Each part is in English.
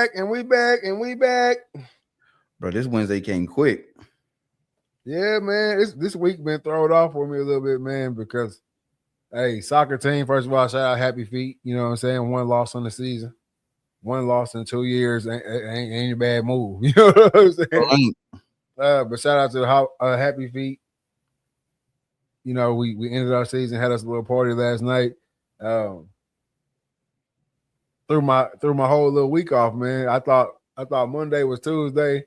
back, and we back, and we back. Bro, this Wednesday came quick. Yeah, man. This week been thrown off for me a little bit, man, because, hey, soccer team, first of all, shout out Happy Feet. You know what I'm saying? 1 loss on the season. 1 loss in 2 years ain't a bad move. You know what I'm saying? But shout out to Happy Feet. You know, we ended our season, had us a little party last night. Threw my whole little week off, man. I thought Monday was Tuesday.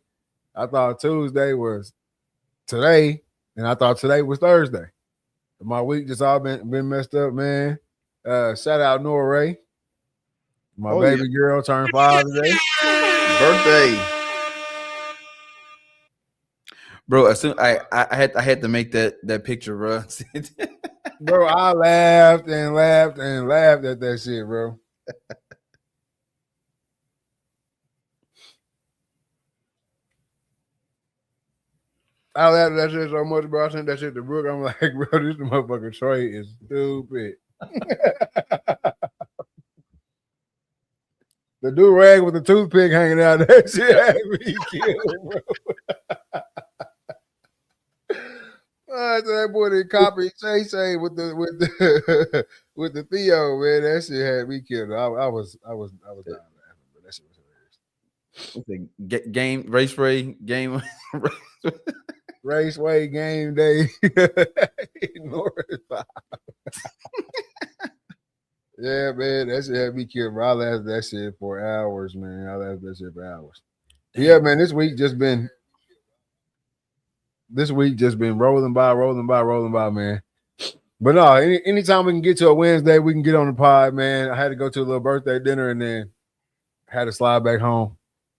I thought Tuesday was today, and I thought today was Thursday. My week just all been messed up, man. Shout out Nora Ray. My baby girl turned 5 today. Birthday. Bro, as soon I had to make that picture, bro. Bro, I laughed and laughed and laughed at that shit, bro. I laughed at that shit so much, bro. I sent that shit to Brooke. I'm like, bro, this motherfucker Trey is stupid. The do-rag with the toothpick hanging out, that shit had me killed, bro. That boy did copy Shay with the Theo, man. That shit had me killed. I was down laughing, but that shit was hilarious. Game Raceway game. Raceway game day. Yeah, man, that shit had me killed, bro. I laughed at that shit for hours, man. I laughed at that shit for hours. Yeah, man, this week just been rolling by, man. But no, anytime we can get to a Wednesday, we can get on the pod, man. I had to go to a little birthday dinner and then had to slide back home.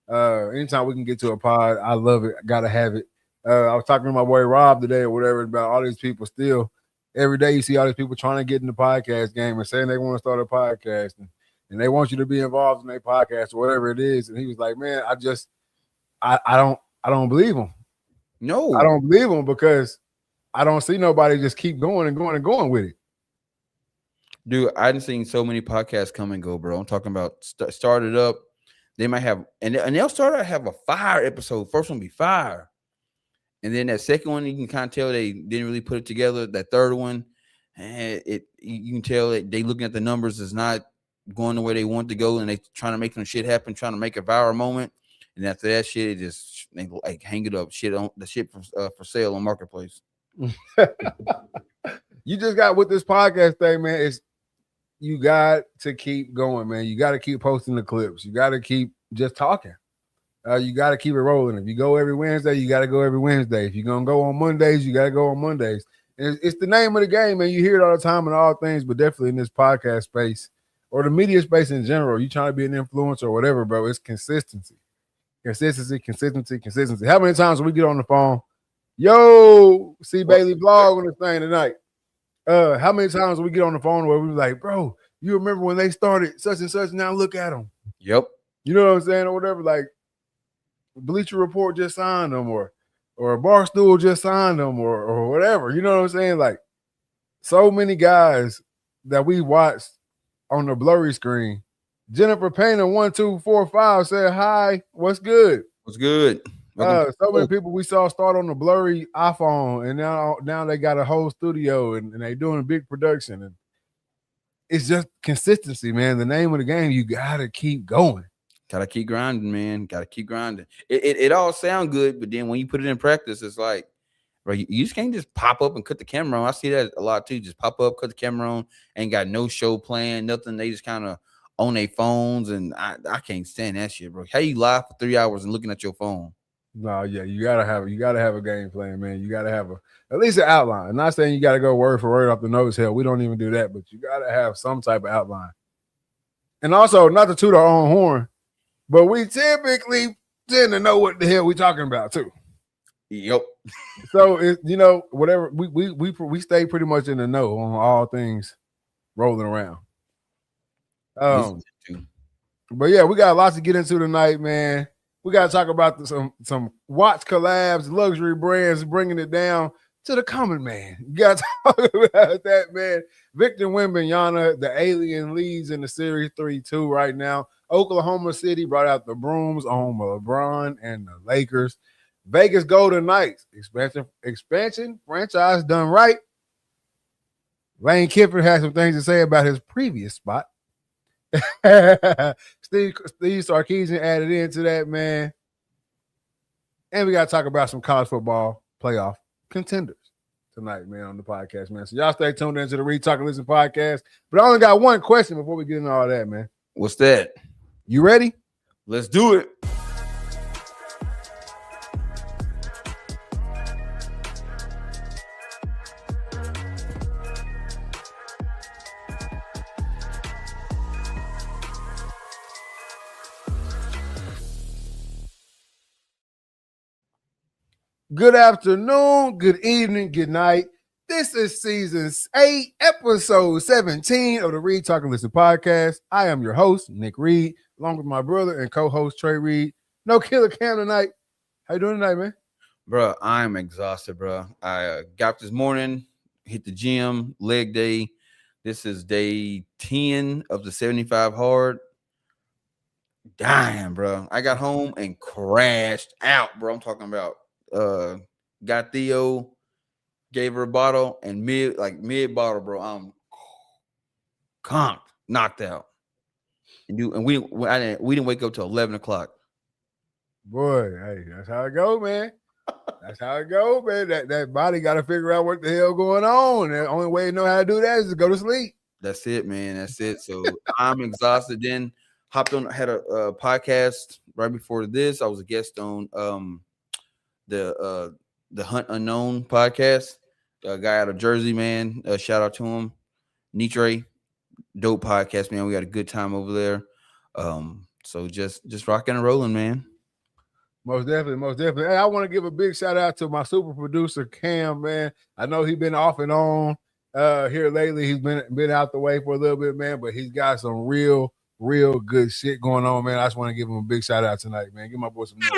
Anytime we can get to a pod, I love it. I gotta have it. I was talking to my boy Rob today or whatever about all these people still. Every day you see all these people trying to get in the podcast game and saying they want to start a podcast and they want you to be involved in their podcast or whatever it is. And he was like, man, I don't believe him. No, I don't believe him because I don't see nobody just keep going and going and going with it. Dude, I've seen so many podcasts come and go, bro. I'm talking about started up. They might have, and they'll start out have a fire episode. First one be fire. And then that second one, you can kind of tell they didn't really put it together. That third one, you can tell that they looking at the numbers is not going the way they want to go, and they trying to make some shit happen, trying to make a viral moment. And after that shit, they like hang it up, shit on the shit for sale on Marketplace. You just got with this podcast thing, man. Is you got to keep going, man. You got to keep posting the clips. You got to keep just talking. You got to keep it rolling. If you go every Wednesday, you got to go every Wednesday. If you're going to go on Mondays, you got to go on Mondays. And it's the name of the game, man. You hear it all the time in all things, but definitely in this podcast space or the media space in general, you trying to be an influencer or whatever, bro. It's consistency. Consistency. How many times we get on the phone? Yo, see Bailey vlog on this thing tonight. How many times we get on the phone where we like, bro, you remember when they started such and such? Now look at them. Yep. You know what I'm saying or whatever, like, Bleacher Report just signed them or Barstool just signed them or whatever. You know what I'm saying? Like so many guys that we watched on the blurry screen. Jennifer Painter 1245 said, hi, what's good? What's good? So many people we saw start on the blurry iPhone and now they got a whole studio and they doing a big production. And it's just consistency, man. The name of the game, you gotta keep going. Gotta keep grinding, man. Gotta keep grinding. It all sound good, but then when you put it in practice, it's like, bro, you just can't just pop up and cut the camera on. I see that a lot too. Just pop up, cut the camera on, ain't got no show plan, nothing. They just kind of on their phones, and I can't stand that shit, bro. How you live for 3 hours and looking at your phone? No, yeah, you gotta have a game plan, man. You gotta have at least an outline. I'm not saying you gotta go word for word off the nose. Hell, we don't even do that, but you gotta have some type of outline. And also, not to toot our own horn, but we typically tend to know what the hell we talking about too. Yep. So it, whatever we stay pretty much in the know on all things rolling around. But yeah, we got a lot to get into tonight, man. We got to talk about some watch collabs, luxury brands bringing it down to the common man. You got to talk about that, man. Victory Wembanyama, the alien leads in the Series 3-2 right now. Oklahoma City brought out the brooms on LeBron and the Lakers. Vegas Golden Knights, expansion franchise done right. Lane Kiffin had some things to say about his previous spot. Steve Sarkisian added into that, man. And we got to talk about some college football playoff contenders tonight, man, on the podcast, man. So y'all stay tuned into the Read, Talk, and Listen podcast. But I only got one question before we get into all that, man. What's that? You ready? Let's do it. Good afternoon, good evening, good night. This is season 8, episode 17 of the Read, Talk, and Listen podcast. I am your host, Nick Reed, along with my brother and co-host, Trey Reed. No Killer Cam tonight. How you doing tonight, man? Bro, I'm exhausted, bro. I got up this morning, hit the gym, leg day. This is day 10 of the 75 hard. Damn, bro. I got home and crashed out, bro. I'm talking about got Theo, gave her a bottle, and mid bottle, bro. I'm conked, knocked out. And we didn't wake up till 11 o'clock. Boy, hey, that's how it go, man. That's how it go, man. That body got to figure out what the hell going on. The only way to know how to do that is to go to sleep. That's it, man. That's it. So I'm exhausted. Then hopped on, had a podcast right before this. I was a guest on the Hunt Unknown podcast. A guy out of Jersey, man. Shout out to him. Nitre, dope podcast, man. We had a good time over there. So just rocking and rolling, man. Most definitely. Hey, I want to give a big shout out to my super producer Cam, man. I know he's been off and on here lately. He's been out the way for a little bit, man, but he's got some real good shit going on, man. I just want to give him a big shout out tonight, man. Give my boy some noise.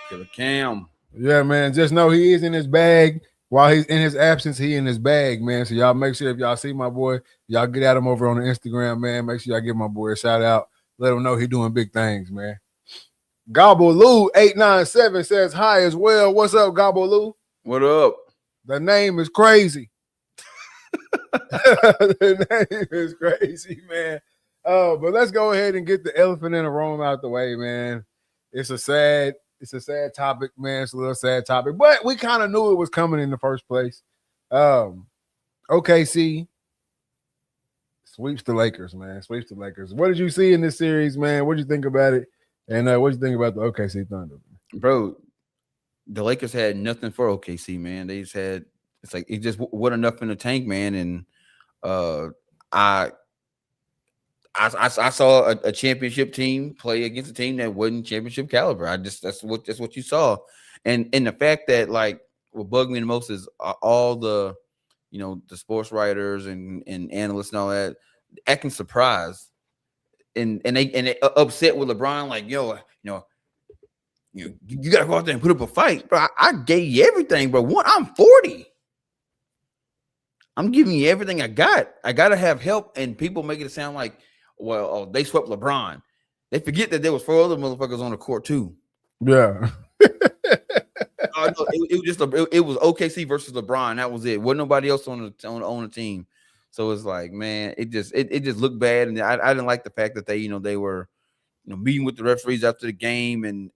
Killer Cam. Yeah, man. Just know he is in his bag. While he's in his absence, he in his bag, man. So y'all make sure if y'all see my boy, y'all get at him over on the Instagram, man. Make sure y'all give my boy a shout out. Let him know he doing big things, man. Gobble Lou 897 says hi as well. What's up, Gobble Lou? What up? The name is crazy. The name is crazy, man. But let's go ahead and get the elephant in the room out the way, man. It's a sad topic, man. It's a little sad topic, but we kind of knew it was coming in the first place. OKC sweeps the Lakers, man. Sweeps the Lakers. What did you see in this series, man? What did you think about it? And what did you think about the OKC Thunder? Bro, the Lakers had nothing for OKC, man. They just had, it's like it just wasn't enough in the tank, man. And I saw a championship team play against a team that wasn't championship caliber. That's what you saw. And the fact that, like, what bugged me the most is all the, the sports writers and analysts and all that acting surprised and they upset with LeBron, like, you gotta go out there and put up a fight. Bro, I gave you everything, bro. I'm 40. I'm giving you everything I got. I gotta have help, and people make it sound like, well, they swept LeBron. They forget that there was 4 other motherfuckers on the court too. Yeah. It was OKC versus LeBron. That was it. Wasn't nobody else on the team. So it's like, man, it just looked bad, and I didn't like the fact that they were meeting with the referees after the game and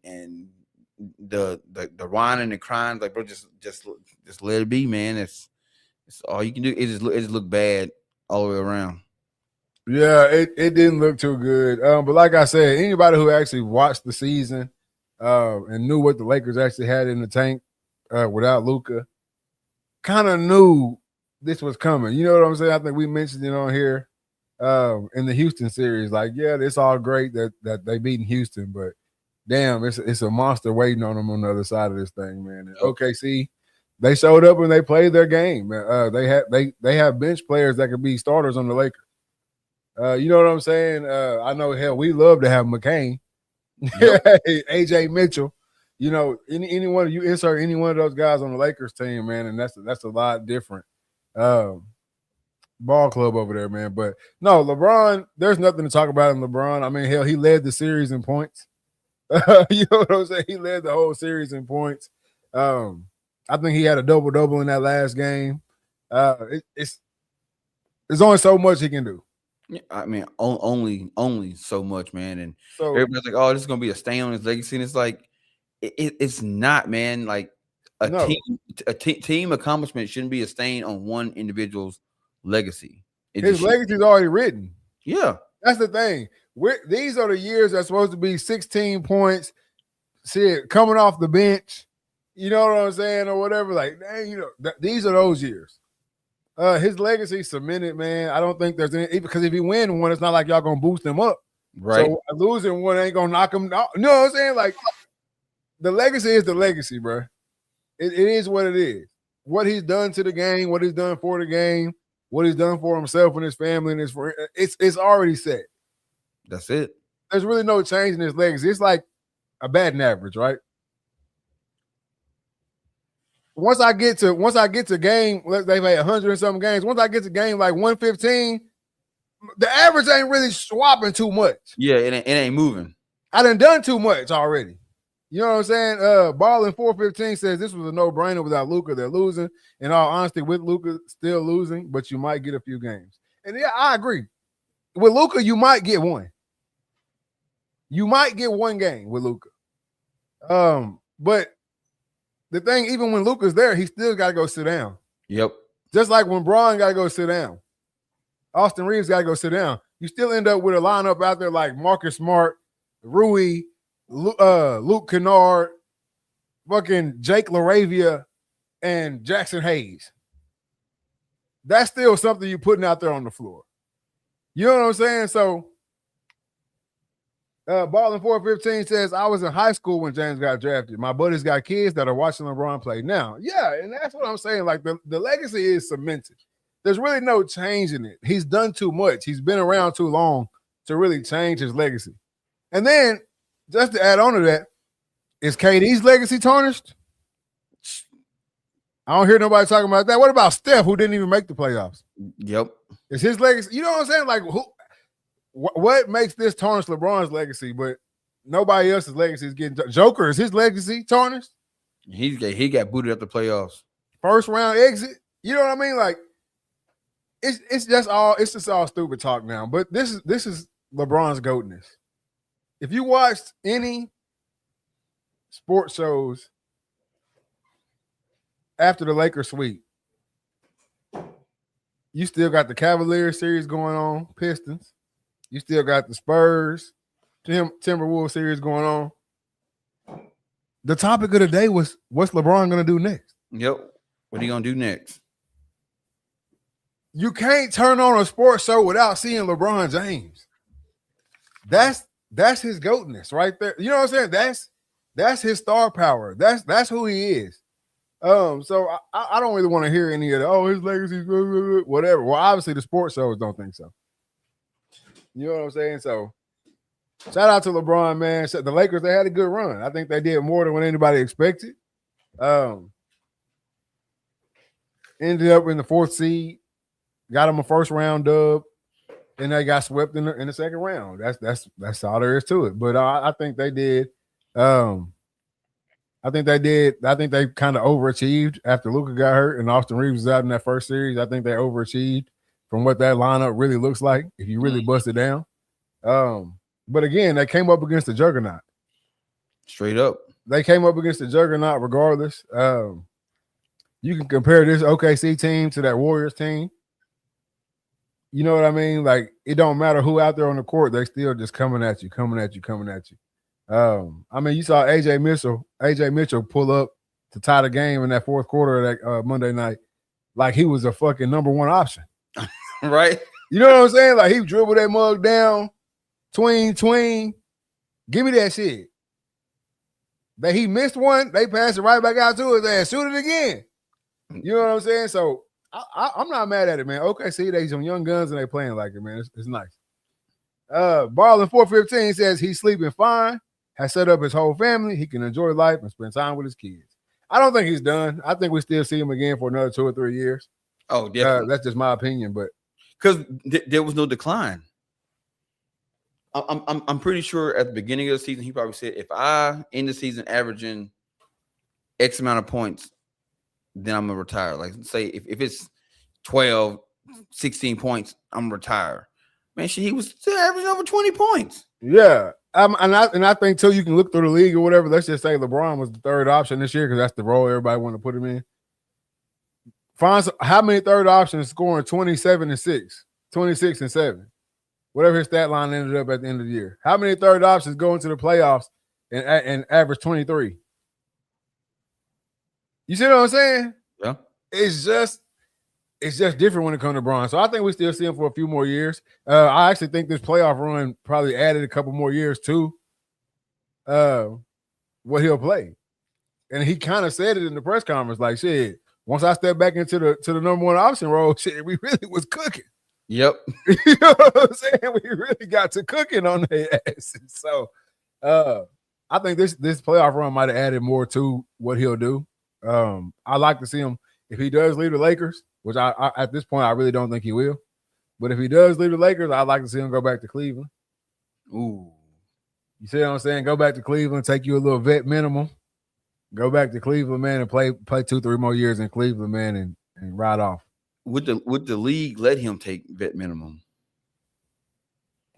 the whining and crying. Like, bro, just let it be, man. It's all you can do. It just looked bad all the way around. Yeah, it didn't look too good. But like I said, anybody who actually watched the season and knew what the Lakers actually had in the tank without Luka kind of knew this was coming. You know what I'm saying? I think we mentioned it on here in the Houston series. Like, yeah, it's all great that they beat in Houston, but damn, it's a monster waiting on them on the other side of this thing, man. And OKC, they showed up and they played their game. They have bench players that could be starters on the Lakers. You know what I'm saying? I know, hell, we love to have McCain, yep. AJ Mitchell. Anyone, you insert any one of those guys on the Lakers team, man, and that's a lot different. ball club over there, man. But no, LeBron, there's nothing to talk about in LeBron. I mean, hell, he led the series in points. You know what I'm saying? He led the whole series in points. I think he had a double-double in that last game. It's only so much he can do. Yeah, I mean, only so much, man. And So everybody's like, "Oh, this is gonna be a stain on his legacy," and it's like, it's not, man. Like No. team accomplishment shouldn't be a stain on one individual's legacy. His legacy is already written. Yeah, that's the thing. These are the years that's supposed to be 16 points, shit, coming off the bench. You know what I'm saying, or whatever. Like, dang, you know, these are those years. His legacy cemented, man. I don't think there's any, because if he win one, it's not like y'all gonna boost him up. right. So losing one ain't gonna knock him down. You know what I'm saying? Like, the legacy is the legacy, bro. It is what it is. What he's done to the game, what he's done for the game, what he's done for himself and his family and his friends, it's already set. That's it. There's really no change in his legacy. It's like a batting average, right? Once I get to game, they've had 100 and something games. Once I get to game like 115, the average ain't really swapping too much. Yeah, it ain't moving. I done too much already. You know what I'm saying? Ball in 415 says this was a no-brainer without Luka. They're losing. In all honesty, with Luka still losing, but you might get a few games. And yeah, I agree. With Luka, you might get one. You might get one game with Luka. But the thing, even when Luka's there, he still got to go sit down. Yep. Just like when Braun got to go sit down. Austin Reeves got to go sit down. You still end up with a lineup out there like Marcus Smart, Rui, Luke Kennard, fucking Jake LaRavia, and Jackson Hayes. That's still something you're putting out there on the floor. You know what I'm saying? So, Ballin 415 says, I was in high school when James got drafted. My buddies got kids that are watching LeBron play now. Yeah, and that's what I'm saying. Like, the legacy is cemented. There's really no change in it. He's done too much. He's been around too long to really change his legacy. And then, just to add on to that, is KD's legacy tarnished? I don't hear nobody talking about that. What about Steph, who didn't even make the playoffs? Yep. Is his legacy? You know what I'm saying? Like, what makes this tarnish LeBron's legacy, but nobody else's legacy is getting Joker? Is his legacy tarnished? He got booted at the playoffs. First round exit. You know what I mean? Like, it's just all stupid talk now. But this is LeBron's goatness. If you watched any sports shows after the Lakers sweep, you still got the Cavaliers series going on, Pistons. You still got the Spurs, Timberwolves series going on. The topic of the day was, what's LeBron going to do next? Yep. What are you going to do next? You can't turn on a sports show without seeing LeBron James. That's his goatness right there. You know what I'm saying? That's his star power. That's who he is. So I don't really want to hear any of the, his legacy, whatever. Well, obviously the sports shows don't think so. You know what I'm saying? So shout out to LeBron, man. The Lakers, they had a good run. I think they did more than what anybody expected. Ended up in the 4th seed, got them a first round dub, and they got swept in the second round. That's all there is to it. But I think they did. I think they kind of overachieved after Luka got hurt and Austin Reeves was out in that first series. I think they overachieved from what that lineup really looks like if you really bust it down. But again, they came up against the juggernaut. Straight up. They came up against the juggernaut regardless. You can compare this OKC team to that Warriors team. You know what I mean? Like, it don't matter who out there on the court, they still just coming at you. I mean, you saw AJ Mitchell pull up to tie the game in that fourth quarter of that Monday night, like he was a fucking number one option. Right? You know what I'm saying? Like, he dribbled that mug down, tween. Give me that shit. That he missed one, they passed it right back out to his ass. Shoot it again. You know what I'm saying? So I'm not mad at it, man. OKC, they some young guns and they playing like it, man. It's nice. Barlin 415 says he's sleeping fine, has set up his whole family. He can enjoy life and spend time with his kids. I don't think he's done. I think we still see him again for another 2 or 3 years. Oh, definitely. That's just my opinion, but because there was no decline. I'm pretty sure at the beginning of the season he probably said, if I end the season averaging X amount of points, then I'm gonna retire. Like, say if it's 12, 16 points, I'm gonna retire. Man, he was still averaging over 20 points. Yeah. And I think too, you can look through the league or whatever. Let's just say LeBron was the third option this year because that's the role everybody wanted to put him in. Find how many third options scoring 27 and 6, 26 and 7, whatever his stat line ended up at the end of the year. How many third options go into the playoffs and average 23? You see what I'm saying? Yeah. It's just different when it comes to Bron. So I think we still see him for a few more years. I actually think this playoff run probably added a couple more years to what he'll play. And he kind of said it in the press conference, like, shit, once I step back into the number one option role, shit, we really was cooking. Yep. You know what I'm saying? We really got to cooking on their asses. So I think this playoff run might have added more to what he'll do. I like to see him if he does leave the Lakers, which I at this point I really don't think he will. But if he does leave the Lakers, I'd like to see him go back to Cleveland. Ooh. You see what I'm saying? Go back to Cleveland, take you a little vet minimum. Go back to Cleveland, man, and play 2-3 more years in Cleveland, man, and ride off. Would the league let him take vet minimum?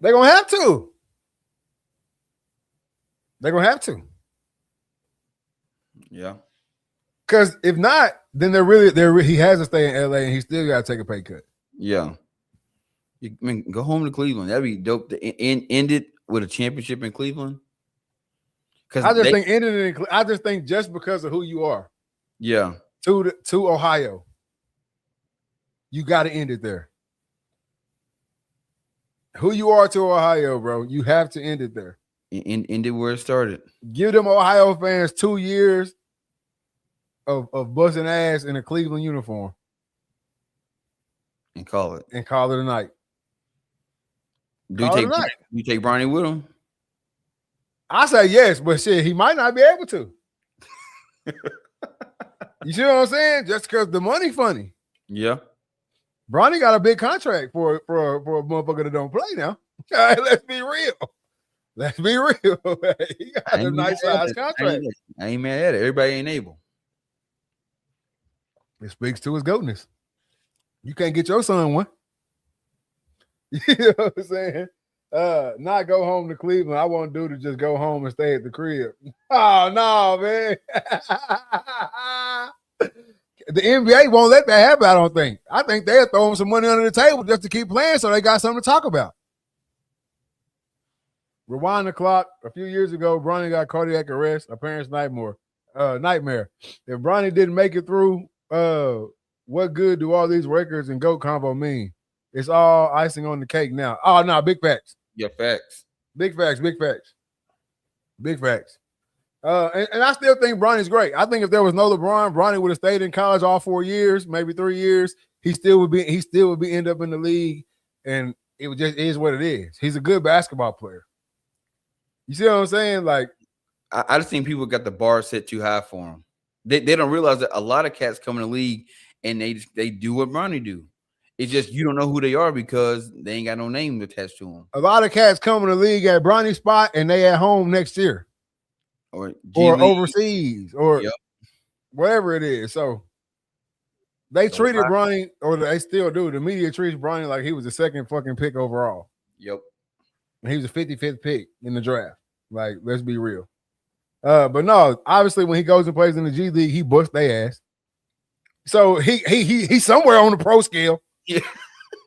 They're gonna have to. They're gonna have to. Yeah. Because if not, then he has to stay in LA and he still got to take a pay cut. Yeah. I mean, go home to Cleveland. That'd be dope to end it with a championship in Cleveland. I just think just because of who you are. Yeah. To Ohio. You got to end it there. Who you are to Ohio, bro. You have to end it there. End it where it started. Give them Ohio fans 2 years of busting ass in a Cleveland uniform. And call it a night. Do you take Bronny with him? I say yes, but shit, he might not be able to. You see what I'm saying? Just because the money funny. Yeah. Bronny got a big contract for a motherfucker that don't play now. All right, let's be real. He got a nice size contract. I ain't mad at it. Everybody ain't able. It speaks to his goatness. You can't get your son one. You know what I'm saying? Not go home to Cleveland. I want dude to just go home and stay at the crib. Oh, no, man. The NBA won't let that happen, I don't think. I think they'll throw him some money under the table just to keep playing so they got something to talk about. Rewind the clock. A few years ago, Bronny got cardiac arrest, a parent's nightmare. If Bronny didn't make it through, what good do all these records and GOAT combo mean? It's all icing on the cake now. Oh, no, big facts. Yeah, facts. Big facts. And I still think Bronny's great. I think if there was no LeBron, Bronny would have stayed in college all 4 years, maybe 3 years. He still would end up in the league, and it just is what it is. He's a good basketball player. You see what I'm saying? Like, I just think people got the bar set too high for him. They don't realize that a lot of cats come in the league and they do what Bronny do. It's just you don't know who they are because they ain't got no name attached to them. A lot of cats come in the league at Bronny's spot and they at home next year. Or overseas or whatever it is. So they treated Bronny, or they still do. The media treats Bronny like he was the second fucking pick overall. Yep. And he was a 55th pick in the draft. Like, let's be real. But no, obviously when he goes and plays in the G League, he busts their ass. So he's somewhere on the pro scale. Yeah.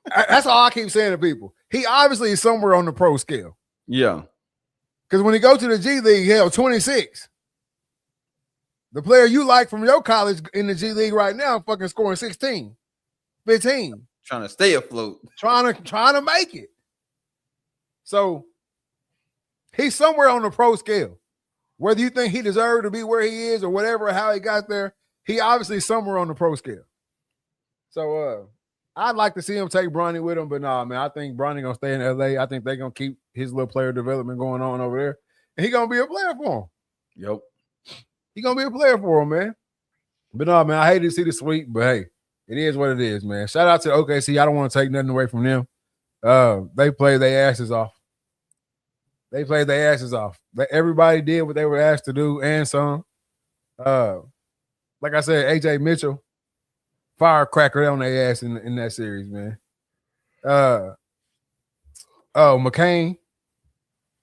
That's all I keep saying to people. He obviously is somewhere on the pro scale. Yeah. Because when he goes to the G League, hell, 26. The player you like from your college in the G League right now fucking scoring 16, 15. Trying to stay afloat. Trying to make it. So he's somewhere on the pro scale. Whether you think he deserved to be where he is or whatever, how he got there, he obviously is somewhere on the pro scale. So I'd like to see him take Bronny with him, but nah, man, I think Bronny gonna stay in LA. I think they're gonna keep his little player development going on over there. And he's gonna be a player for him. Yep. He's gonna be a player for him, man. But no, man, I hate to see the sweep, but hey, It is what it is, man. Shout out to OKC. I don't want to take nothing away from them. They played their asses off. Everybody did what they were asked to do and some. Like I said, AJ Mitchell, firecracker on their ass in that series, man. McCain,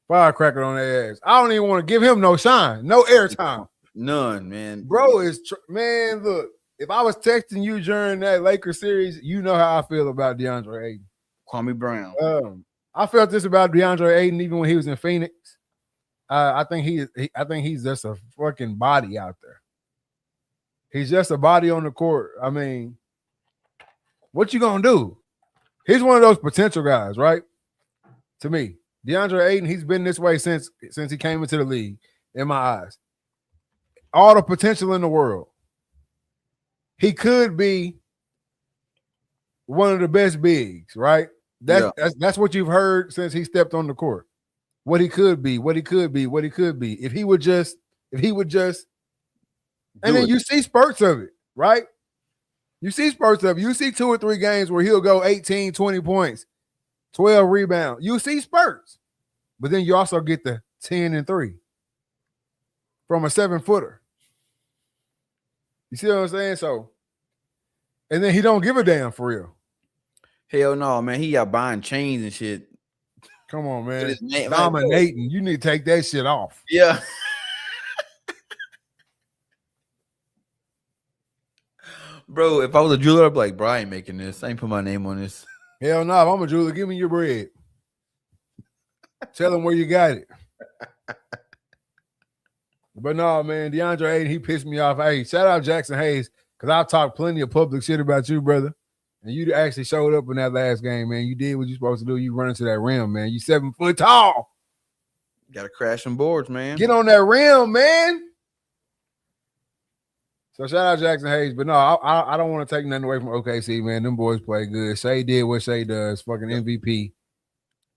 firecracker on their ass. I don't even want to give him no shine, no airtime. None, man. Bro is man, look, if I was texting you during that Lakers series, you know how I feel about DeAndre Ayton. Kwame Brown. I felt this about DeAndre Ayton even when he was in Phoenix. I think he's just a fucking body out there. He's just a body on the court. I mean, what you gonna do? He's one of those potential guys, right? To me, DeAndre Ayton, he's been this way since he came into the league, in my eyes. All the potential in the world. He could be one of the best bigs, right? That's what you've heard since he stepped on the court. What he could be. If he would just, and then you see spurts of it, right? You see 2 or 3 games where he'll go 18, 20 points, 12 rebounds. You see spurts, but then you also get the 10 and 3 from a 7-footer. You see what I'm saying? So, and then he don't give a damn for real. Hell no, man. He out buying chains and shit. Come on, man. Dominating. You need to take that shit off. Yeah. Bro, if I was a jeweler, I'd be like, bro, I ain't making this. I ain't put my name on this. Hell no. If I'm a jeweler, give me your bread. Tell him where you got it. But no, man, DeAndre Ayton, he pissed me off. Hey, shout out Jackson Hayes, because I've talked plenty of public shit about you, brother. And you actually showed up in that last game, man. You did what you're supposed to do. You run into that rim, man. You 7 foot tall. Got to crash some boards, man. Get on that rim, man. So shout out Jackson Hayes. But no, I don't want to take nothing away from OKC, man. Them boys play good. Shea did what Shea does. Fucking MVP.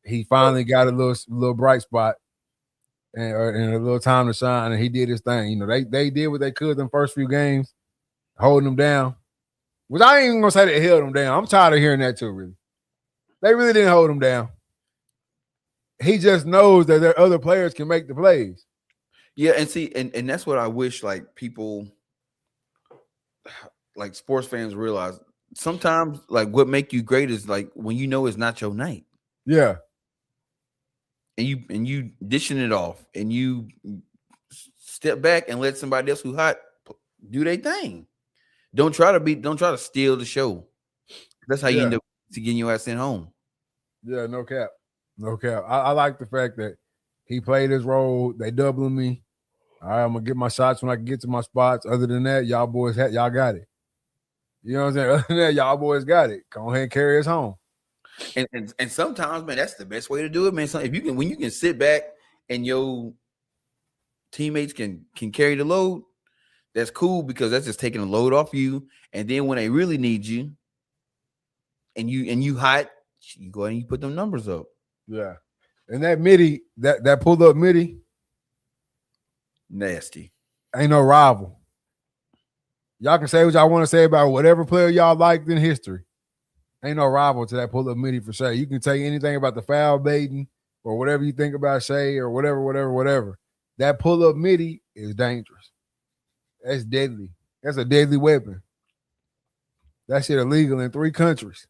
He finally got a little bright spot and a little time to shine, and he did his thing. You know, they did what they could them first few games, holding them down. Which I ain't even gonna say they held them down. I'm tired of hearing that too, really. They really didn't hold him down. He just knows that their other players can make the plays. Yeah, and see, and that's what I wish like people, like sports fans, realize. Sometimes like what make you great is like when you know it's not your night. Yeah. And you dishing it off and you step back and let somebody else who hot do their thing. Don't try to steal the show. That's how you end up to getting your ass sent home. Yeah, no cap. I like the fact that he played his role. They doubling me. All right, I'm gonna get my shots when I can get to my spots. Other than that, y'all boys, y'all got it. You know what I'm saying? Other than that, y'all boys got it. Go ahead and carry us home. And sometimes, man, that's the best way to do it, man. So if you can, when you can sit back and your teammates can carry the load, that's cool because that's just taking the load off you. And then when they really need you, and you hot, you go ahead and you put them numbers up. Yeah, and that midi, that pull up midi, nasty. Ain't no rival. Y'all can say what y'all want to say about whatever player y'all liked in history. Ain't no rival to that pull up midi for Shea. You can say anything about the foul baiting or whatever you think about Shea or whatever. That pull up midi is dangerous. That's deadly. That's a deadly weapon. That shit illegal in 3 countries.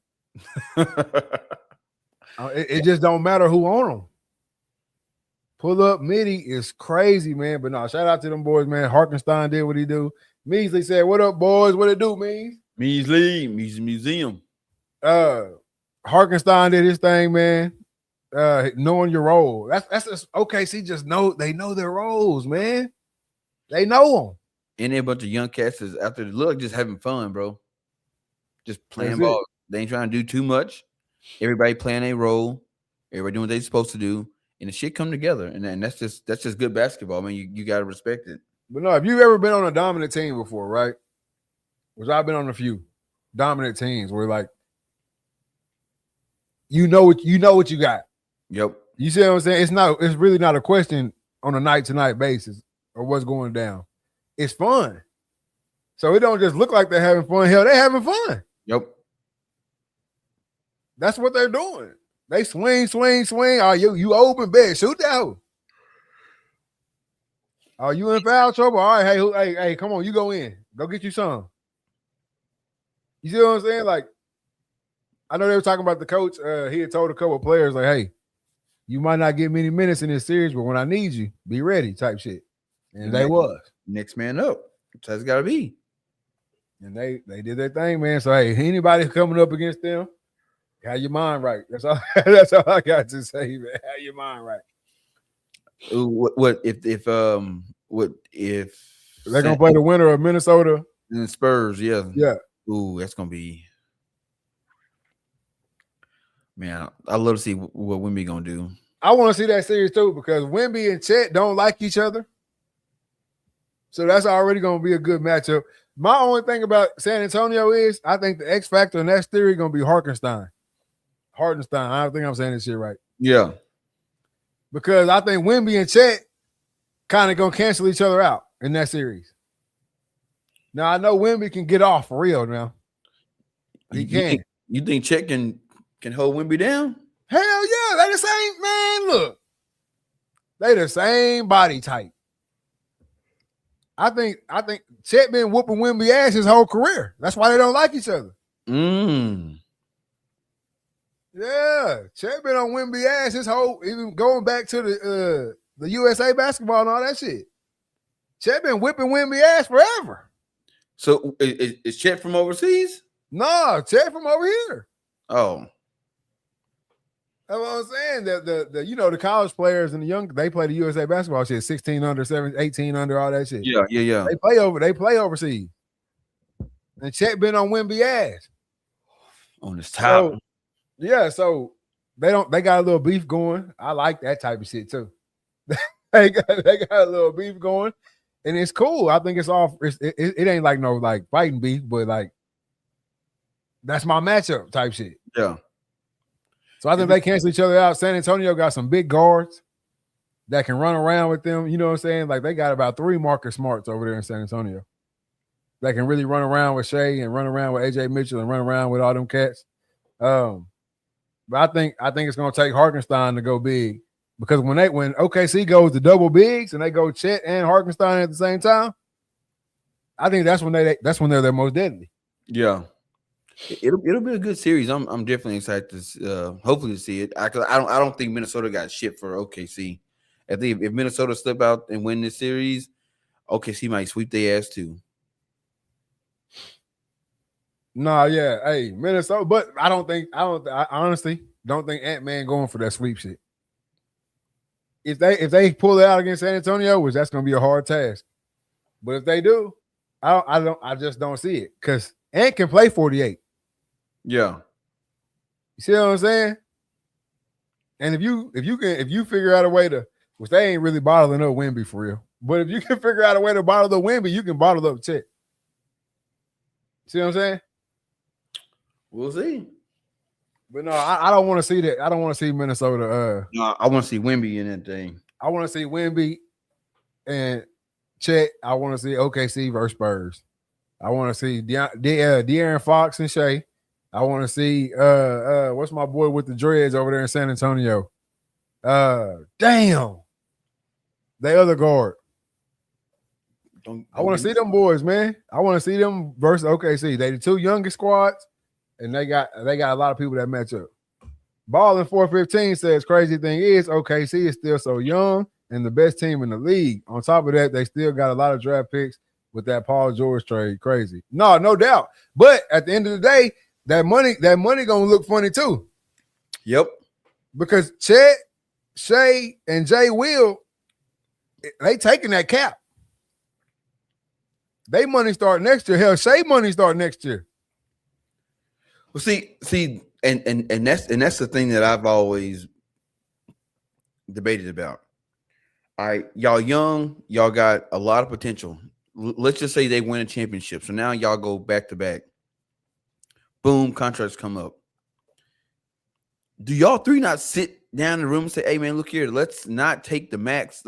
It just don't matter who on them. Pull up midi is crazy, man. But no, shout out to them boys, man. Harkenstein did what he do. Measley said, "What up, boys? What it do, Means?" Measley Museum. Harkenstein did his thing, man. Knowing your role. That's just OKC. Just know they know their roles, man. They know them. And a bunch of young cats is after the look, just having fun, bro. Just playing ball. They ain't trying to do too much. Everybody playing a role. Everybody doing what they're supposed to do, and the shit come together. And that's just good basketball. I mean, you gotta respect it. But no, if you've ever been on a dominant team before, right? Which I've been on a few dominant teams where like you know what you got. Yep. You see what I'm saying? It's really not a question on a night-to-night basis or what's going down. It's fun. So it don't just look like they're having fun. Hell, they're having fun. Yep. That's what they're doing. They swing. Oh, you open bed, shoot that hoe. Oh, you in foul trouble? All right, hey, come on, you go in. Go get you some. You see what I'm saying? Like, I know they were talking about the coach. He had told a couple of players, like, hey, you might not get many minutes in this series, but when I need you, be ready type shit. And they was. Next man up. That's got to be. And they did their thing, man. So, hey, anybody coming up against them, have your mind right. That's all I got to say, man. Have your mind right. What if they're gonna play the winner of Minnesota and Spurs? Yeah. Ooh, that's gonna be, man. I love to see what Wemby gonna do. I want to see that series too because Wemby and Chet don't like each other, so that's already gonna be a good matchup. My only thing about San Antonio is I think the X factor in that series gonna be Hartenstein. I don't think I'm saying this shit right. Yeah. Because I think Wemby and Chet kind of gonna cancel each other out in that series. Now I know Wemby can get off for real now. He can. You think Chet can hold Wemby down? Hell yeah, they the same man. Look, they the same body type. I think Chet been whooping Wemby ass his whole career. That's why they don't like each other. Yeah, Chet been on Wemby ass his whole, even going back to the USA basketball and all that shit. Chet been whipping Wemby ass forever. So is Chet from overseas? No, Chet from over here. Oh, that's what I'm saying. The college players and the young, they play the USA basketball shit, 16 under, 17, 18 under, all that shit. Yeah. They play overseas. And Chet been on Wemby ass. On his top. So they got a little beef going. I like that type of shit too. they got a little beef going, and it's cool. I think it's all. It ain't like no like fighting beef, but like that's my matchup type shit. Yeah. So I think they cancel each other out. San Antonio got some big guards that can run around with them. You know what I'm saying? Like they got about 3 Marcus Smarts over there in San Antonio that can really run around with Shea and run around with AJ Mitchell and run around with all them cats. But I think it's gonna take Hartenstein to go big because when OKC goes to double bigs and they go Chet and Hartenstein at the same time, I think that's when they're their most deadly. Yeah, it'll be a good series. I'm definitely excited to hopefully to see it. I don't think Minnesota got shit for OKC. I think if Minnesota slip out and win this series, OKC might sweep their ass too. Nah, yeah, hey, Minnesota, but I honestly don't think Ant-Man going for that sweep shit. If they pull it out against San Antonio, which that's gonna be a hard task. But if they do, I just don't see it because Ant can play 48. Yeah. You see what I'm saying? And if you figure out a way to, which they ain't really bottling up Wemby for real, but if you can figure out a way to bottle up Wemby, you can bottle up Chet. See what I'm saying? We'll see. But no, I don't want to see that. I don't want to see Minnesota. No, I want to see Wemby in that thing. I want to see Wemby and Chet. I want to see OKC versus Spurs. I want to see De'Aaron Fox and Shea. I want to see what's my boy with the dreads over there in San Antonio? Damn. The other guard. I want to see them boys, man. I want to see them versus OKC. They the 2 youngest squads, and they got a lot of people that match up. Ball in 415 says crazy thing is OKC is still so young and the best team in the league. On top of that, they still got a lot of draft picks with that Paul George trade. Crazy. No doubt. But at the end of the day, that money gonna look funny too. Yep. Because Chet, Shea, and Jay Will, they taking that cap. They money start next year. Hell, Shea money start next year. Well, see, and that's the thing that I've always debated about. All right, y'all young, y'all got a lot of potential. Let's just say they win a championship. So now y'all go back to back. Boom, contracts come up. Do y'all 3 not sit down in the room and say, hey man, look here, let's not take the max.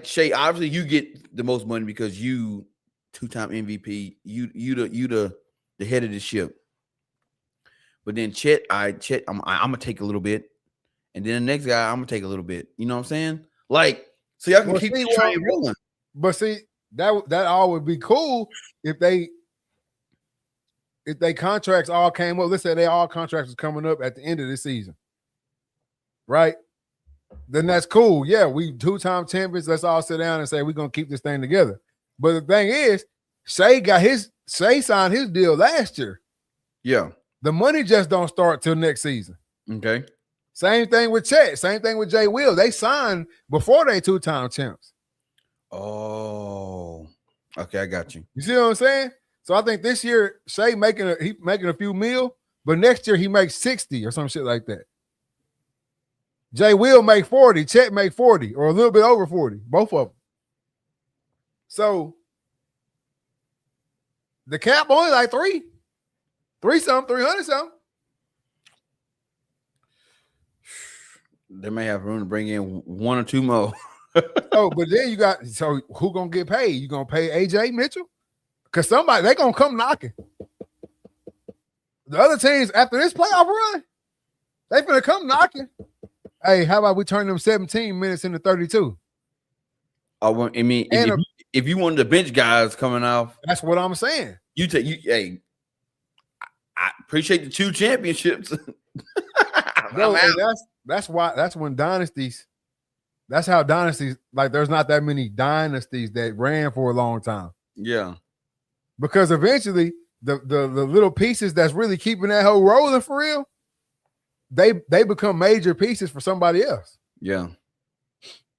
Shay, obviously you get the most money because you 2-time MVP. You the head of the ship. But then Chet, I'm gonna take a little bit, and then the next guy I'm gonna take a little bit. You know what I'm saying? Like, so y'all can keep the train rolling. But see, that all would be cool if they contracts all came up. Let's say they all contracts was coming up at the end of this season, right? Then that's cool. Yeah, we 2-time champions. Let's all sit down and say we're gonna keep this thing together. But the thing is, Shea signed his deal last year. Yeah. The money just don't start till next season. Okay. Same thing with Chet. Same thing with Jay Will. They signed before they 2-time champs. Oh, okay, I got you. You see what I'm saying? So I think this year Shea making a few mil, but next year he makes 60 or some shit like that. Jay Will make 40, Chet make 40 or a little bit over 40, both of them. So the cap only like 300 something. They may have room to bring in 1 or 2 more. Oh, but then you got, so who gonna get paid? You gonna pay AJ Mitchell? Because they gonna come knocking. The other teams after this playoff run, they finna come knocking. Hey, how about we turn them 17 minutes into 32? I mean, if you wanted the bench guys coming off, that's what I'm saying. Hey, I appreciate the 2 championships. Bro, that's when dynasties. That's how dynasties, like, there's not that many dynasties that ran for a long time. Yeah. Because eventually the little pieces that's really keeping that whole rolling for real, they become major pieces for somebody else. Yeah.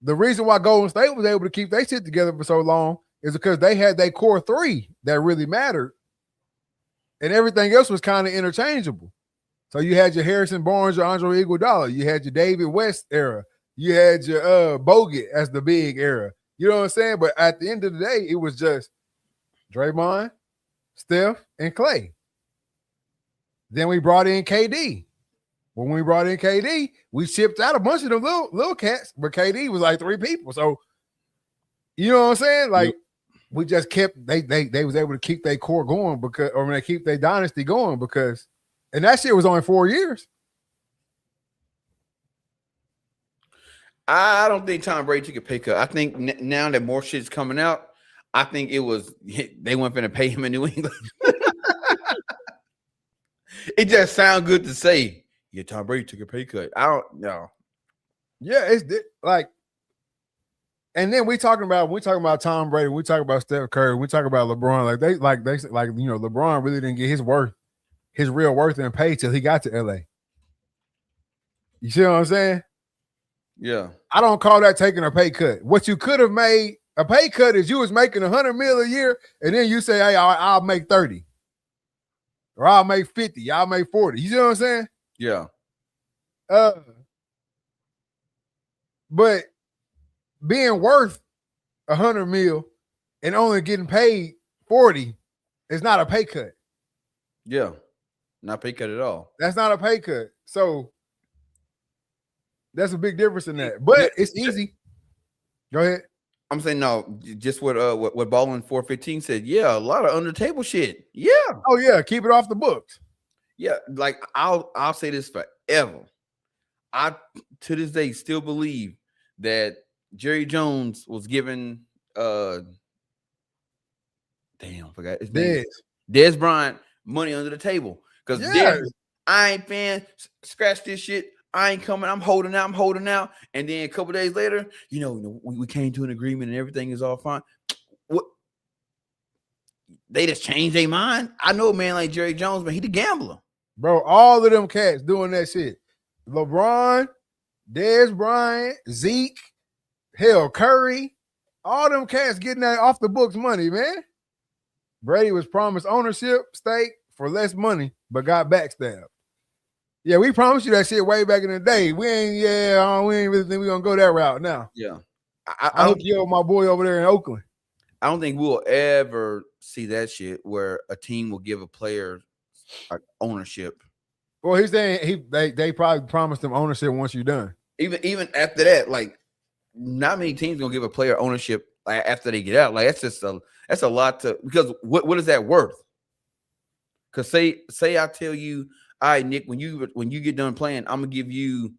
The reason why Golden State was able to keep their shit together for so long is because they had their core 3 that really mattered. And everything else was kind of interchangeable. So you had your Harrison Barnes, your Andre Iguodala, you had your David West era, you had your Bogut as the big era. You know what I'm saying? But at the end of the day, it was just Draymond, Steph, and Clay. Then we brought in KD. When we brought in KD, we shipped out a bunch of them little cats, but KD was like 3 people. So, you know what I'm saying? Like, we just kept, they was able to keep their core going they keep their dynasty going because, and that shit was only 4 years. I don't think Tom Brady took a pay cut. I think now that more shit's coming out, I think it was they weren't going to pay him in New England. It just sounds good to say. Yeah, Tom Brady took a pay cut. I don't know. Yeah, it's like, and then we talking about Tom Brady, we talk about Steph Curry, we talk about LeBron. LeBron really didn't get his real worth and pay till he got to LA. You see what I'm saying? Yeah. I don't call that taking a pay cut. What you could have made a pay cut is you was making $100 million a year, and then you say, hey, I'll make 30. Or I'll make 50, I'll make 40. You see what I'm saying? Yeah. But being worth $100 million and only getting paid 40 is not a pay cut. Yeah. Not pay cut at all. That's not a pay cut. So that's a big difference in that. But it's easy. Go ahead. I'm saying no, just what Ballin 415 said. Yeah, a lot of under table shit. Yeah. Oh yeah, keep it off the books. Yeah, like I'll say this forever. I to this day still believe that Jerry Jones was given I forgot his name. Dez Bryant money under the table. Because I ain't fan, scratch this shit. I ain't coming. I'm holding out. And then a couple days later, we came to an agreement and everything is all fine. What? They just changed their mind. I know a man like Jerry Jones, but he the gambler. Bro, all of them cats doing that shit. LeBron, Dez Bryant, Zeke, hell, Curry, all them cats getting that off the books money, man. Brady was promised ownership stake for less money, but got backstabbed. Yeah, we promised you that shit way back in the day. We ain't really think we're going to go that route now. Yeah. I hope you my boy over there in Oakland. I don't think we'll ever see that shit where a team will give a player ownership. Well, he's saying they probably promised him ownership once you're done. Even after that, like not many teams gonna give a player ownership after they get out. Like that's a lot to because what is that worth? Because say I tell you, all right, Nick, when you get done playing, I'm gonna give you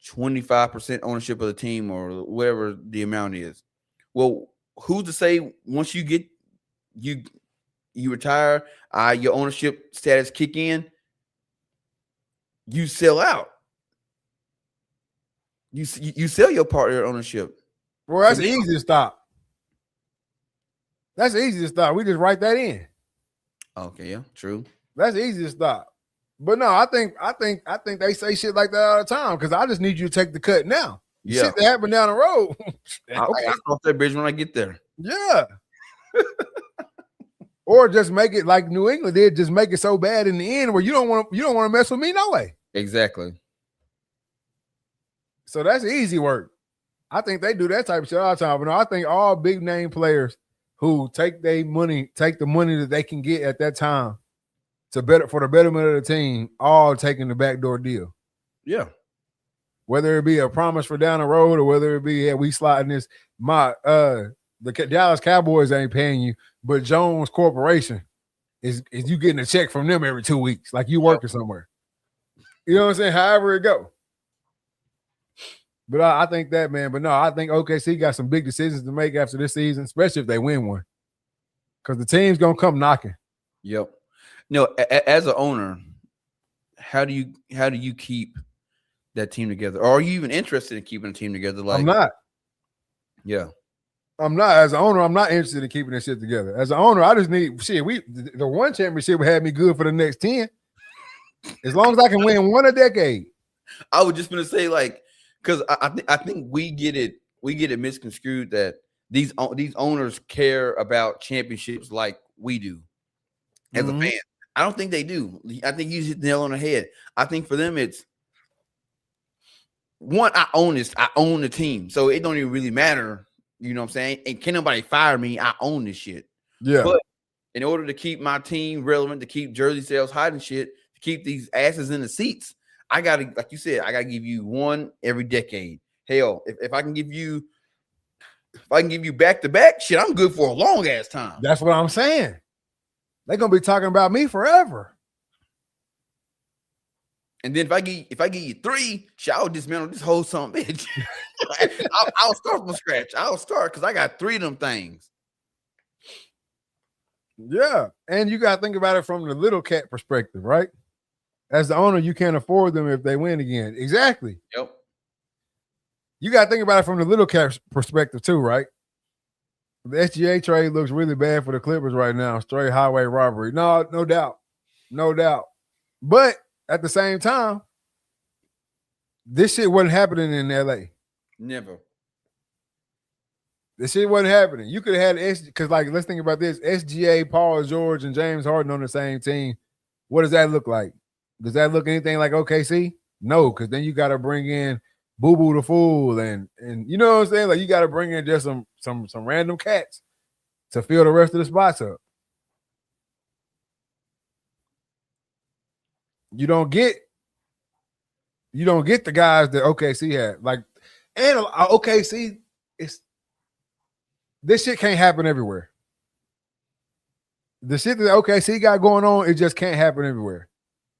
25% ownership of the team or whatever the amount is. Well, who's to say once you get you retire, your ownership status kick in, you sell out. You sell your partner ownership. Well, that's easy to stop. That's easy to stop. We just write that in. Okay, yeah, true. That's easy to stop. But no, I think they say shit like that all the time because I just need you to take the cut now. Yeah. Shit that happen down the road. I'll cross that bridge when I get there. Yeah. Or just make it like New England did, just make it so bad in the end where you don't want to mess with me no way. Exactly. So that's easy work. I think they do that type of shit all the time. But no, I think all big name players who take the money that they can get at that time for the betterment of the team, all taking the backdoor deal. Yeah. Whether it be a promise for down the road or whether it be, we sliding this. The Dallas Cowboys ain't paying you, but Jones Corporation is you getting a check from them every 2 weeks, like you working somewhere. You know what I'm saying? However it go. But I think that, man. But no, I think OKC got some big decisions to make after this season, especially if they win one, because the team's gonna come knocking. Yep. No, as an owner, how do you keep that team together? Or are you even interested in keeping a team together? Like, I'm not. Yeah. I'm not. As an owner, I'm not interested in keeping this shit together. As an owner, I just need shit. The one championship had me good for the next 10. As long as I can win one a decade. I was just gonna say, like, because I think we get it misconstrued that these owners care about championships like we do as a fan. I don't think they do. I think you hit the nail on the head. I think for them it's one, I own the team. So it don't even really matter, you know what I'm saying? And can nobody fire me? I own this shit. Yeah. But in order to keep my team relevant, to keep jersey sales high and shit, to keep these asses in the seats, I gotta, like you said, I gotta give you one every decade. Hell, if I can give you back to back, shit, I'm good for a long ass time. That's what I'm saying. They're gonna be talking about me forever. And then if I give you 3, shit, I'll dismantle this whole son bitch. I'll start from scratch. I'll start because I got 3 of them things. Yeah, and you gotta think about it from the little cat perspective, right? As the owner, you can't afford them if they win again. Exactly. Yep. You got to think about it from the little cat perspective too, right? The SGA trade looks really bad for the Clippers right now. Straight highway robbery. No doubt. No doubt. But at the same time, this shit wasn't happening in LA. Never. This shit wasn't happening. You could have had because, like, let's think about this. SGA, Paul George, and James Harden on the same team. What does that look like? Does that look anything like OKC? No, because then you got to bring in Boo Boo the Fool and you know what I'm saying? Like, you got to bring in just some random cats to fill the rest of the spots up. You don't get the guys that OKC had. Like, and OKC, this shit can't happen everywhere. The shit that OKC got going on, it just can't happen everywhere.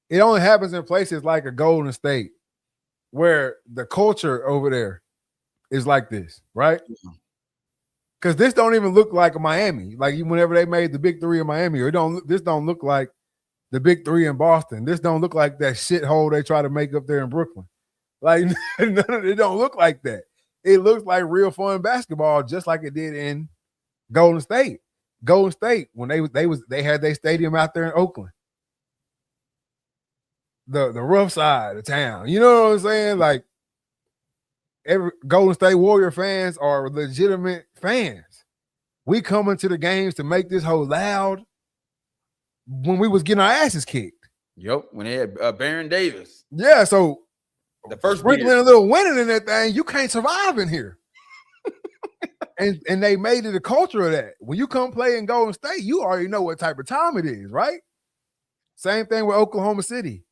It only happens in places like a Golden State where the culture over there is like this, right? Because this don't even look like a Miami. Like, whenever they made the big 3 in Miami, this don't look like the big 3 in Boston. This don't look like that shithole they try to make up there in Brooklyn. Like, it don't look like that. It looks like real fun basketball, just like it did in Golden State. Golden State, when they had their stadium out there in Oakland. The rough side of town. You know what I'm saying? Like, every Golden State Warrior fans are legitimate fans. We come into the games to make this whole loud when we was getting our asses kicked. Yep, when they had Baron Davis. Yeah, so the first sprinkling a little winning in that thing, you can't survive in here. and they made it a culture of that. When you come play in Golden State, you already know what type of time it is, right? Same thing with Oklahoma City.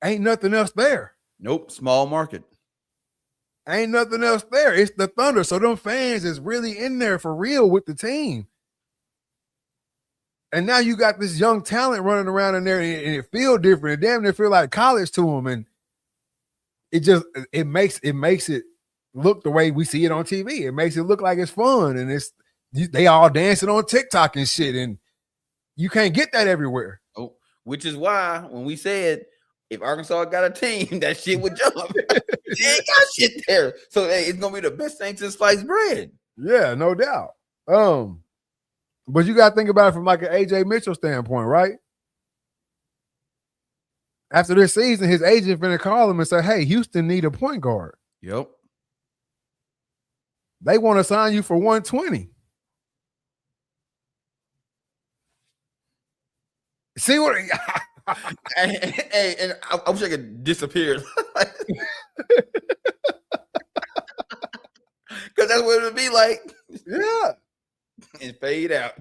Ain't nothing else there. Nope, small market. Ain't nothing else there. It's the Thunder. So them fans is really in there for real with the team. And now you got this young talent running around in there, and it feel different. It damn near feel like college to them, and it makes it look the way we see it on TV. It makes it look like it's fun, and they all dancing on TikTok and shit, and you can't get that everywhere. Oh, which is why when we said if Arkansas got a team, that shit would jump. They ain't got shit there, so hey, it's gonna be the best thing since sliced bread. Yeah, no doubt. But you got to think about it from like an AJ Mitchell standpoint, right? After this season, his agent finna call him and say, hey, Houston need a point guard. Yep. They want to sign you for 120. See what? Hey, and I wish I could disappear. Because that's what it would be like. Yeah. And fade out.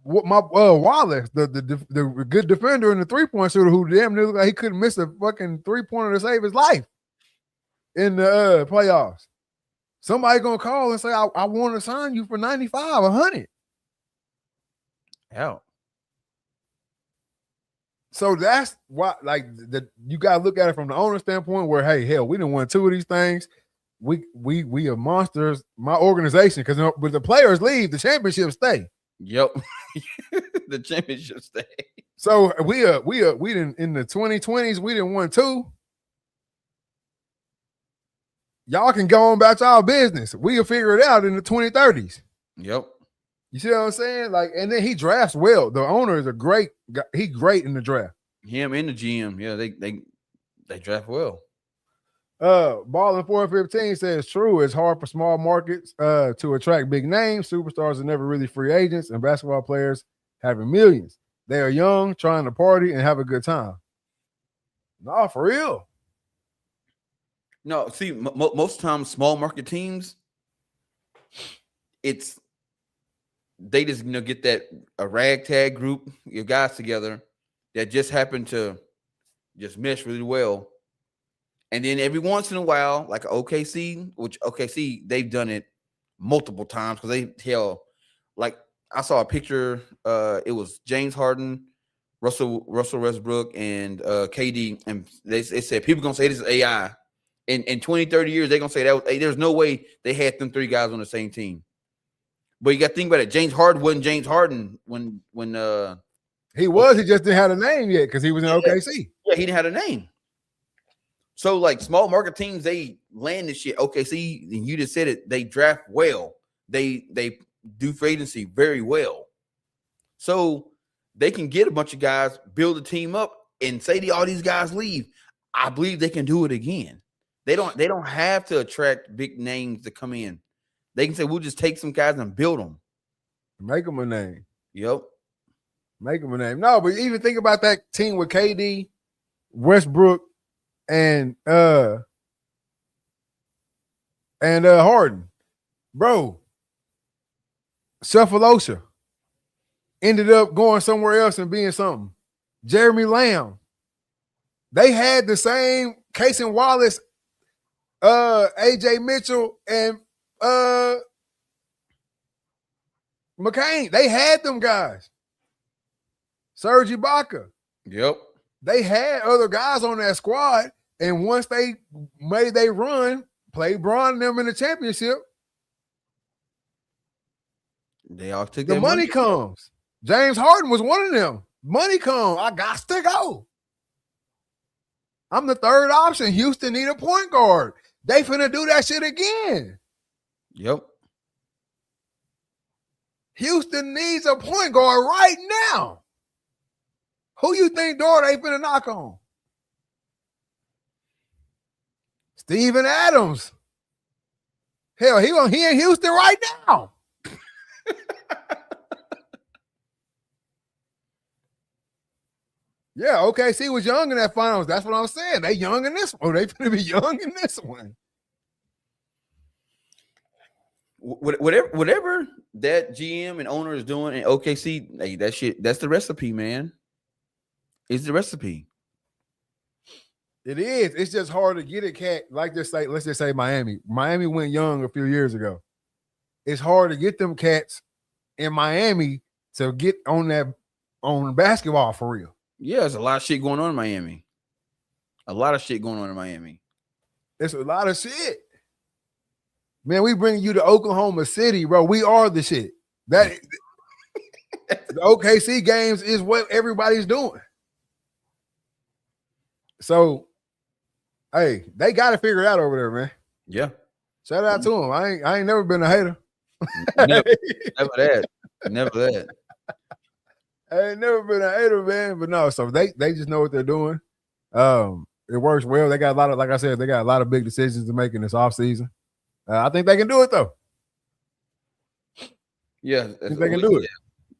Wallace, the good defender and the 3-point shooter who damn near looked like he couldn't miss a fucking 3-pointer to save his life in the playoffs. Somebody gonna call and say, I want to sign you for 95, 100. Hell. So that's why, like, you gotta look at it from the owner standpoint where, hey, hell, we done won 2 of these things. We are monsters. My organization, because when the players leave, the championship stay. Yep. The championship stay. So we didn't in the 2020s, we didn't won 2. Y'all can go on about y'all business. We'll figure it out in the 2030s. Yep. You see what I'm saying? Like, and then he drafts well. The owner is a great guy. He's great in the draft. Him and the GM, yeah, they draft well. Ballin 415 says true. It's hard for small markets to attract big names. Superstars are never really free agents, and basketball players having millions. They are young, trying to party and have a good time. No, for real. No, see, most times small market teams, they just get that a ragtag group, your guys together that just happen to just mesh really well. And then every once in a while, like OKC, which OKC, they've done it multiple times because they tell, like I saw a picture, it was James Harden, Russell Westbrook, and KD, and they said people gonna say this is AI. In 20, 30 years, they're gonna say that there's no way they had them 3 guys on the same team. But you got to think about it. James Harden wasn't James Harden when he just didn't have a name yet because he was in OKC. Yeah, he didn't have a name. So like small market teams, they land this shit. OKC, and you just said it, they draft well. They do free agency very well. So they can get a bunch of guys, build a team up, and say all these guys leave. I believe they can do it again. They don't have to attract big names to come in. They can say, we'll just take some guys and build them. Make them a name. Yep. Make them a name. No, but even think about that team with KD, Westbrook, and Harden. Bro, Cephalosha ended up going somewhere else and being something. Jeremy Lamb. They had the same Casey Wallace, AJ Mitchell, and McCain. They had them guys. Serge Ibaka. Yep. They had other guys on that squad, and once they made their run, played Braun and them in the championship, they all took the money comes. James Harden was one of them. Money comes. I got to go. I'm the third option. Houston need a point guard. They finna do that shit again. Yep. Houston needs a point guard right now. Who you think door they finna knock on? Steven Adams. Hell, he in Houston right now. Yeah, OKC was young in that finals. That's what I'm saying. They young in this one. They finna be young in this one. Whatever that GM and owner is doing in OKC, hey, that shit, that's the recipe, man. It's the recipe. It is. It's just hard to get a cat like this. Like, let's just say Miami. Miami went young a few years ago. It's hard to get them cats in Miami to get on basketball for real. Yeah, there's a lot of shit going on in Miami. A lot of shit going on in Miami. It's a lot of shit. Man, we bring you to Oklahoma City, bro. We are the shit. That the OKC games is what everybody's doing. So, hey, they got to figure it out over there, man. Yeah. Shout out to them. I ain't never been a hater. Never that. Never that. I ain't never been a hater, man. But no, so they just know what they're doing. It works well. They got a lot of, like I said, they got a lot of big decisions to make in this offseason. I think they can do it though. Yeah, I think they can do it.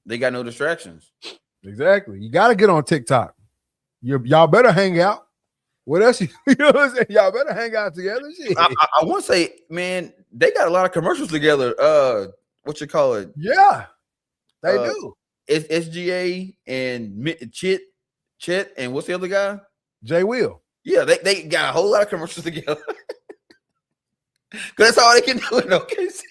They got no distractions. Exactly. You got to get on TikTok. Y'all better hang out. What else? You know what I'm saying? Y'all better hang out together. Shit. I want to say, man, they got a lot of commercials together. What you call it? Yeah, they do. It's SGA and Chet, and what's the other guy? Jay Will. Yeah, they got a whole lot of commercials together. Because that's all they can do in OKC.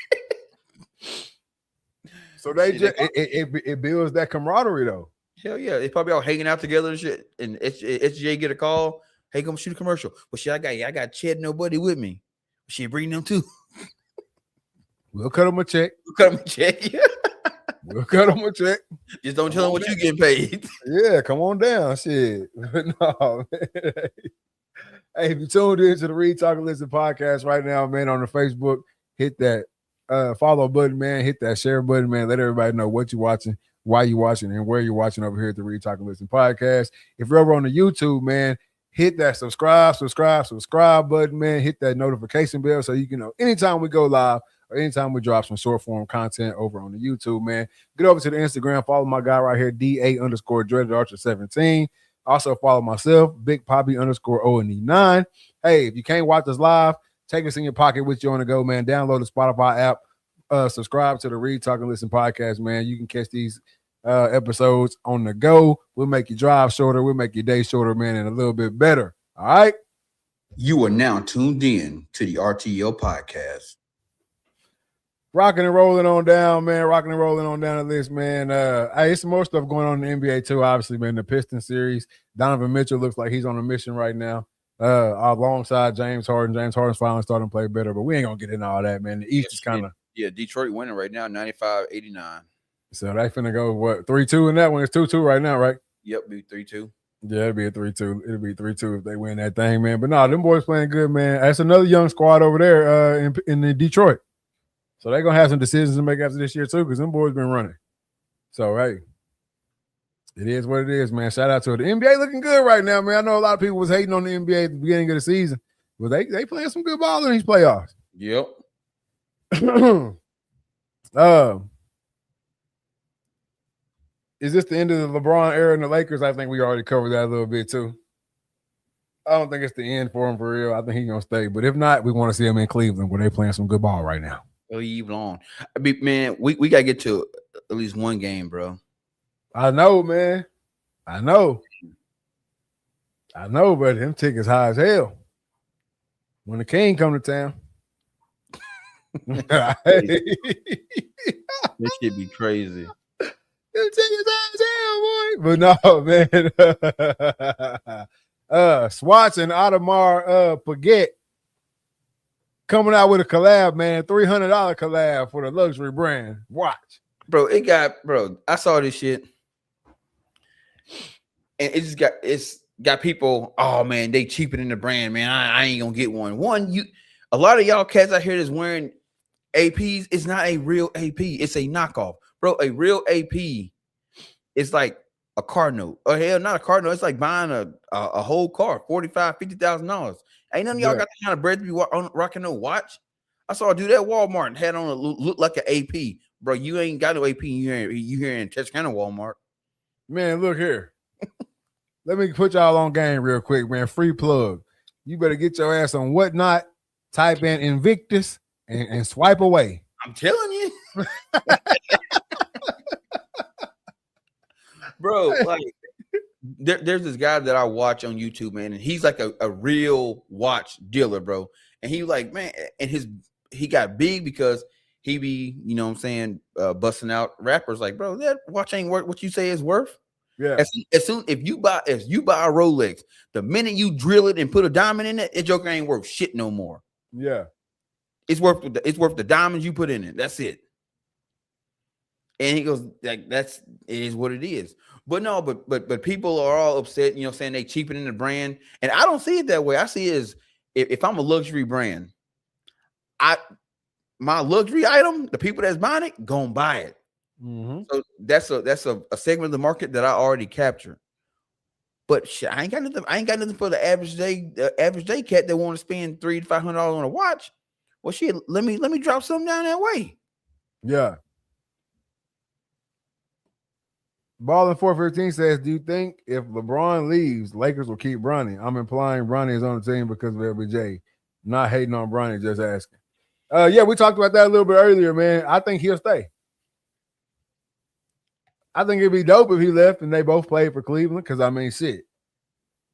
So it builds that camaraderie though. Hell yeah, they probably all hanging out together and shit. And SGA get a call, hey, come shoot a commercial. But shit, I got Chet, nobody with me. She bring them too. We'll cut them a check. Yeah. We'll cut them a check. Just don't tell them what you getting paid. Yeah, come on down, shit. No, man. Hey, if you tuned into the Read, Talk, and Listen podcast right now, man, on the Facebook, hit that follow button, man. Hit that share button, man. Let everybody know what you're watching, why you're watching, and where you're watching over here at the Read, Talk, and Listen podcast. If you're over on the YouTube, man, hit that subscribe button, man. Hit that notification bell so you can know anytime we go live or anytime we drop some short form content over on the YouTube, man. Get over to the Instagram. Follow my guy right here, DA_DreadedArcher17. Also follow myself, Big Poppy _O&E9. Hey, if you can't watch us live, take us in your pocket with you on the go, man. Download the Spotify app. Subscribe to the Read, Talk, and Listen podcast, man. You can catch these episodes on the go. We'll make your drive shorter. We'll make your day shorter, man, and a little bit better. All right? You are now tuned in to the RTL Podcast. Rocking and rolling on down, man. Rocking and rolling on down the list, man. Hey, it's some more stuff going on in the NBA too, obviously, man. The Pistons series. Donovan Mitchell looks like he's on a mission right now. Alongside James Harden. James Harden's finally starting to play better, but we ain't gonna get into all that, man. The East is kind of Detroit winning right now, 95-89. So they finna go what 3-2 in that one. It's 2-2 right now, right? Yep, be 3-2. Yeah, it'll be a 3-2. It'll be 3-2 if they win that thing, man. But no, them boys playing good, man. That's another young squad over there in the Detroit. So they're gonna have some decisions to make after this year too, because them boys been running. So hey, it is what it is, man. Shout out to it. The NBA looking good right now, man. I know a lot of people was hating on the NBA at the beginning of the season, but they playing some good ball in these playoffs. Yep. Is this the end of the LeBron era in the Lakers? I think we already covered that a little bit too. I don't think it's the end for him for real. I think he's gonna stay, but if not, we want to see him in Cleveland where they playing some good ball right now. Oh, you long. I mean, man, we gotta get to at least one game, bro. I know, man. I know, but them tickets high as hell. When the king come to town. This shit be crazy. Them tickets high as hell, boy. But no, man. Swatch and Audemars Piguet coming out with a collab, man. $300 collab for the luxury brand. Watch. Bro, I saw this shit. And it's got people, oh man, they cheaper than the brand, man. I ain't gonna get one. A lot of y'all cats out here that's wearing APs, it's not a real AP, it's a knockoff. Bro, a real AP is like a car note. Or hell, not a car note. It's like buying a whole car, $45,000-$50,000. Ain't none of y'all got the kind of bread to be rocking no watch. I saw a dude at Walmart and had on look like an AP. Bro, you ain't got no AP. You here in Texarkana Walmart. Man, look here. Let me put y'all on game real quick, man. Free plug. You better get your ass on Whatnot, type in Invictus, and swipe away. I'm telling you. Bro, like there's this guy that I watch on YouTube, man, and he's like a real watch dealer, bro. And he like, man, and he got big because he be, you know what I'm saying, busting out rappers like, bro, that watch ain't worth what you say is worth. Yeah. As soon if you buy a Rolex, the minute you drill it and put a diamond in it, it joker ain't worth shit no more. Yeah. It's worth the diamonds you put in it. That's it. And he goes, like, it is what it is. But no, but people are all upset, you know, saying they cheapening the brand. And I don't see it that way. I see it as if I'm a luxury brand, my luxury item, the people that's buying it, gonna buy it. Mm-hmm. So that's a segment of the market that I already captured. But shit, I ain't got nothing for the average day cat that want to spend $300 to $500 on a watch. Well, shit, let me drop something down that way. Yeah. Ballin 415 says, do you think if LeBron leaves, Lakers will keep Bronny? I'm implying Bronny is on the team because of LBJ. Not hating on Bronny, just asking. Yeah, we talked about that a little bit earlier, man. I think he'll stay. I think it'd be dope if he left and they both played for Cleveland because, I mean, shit.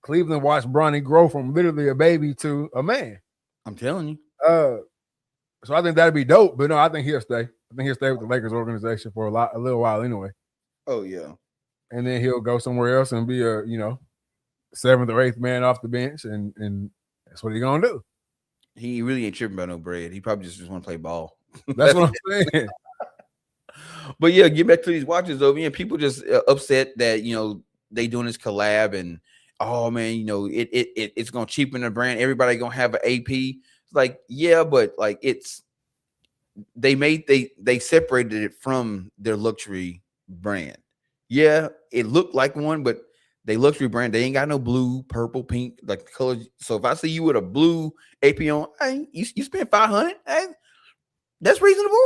Cleveland watched Bronny grow from literally a baby to a man. I'm telling you. So I think that'd be dope. But no, I think he'll stay. I think he'll stay with the Lakers organization for a little while anyway. Oh, yeah. And then he'll go somewhere else and be a, you know, 7th or 8th man off the bench. And that's what he's going to do. He really ain't tripping about no bread. He probably just want to play ball. That's what I'm saying. But yeah, get back to these watches though. Man, people just upset that, you know, they doing this collab and, oh man, you know, it's going to cheapen the brand. Everybody going to have an AP. It's like, yeah, but like they separated it from their luxury brand. Yeah, it looked like one, but they luxury brand. They ain't got no blue, purple, pink, like the color. So if I see you with a blue AP on, hey, you spend $500, hey, that's reasonable.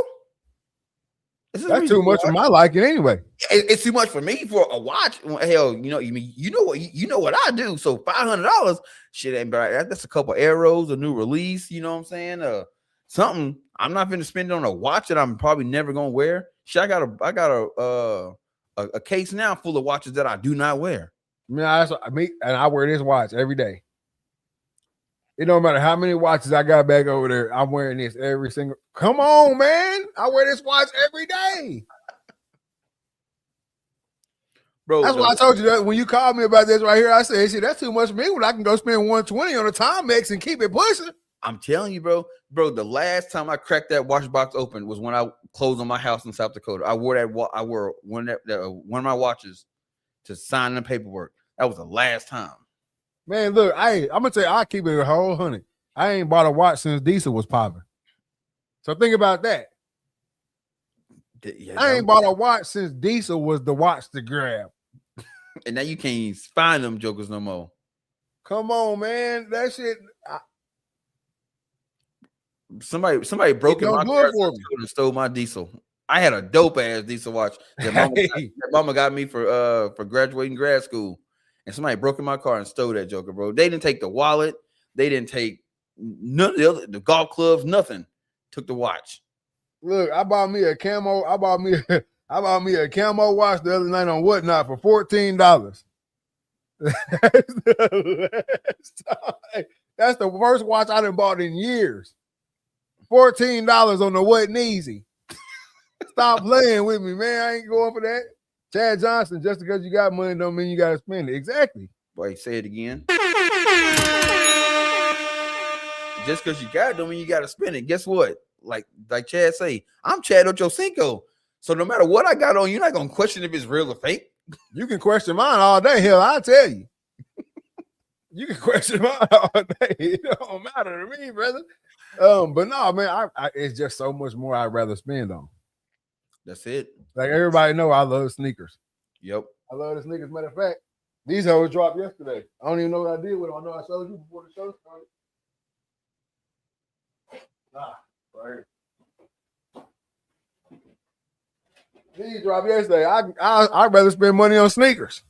That's too much for my liking anyway. It's too much for me for a watch. Hell, you know what I do. So $500, shit ain't bad. That's a couple arrows, a new release. You know what I'm saying? Something. I'm not going to spend it on a watch that I'm probably never gonna wear. Shit, I got a case now full of watches that I do not wear. And I wear this watch every day. It don't matter how many watches I got back over there. I'm wearing this every single. Come on, man! I wear this watch every day, bro. That's why I told you that when you called me about this right here. I said, "Shit, that's too much for me. When I can go spend $120 on a Timex and keep it pushing." I'm telling you, bro. The last time I cracked that watch box open was when I closed on my house in South Dakota. I wore one of my watches to sign the paperwork. That was the last time. Man, look, I'm gonna tell you, I keep it a whole 100. I ain't bought a watch since diesel was popping. So think about that. Yeah, I ain't bought a watch since diesel was the watch to grab. And now you can't even find them jokers no more. Come on, man. That shit. Somebody broke in my car and stole my diesel. I had a dope ass diesel watch that mama got me for graduating grad school. And somebody broke in my car and stole that joker, bro. They didn't take the wallet. They didn't take none of the golf clubs, nothing. Took the watch. Look, I bought me a camo. I bought me a camo watch the other night on Whatnot for $14. That's the worst watch I done bought in years. $14 on the Wasn't Easy. Stop playing with me, man. I ain't going for that. Chad Johnson, just because you got money don't mean you got to spend it. Exactly. Boy, say it again. Just because you got it don't mean you got to spend it. Guess what? Like Chad say, I'm Chad Ochocinco. So no matter what I got on, you're not going to question if it's real or fake. You can question mine all day. Hell, I'll tell you. You can question mine all day. It don't matter to me, brother. But no, man, it's just so much more I'd rather spend on. That's it. Like everybody know I love sneakers. Yep. I love the sneakers. Matter of fact, these hoes dropped yesterday. I don't even know what I did with them. I know I showed you before the show started. Right here. These dropped yesterday. I'd rather spend money on sneakers.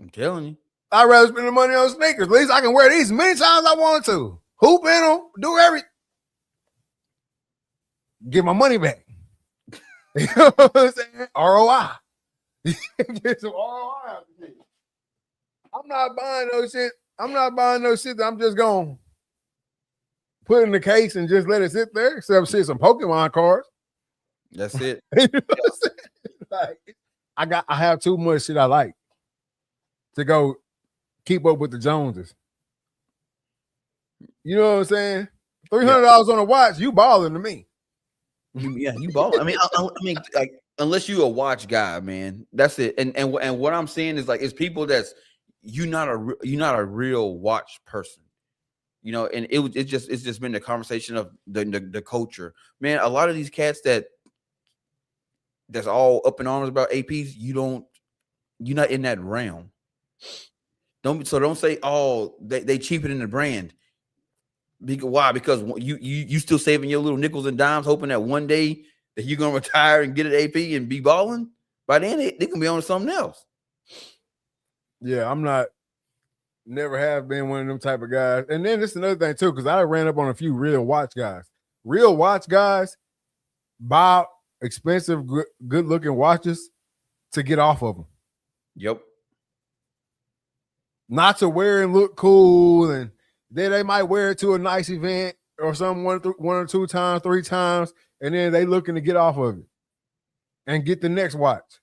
I'm telling you. I'd rather spend the money on sneakers. At least I can wear these many times I want to. Hoop in them. Do everything. Get my money back. You know what I'm saying? ROI. Get some ROI out of it. I'm not buying no shit. I'm not buying no shit that I'm just gonna put in the case and just let it sit there. Except shit, some Pokemon cards. That's it. You know what I'm saying? Like, I have too much shit I like to go keep up with the Joneses. You know what I'm saying? $300 on a watch, you balling to me. You ball. I mean, like unless you a watch guy, man, that's it. And what I'm saying is like it's people that's you're not a real watch person, you know. And it's just been the conversation of the culture, man. A lot of these cats that's all up in arms about APs, you're not in that realm. Don't say they cheaper than the brand. Why? Because you still saving your little nickels and dimes, hoping that one day that you're gonna retire and get an AP and be balling. By then they can be on something else. Yeah, I'm not. Never have been one of them type of guys. And then this is another thing too, because I ran up on a few real watch guys. Real watch guys buy expensive, good looking watches to get off of them. Yep. Not to wear and look cool, and then they might wear it to a nice event or something one or two times, 3 times, and then they looking to get off of it and get the next watch.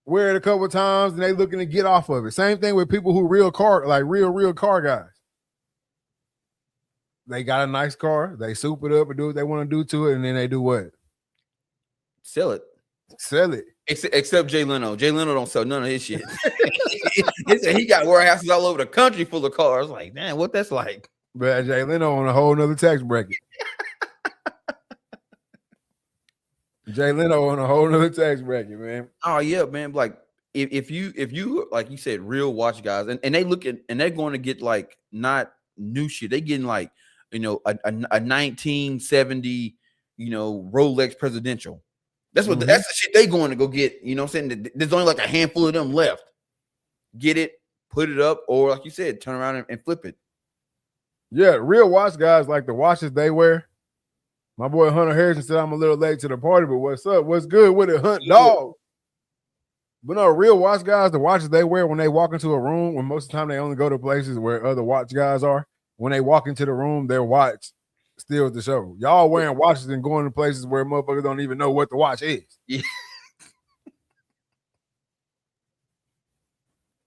Wear it a couple of times and they looking to get off of it. Same thing with people who real car guys. They got a nice car, they soup it up and do what they want to do to it, and then they do what? Sell it. Except Jay Leno. Jay Leno don't sell none of his shit. He got warehouses all over the country full of cars. Like, man, what that's like. But Jay Leno on a whole nother tax bracket. Jay Leno on a whole nother tax bracket, man. Oh yeah, man. Like if you like you said, real watch guys, and they look at and they're going to get like not new shit. They getting like, you know, a 1970, you know, Rolex Presidential. That's what that's the shit they going to go get. You know what I'm saying? There's only like a handful of them left. Get it, put it up, or like you said, turn around and flip it. Yeah, real watch guys like the watches they wear. My boy Hunter Harrison said I'm a little late to the party, but what's up? What's good with it, Hunt Dog? But no, real watch guys, the watches they wear when they walk into a room, when most of the time they only go to places where other watch guys are. When they walk into the room, their watch steals the show. Y'all wearing watches and going to places where motherfuckers don't even know what the watch is. Yeah.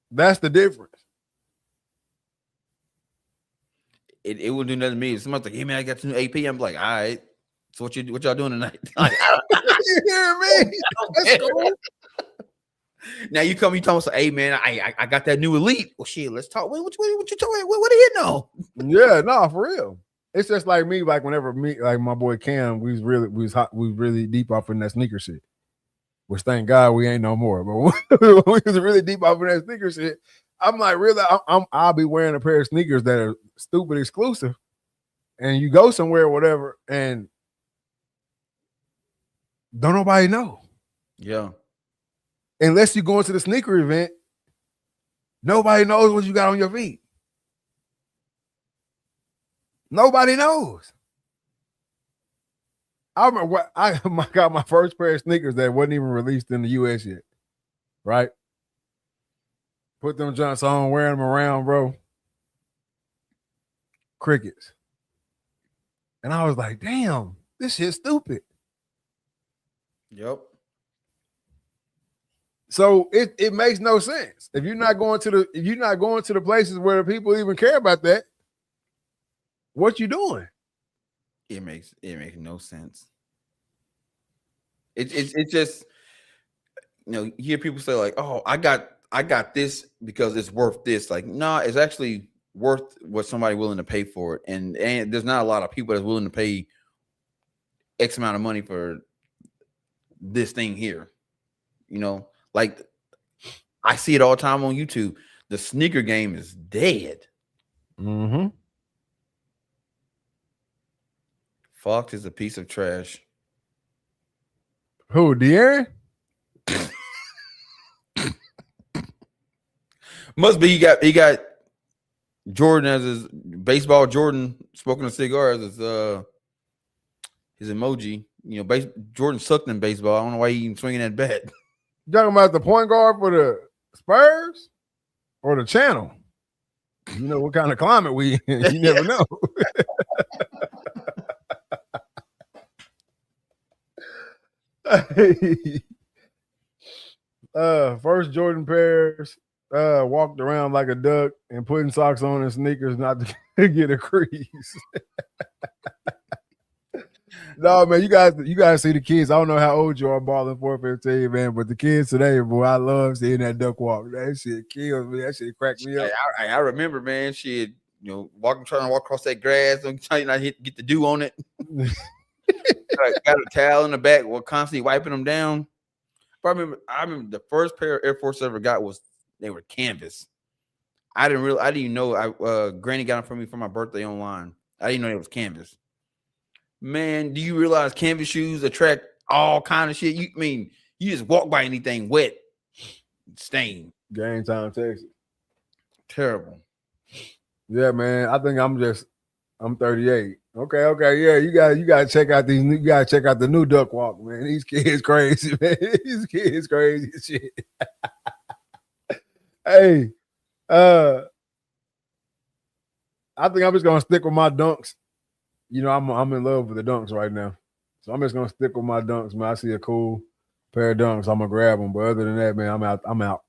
That's the difference. It wouldn't do nothing to me. If somebody's like, hey man, I got some new AP. I'm like, all right. So what y'all doing tonight? Like, you hear me? That's cool. Now you tell me, hey man, I got that new Elite. Well, shit, let's talk. What you talking? What do you know? Yeah, no, for real. It's just like me, like whenever like my boy Cam, we was really deep off in that sneaker shit. Which thank God we ain't no more. But when we was really deep off in that sneaker shit, I'm like, really, I'll be wearing a pair of sneakers that are stupid exclusive, and you go somewhere or whatever, and don't nobody know. Yeah. Unless you go into the sneaker event, nobody knows what you got on your feet. Nobody knows. I remember I got my first pair of sneakers that wasn't even released in the US yet. Right? Put them junks on, wearing them around, bro. Crickets. And I was like, damn, this shit's stupid. Yep. So it makes no sense. If you're not going to the places where the people even care about that, what you doing? It makes no sense. It's just, you know, you hear people say like, oh, I got this because it's worth this. Like, nah, it's actually worth what somebody willing to pay for it. And there's not a lot of people that's willing to pay X amount of money for this thing here. You know, like I see it all the time on YouTube. The sneaker game is dead. Mm-hmm. Fox is a piece of trash. Who, De'Aaron? Must be he got Jordan as his baseball Jordan smoking a cigar as his emoji. You know, Jordan sucked in baseball. I don't know why he even swinging that bat. You talking about the point guard for the Spurs? or the channel. You know what kind of climate we in. You never know. First Jordan pairs, walked around like a duck and putting socks on and sneakers not to get a crease. No, man, you guys see the kids. I don't know how old you are balling 415, man, but the kids today, boy, I love seeing that duck walk. That shit kills me. That shit cracked me up. I remember, man, trying to walk across that grass, trying not to get the dew on it. Got a towel in the back, constantly wiping them down. But I remember the first pair of Air Force I ever got they were canvas. I didn't even know. Granny got them for me for my birthday online. I didn't know it was canvas. Man, do you realize canvas shoes attract all kind of shit? You just walk by anything wet, stain. Game time, Texas. Terrible. Yeah, man. I think I'm 38. Okay. Yeah, you gotta check out the new duck walk, man. These kids crazy, man. These kids crazy as shit. Hey, I think I'm just gonna stick with my dunks. You know, I'm in love with the dunks right now. So I'm just gonna stick with my dunks, man. I see a cool pair of dunks, I'm gonna grab them. But other than that, man, I'm out.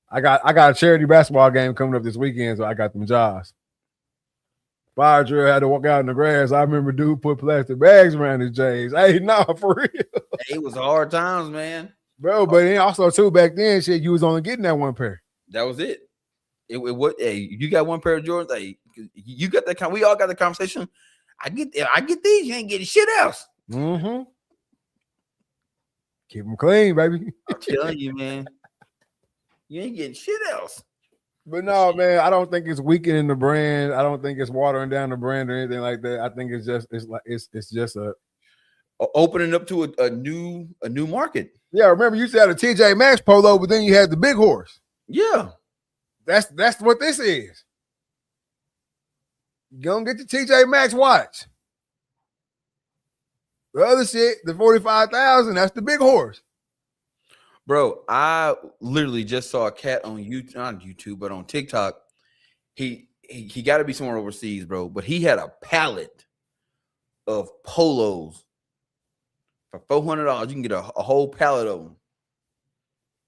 I got a charity basketball game coming up this weekend, so I got them jobs. Fire drill had to walk out in the grass. I remember dude put plastic bags around his J's. Hey, nah, for real. It was hard times, man. Bro, but then also too back then, shit, you was only getting that one pair. That was it. Hey, you got one pair of Jordans. Hey, you got that. We all got the conversation. I get these. You ain't getting shit else. Mm-hmm. Keep them clean, baby. I'm telling you, man. You ain't getting shit else. But no, man, I don't think it's weakening the brand. I don't think it's watering down the brand or anything like that. I think it's just a opening up to a new market. Yeah, remember you said a TJ Maxx polo, but then you had the big horse. Yeah. That's what this is. Go and get the TJ Maxx watch. The other shit, the 45,000, that's the big horse. Bro, I literally just saw a cat on YouTube, not YouTube, but on TikTok. He got to be somewhere overseas, bro. But he had a pallet of polos for $400. You can get a whole pallet of them.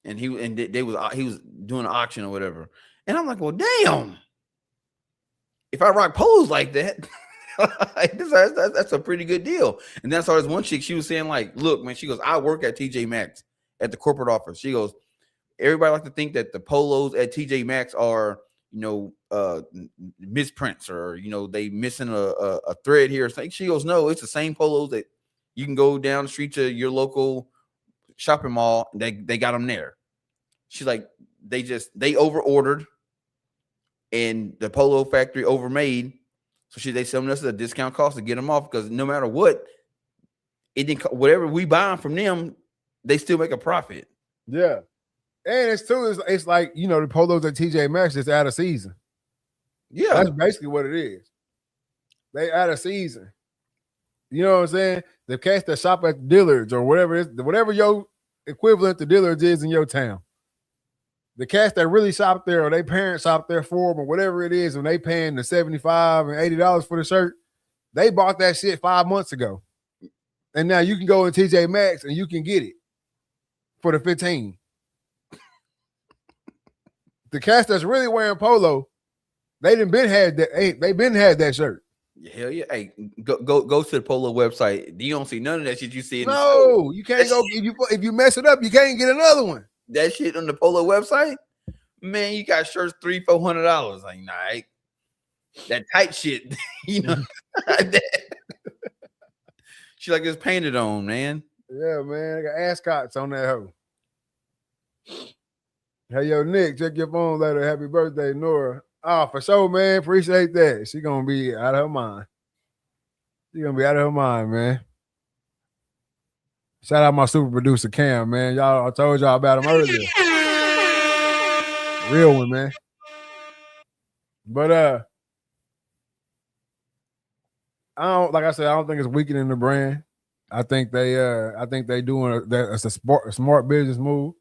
And he was doing an auction or whatever. And I'm like, well, damn. If I rock polos like that, that's a pretty good deal. And then I saw this one chick. She was saying, like, look, man, she goes, I work at TJ Maxx at the corporate office. She goes, everybody like to think that the polos at TJ Maxx are, misprints or, they missing a thread here or something. She goes, no, it's the same polos that you can go down the street to your local shopping mall. They got them there. She's like, they over ordered and the polo factory overmade. So they selling us at a discount cost to get them off, because no matter what, whatever we buy from them, they still make a profit. Yeah. And it's like, the polos at TJ Maxx is out of season. Yeah. That's basically what it is. They out of season. You know what I'm saying? The cats that shop at Dillard's or whatever your equivalent to Dillard's is in your town. The cats that really shop there or they parents shop there for them or whatever it is, when they paying the $75 and $80 for the shirt, they bought that shit 5 months ago. And now you can go in TJ Maxx and you can get it for the 15. The cats that's really wearing polo, they been had that shirt. Hell yeah. Hey, go to the polo website. You don't see none of that shit you see in the No, store. you can't go. If you mess it up, you can't get another one. That shit on the polo website, man, you got shirts $300-$400. Like, nah, that tight shit, She like it's painted on, man. Yeah, man. I got ascots on that hoe. Hey, yo, Nick, check your phone later. Happy birthday, Nora. Oh, for sure, man. Appreciate that. She gonna be out of her mind. Man. Shout out my super producer Cam, man. I told y'all about him earlier. Real one, man. But I don't think it's weakening the brand. I think they doing that's a smart business move.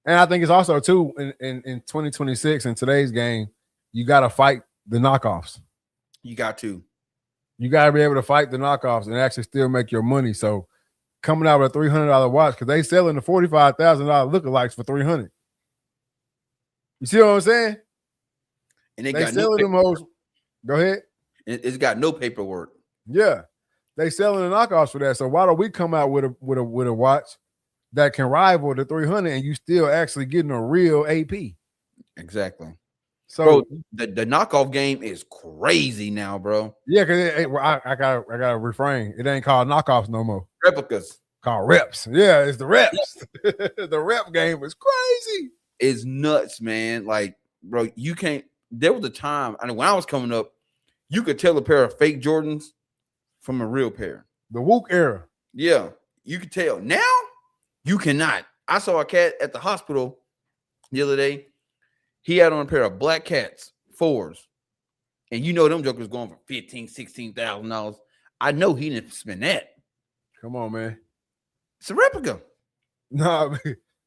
And I think it's also too in 2026 in today's game, you got to fight the knockoffs. You got to be able to fight the knockoffs and actually still make your money. So coming out with a $300 watch because they selling the $45,000 lookalikes for $300. You see what I'm saying? And they got selling them hoes. Go ahead. It's got no paperwork. Yeah, they selling the knockoffs for that. So why don't we come out with a watch that can rival the 300 and you still actually getting a real AP? Exactly. So bro, the knockoff game is crazy now, bro. Yeah, because I gotta refrain. It ain't called knockoffs no more. Replicas. Called reps. Yeah, it's the reps. The rep game is crazy. It's nuts, man. Like, bro, you can't. There was a time, I mean, when I was coming up, you could tell a pair of fake Jordans from a real pair. The Wook era. Yeah, you could tell. Now, you cannot. I saw a cat at the hospital the other day. He had on a pair of Black Cats 4s. And you know them jokers going for $15,000, $16,000. I know he didn't spend that. Come on, man. It's a replica. No,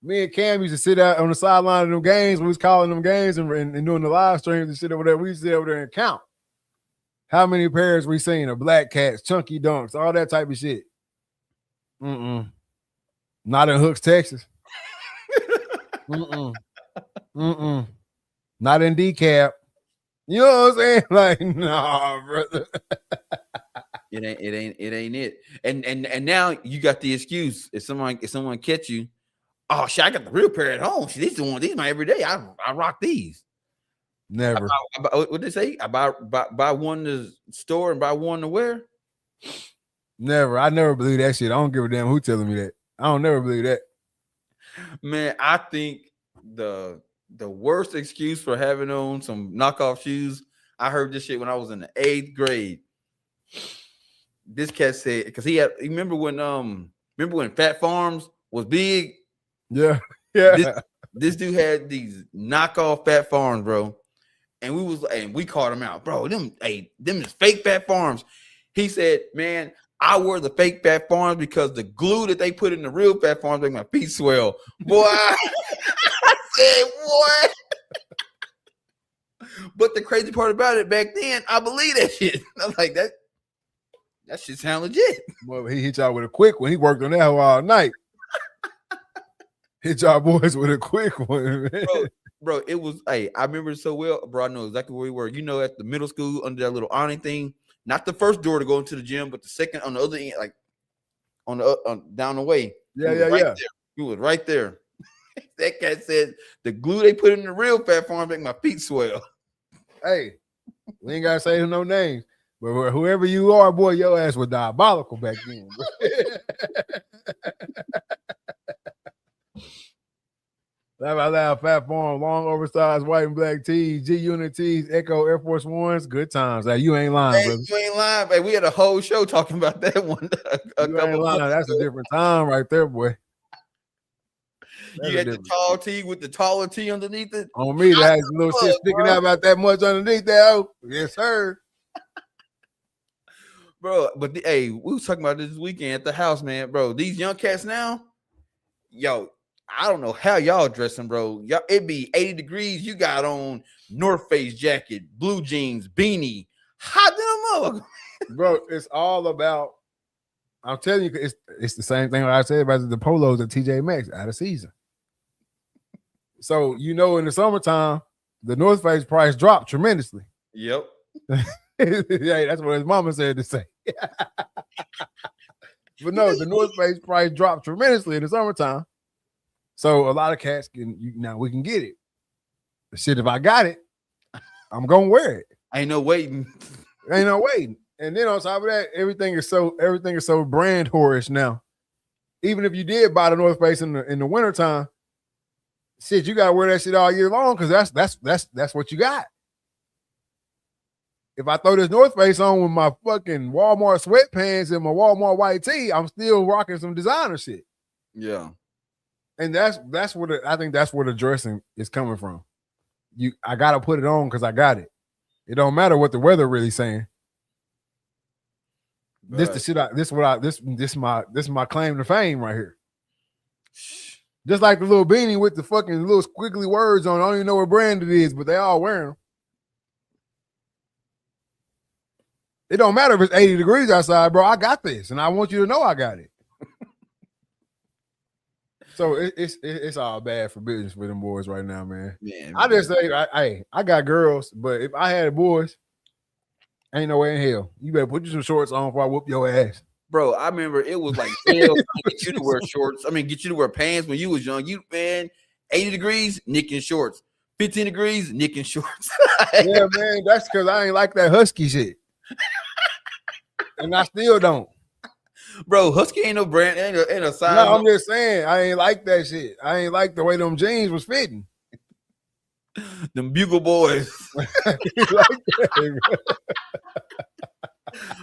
me and Cam used to sit out on the sideline of them games. We was calling them games and doing the live streams and shit over there. We used to sit over there and count how many pairs we seen of Black Cats, Chunky Dunks, all that type of shit. Not in Hooks, Texas. Not in DCAP. You know what I'm saying? Like, nah, brother. It ain't it. And now you got the excuse. If someone catch you, oh shit, I got the real pair at home. Shit, these my every day. I rock these. Never. What they say? I buy one to store and buy one to wear. Never. I never believe that shit. I don't give a damn who telling me that. I don't never believe that. Man, I think the worst excuse for having on some knockoff shoes. I heard this shit when I was in the 8th grade. This cat said, because you remember when Fat Farms was big? Yeah. This dude had these knockoff Fat Farms, bro. And we called him out, bro. Them is fake Fat Farms. He said, man, I wear the fake Fat Farms because the glue that they put in the real Fat Farms make my feet swell. Boy, I said, what? But the crazy part about it, back then, I believe that shit. I was like, that shit sound legit. Well, he hit y'all with a quick one. He worked on that all night. Hit y'all boys with a quick one, man. Bro, it was, I remember it so well, bro. I know exactly where we were. You know, at the middle school under that little awning thing. Not the first door to go into the gym, but the second on the other end, like down the way. Yeah. He was right there. That cat said the glue they put in the real Fat Farm make my feet swell. Hey, we ain't gotta say no names, but whoever you are, boy, your ass was diabolical back then. Laugh, Fat Farm, long oversized white and black tees, G Unit tees, Echo Air Force Ones, good times. Like, you ain't lying, brother. You ain't lying, baby. We had a whole show talking about that one. You ain't lying. That's a different time right there, boy. You had the tall tee with the taller tee underneath it. On me, that has a little shit sticking out about that much underneath that. Oh, yes, sir. Bro, but we was talking about this weekend at the house, man. Bro, these young cats now, yo, I don't know how y'all dressing, bro. Y'all, it be 80 degrees. You got on North Face jacket, blue jeans, beanie. Hot them up. Bro, it's all about, I'm telling you, it's the same thing I said about the polos at TJ Maxx out of season. So, you know, in the summertime, the North Face price dropped tremendously. Yep. Yeah, that's what his mama said to say. But no, the North Face price dropped tremendously in the summertime. So a lot of cats now we can get it. Shit, if I got it, I'm gonna wear it. Ain't no waiting. Ain't no waiting. And then on top of that, everything is so brand whorish now. Even if you did buy the North Face in the wintertime, shit, you gotta wear that shit all year long because that's what you got. If I throw this North Face on with my fucking Walmart sweatpants and my Walmart white tee, I'm still rocking some designer shit. Yeah. And that's what I think that's where the dressing is coming from. I gotta put it on because I got it. It don't matter what the weather really saying. Right. This my claim to fame right here. Just like the little beanie with the fucking little squiggly words on it. I don't even know what brand it is, but they all wearing them. It don't matter if it's 80 degrees outside, bro. I got this, and I want you to know I got it. So it's all bad for business for them boys right now, man. I just say, I got girls, but if I had boys, ain't no way in hell. You better put you some shorts on before I whoop your ass. Bro, I remember it was like hell get you to wear shorts. I mean, get you to wear pants when you was young. You, man, 80 degrees, nicking shorts. 15 degrees, nicking shorts. Yeah, man, that's because I ain't like that husky shit. And I still don't. Bro, husky ain't no brand, ain't a size. No, I'm just saying, I ain't like that shit. I ain't like the way them jeans was fitting. Them Bugle Boys. Like that,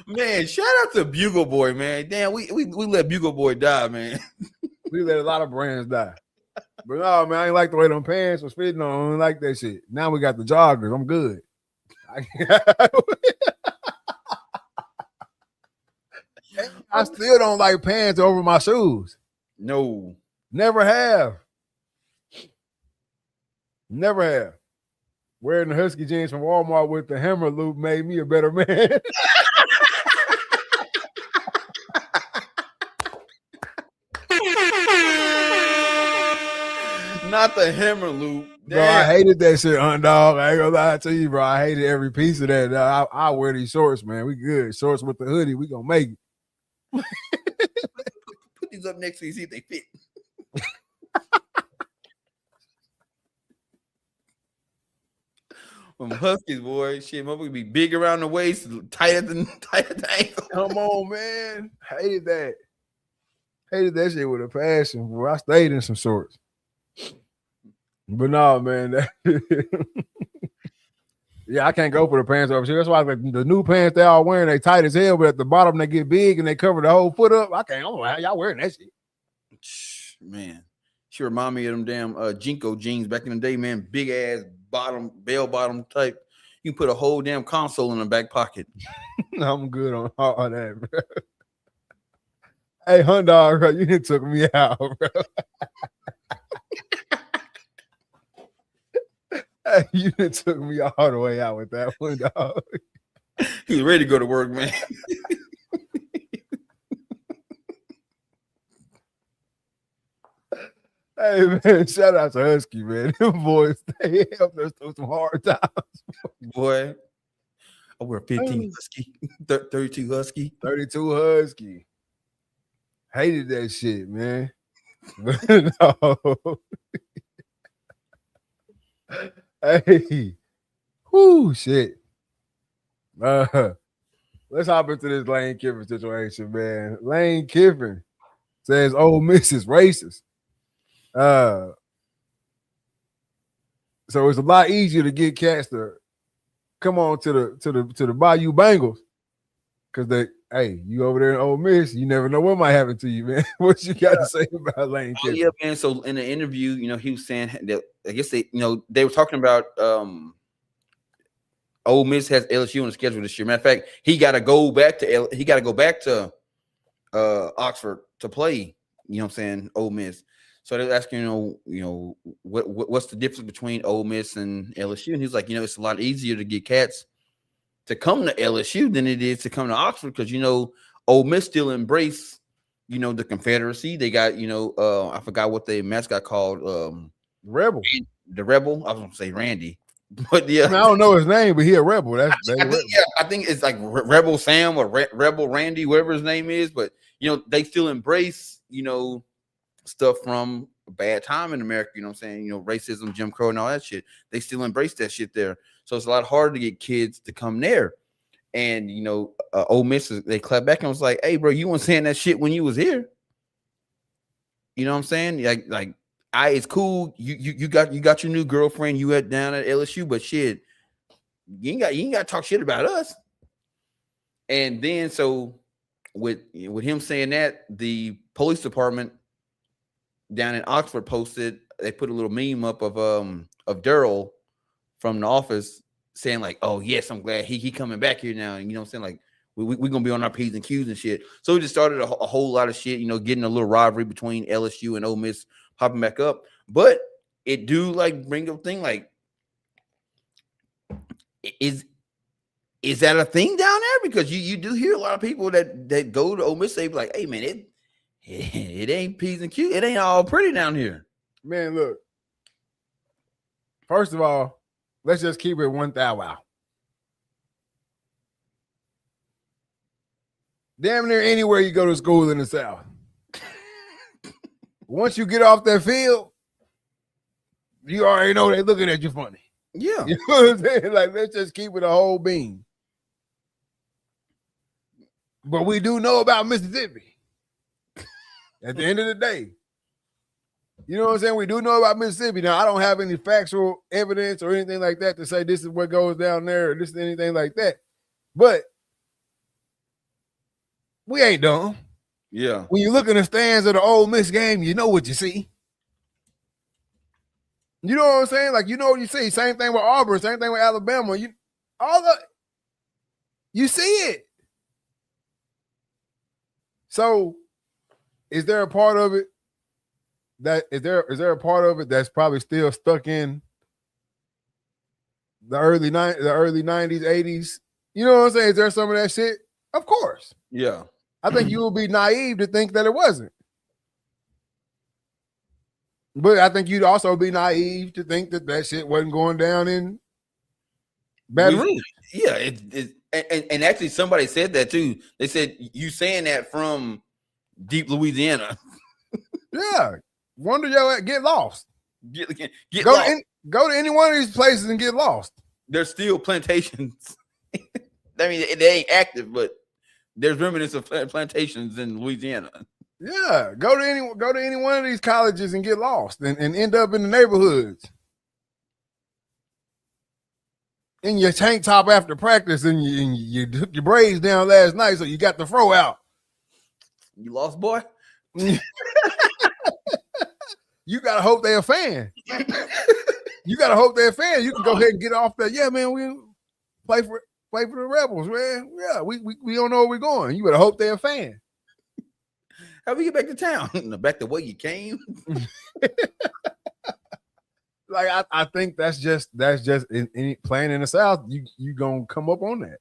man, shout out to Bugle Boy, man. Damn, we let Bugle Boy die, man. We let a lot of brands die. But no, man, I ain't like the way them pants was fitting on. I don't like that shit. Now we got the joggers. I'm good. I still don't like pants over my shoes. No. Never have. Never have. Wearing the husky jeans from Walmart with the hammer loop made me a better man. Not the hammer loop. Bro, I hated that shit, dog. I ain't gonna lie to you, bro. I hated every piece of that. I wear these shorts, man. We good. Shorts with the hoodie. We gonna make it. Put these up next to you, see if they fit. From Huskies, boy, shit, motherfucker be big around the waist, tight at the ankle. Come on, man. Hated that. Hated that shit with a passion, bro. I stayed in some shorts. But no, man. Yeah, I can't go for the pants over here. That's why like, the new pants they all wearing, they tight as hell, but at the bottom they get big and they cover the whole foot up. I don't know how y'all wearing that shit. Man, she remind me of them damn Jinko jeans back in the day, man. Big ass bottom, bell bottom type. You can put a whole damn console in the back pocket. I'm good on all that, bro. Hey, Hunt Dog, bro, you took me out, bro. Hey, you took me all the way out with that one, dog. He's ready to go to work, man. Hey, man, shout out to Husky, man. Them boys, they helped us through some hard times. Boy, I wear 15 Husky, 32 Husky. 32 Husky. Hated that shit, man. No. Hey, whoo, shit. Let's hop into this Lane Kiffin situation, man. Lane Kiffin says Ole Miss is racist. So it's a lot easier to get cats to come on to the Bayou Bengals because they, hey, you over there in Ole Miss, you never know what might happen to you, man. What you got to say about Lane Kiffin? Yeah, man. So in the interview, you know, he was saying that I guess they were talking about Ole Miss has LSU on the schedule this year. Matter of fact, he got to go back to Oxford to play. You know what I'm saying? Ole Miss. So they're asking, you know, what's the difference between Ole Miss and LSU? And he's like, you know, it's a lot easier to get cats to come to LSU than it is to come to Oxford because, you know, Ole Miss still embrace, you know, the Confederacy. They got, you know, I forgot what the mascot called. Rebel. The Rebel. I was going to say Randy. But yeah. I don't know his name, but he a Rebel. I think it's like Rebel Sam or Rebel Randy, whatever his name is. But, you know, they still embrace, you know, stuff from a bad time in America, you know what I'm saying? You know, racism, Jim Crow, and all that shit. They still embrace that shit there. So it's a lot harder to get kids to come there. And, you know, Ole Miss, they clapped back and was like, hey, bro, you weren't saying that shit when you was here. You know what I'm saying? Like, it's cool. You got your new girlfriend you had down at LSU, but shit, you ain't got to talk shit about us. And then so with him saying that, the police department down in Oxford posted, they put a little meme up of Daryl from The Office saying like, oh yes, I'm glad he coming back here now. And you know what I'm saying? Like, we gonna be on our P's and Q's and shit. So we just started a whole lot of shit, getting a little rivalry between LSU and Ole Miss popping back up. But it do like bring up thing like, is that a thing down there? Because you do hear a lot of people that go to Ole Miss say like, hey man, it ain't P's and Q's, it ain't all pretty down here. Man, look. First of all, let's just keep it 1,000. Damn near anywhere you go to school in the South. Once you get off that field, you already know they're looking at you funny. Yeah. You know what I'm saying? Like, let's just keep it a whole bean. But we do know about Mississippi. At the end of the day. You know what I'm saying? We do know about Mississippi. Now, I don't have any factual evidence or anything like that to say this is what goes down there or this is anything like that. But we ain't dumb. Yeah. When you look in the stands of the Ole Miss game, you know what you see. You know what I'm saying? Like, you know what you see. Same thing with Auburn. Same thing with Alabama. You see it. So, is there a part of it is there a part of it that's probably still stuck in the early 90s, 80s? You know what I'm saying? Is there some of that shit? Of course. Yeah. I think you would be naive to think that it wasn't. But I think you'd also be naive to think that shit wasn't going down in Baton Rouge. Yeah, and actually somebody said that too. They said you saying that from deep Louisiana. Yeah. Wonder y'all get lost. Get go lost. Go to any one of these places and get lost. There's still plantations. I mean, they ain't active, but there's remnants of plantations in Louisiana. Yeah, go to any one of these colleges and get lost and end up in the neighborhoods. In your tank top after practice and you took your braids down last night, so you got the fro out. You lost, boy? You gotta hope they're a fan. You gotta hope they're a fan. You can go ahead and get off that. Yeah, man, we play for the Rebels, man. Yeah, we don't know where we're going. You better hope they're a fan. How we get back to town? Back the way you came? Like I think that's just in playing in the South. You gonna come up on that.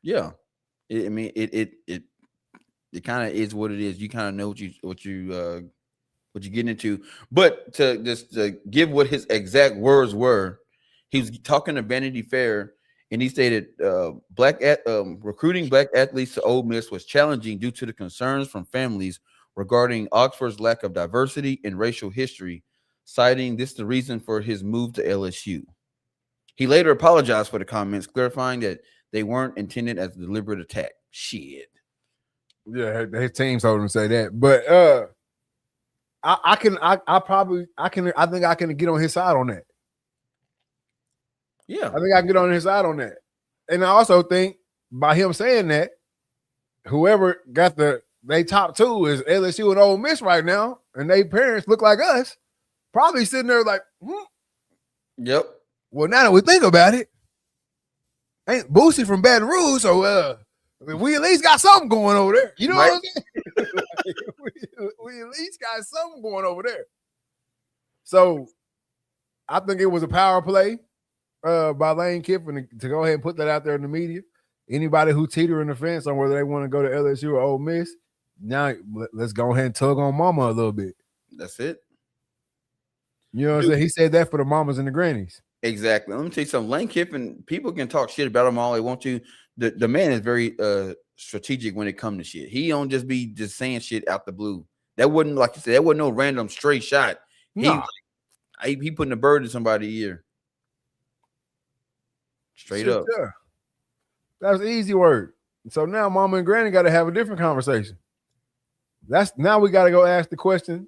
Yeah, it kind of is what it is. You kind of know what you getting into. But to give what his exact words were, he was talking to Vanity Fair, and he stated recruiting black athletes to Ole Miss was challenging due to the concerns from families regarding Oxford's lack of diversity and racial history, citing this the reason for his move to LSU. He later apologized for the comments, clarifying that they weren't intended as a deliberate attack. Shit. Yeah, his team told him to say that. But I think I can get on his side on that. Yeah. I think I can get on his side on that. And I also think by him saying that, whoever got they top two is LSU and Ole Miss right now, and they parents look like us, probably sitting there like, Yep. Well, now that we think about it, ain't Boosie from Baton Rouge, so we at least got something going over there. You know what I'm saying? we at least got something going over there. So I think it was a power play by Lane Kiffin to go ahead and put that out there in the media. Anybody who teetering the fence on whether they want to go to LSU or Ole Miss, now let's go ahead and tug on mama a little bit. That's it. You know what I'm saying? He said that for the mamas and the grannies. Exactly. Let me tell you something. Lane Kiffin, people can talk shit about him all they want to. The man is very strategic when it comes to shit. He don't just be just saying shit out the blue. That wasn't, like you said, that wasn't no random straight shot. No. He putting a bird in somebody's ear. Straight up. Yeah. That was an easy word. So now mama and granny got to have a different conversation. Now we got to go ask the question.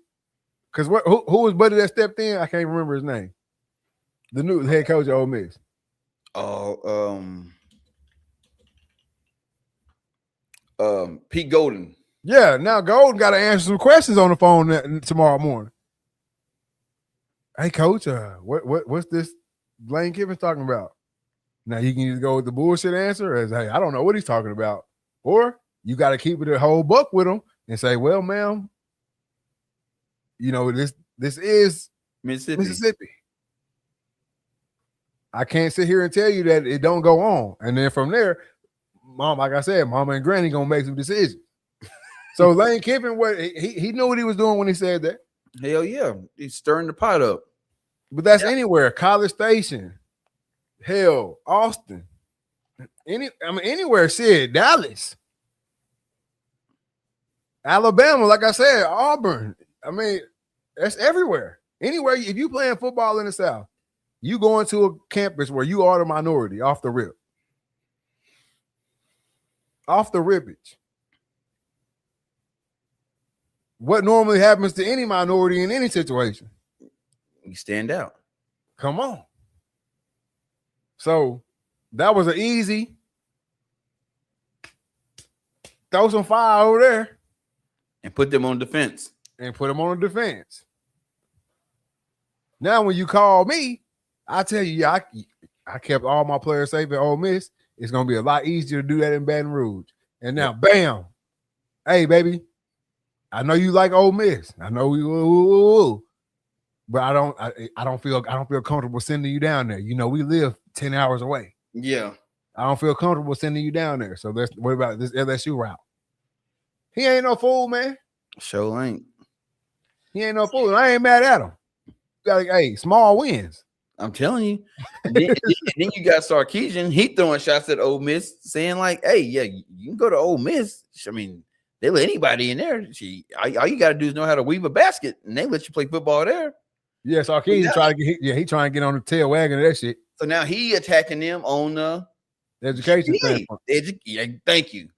Because who was buddy that stepped in? I can't remember his name. The new head coach of Ole Miss. Pete Golden. Yeah, now Golden got to answer some questions on the phone tomorrow morning. Hey, coach, what's this Lane Kiffin's talking about? Now you can either go with the bullshit answer as, hey, I don't know what he's talking about. Or you got to keep it a whole buck with them and say, well, ma'am, you know, this is Mississippi. I can't sit here and tell you that it don't go on. And then from there, mom, like I said, mama and granny gonna make some decisions. So Lane Kiffin, he knew what he was doing when he said that. Hell yeah, he's stirring the pot up. But that's anywhere, College Station, hell, Austin, anywhere. Shit, Dallas, Alabama, like I said, Auburn. I mean, that's everywhere. Anywhere, if you playing football in the South, you go into a campus where you are the minority off the rip. Off the ribbage. What normally happens to any minority in any situation? You stand out. Come on. So that was an easy throw some fire over there. And put them on defense. Now, when you call me, I tell you, I kept all my players safe at Ole Miss. It's going to be a lot easier to do that in Baton Rouge. And now, bam. Hey, baby, I know you like Ole Miss. I know you, but I don't feel comfortable sending you down there. You know, we live 10 hours away. Yeah. I don't feel comfortable sending you down there. So what about this LSU route? He ain't no fool, man. Sure ain't. He ain't no fool. I ain't mad at him. Hey, small wins. I'm telling you. then you got Sarkisian. He throwing shots at Ole Miss, saying like, "Hey, yeah, you can go to Ole Miss. I mean, they let anybody in there. All you got to do is know how to weave a basket, and they let you play football there." Yeah, Sarkisian trying to get on the tail wagon of that shit. So now he attacking them on the education standpoint. Thank you.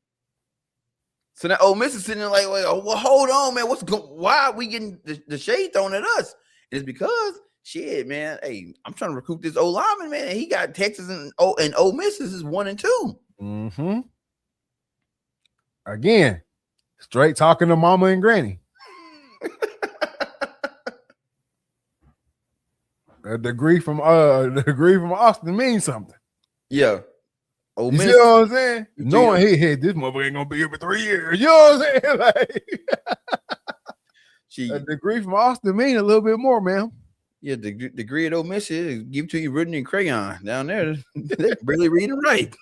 So now Ole Miss is sitting there like, well, hold on, man. Why are we getting the shade thrown at us? And it's because shit, man. Hey, I'm trying to recruit this old lineman, man. And he got Texas and Ole Miss is 1 and 2. Mm-hmm. Again, straight talking to mama and granny. A degree from Austin means something. Yeah. You see what I'm saying? Knowing this motherfucker ain't gonna be here for 3 years. You know what I'm saying? Like, a degree from Austin mean a little bit more, man. Yeah, the degree at Ole Miss is give to you written in crayon down there. They really read and write.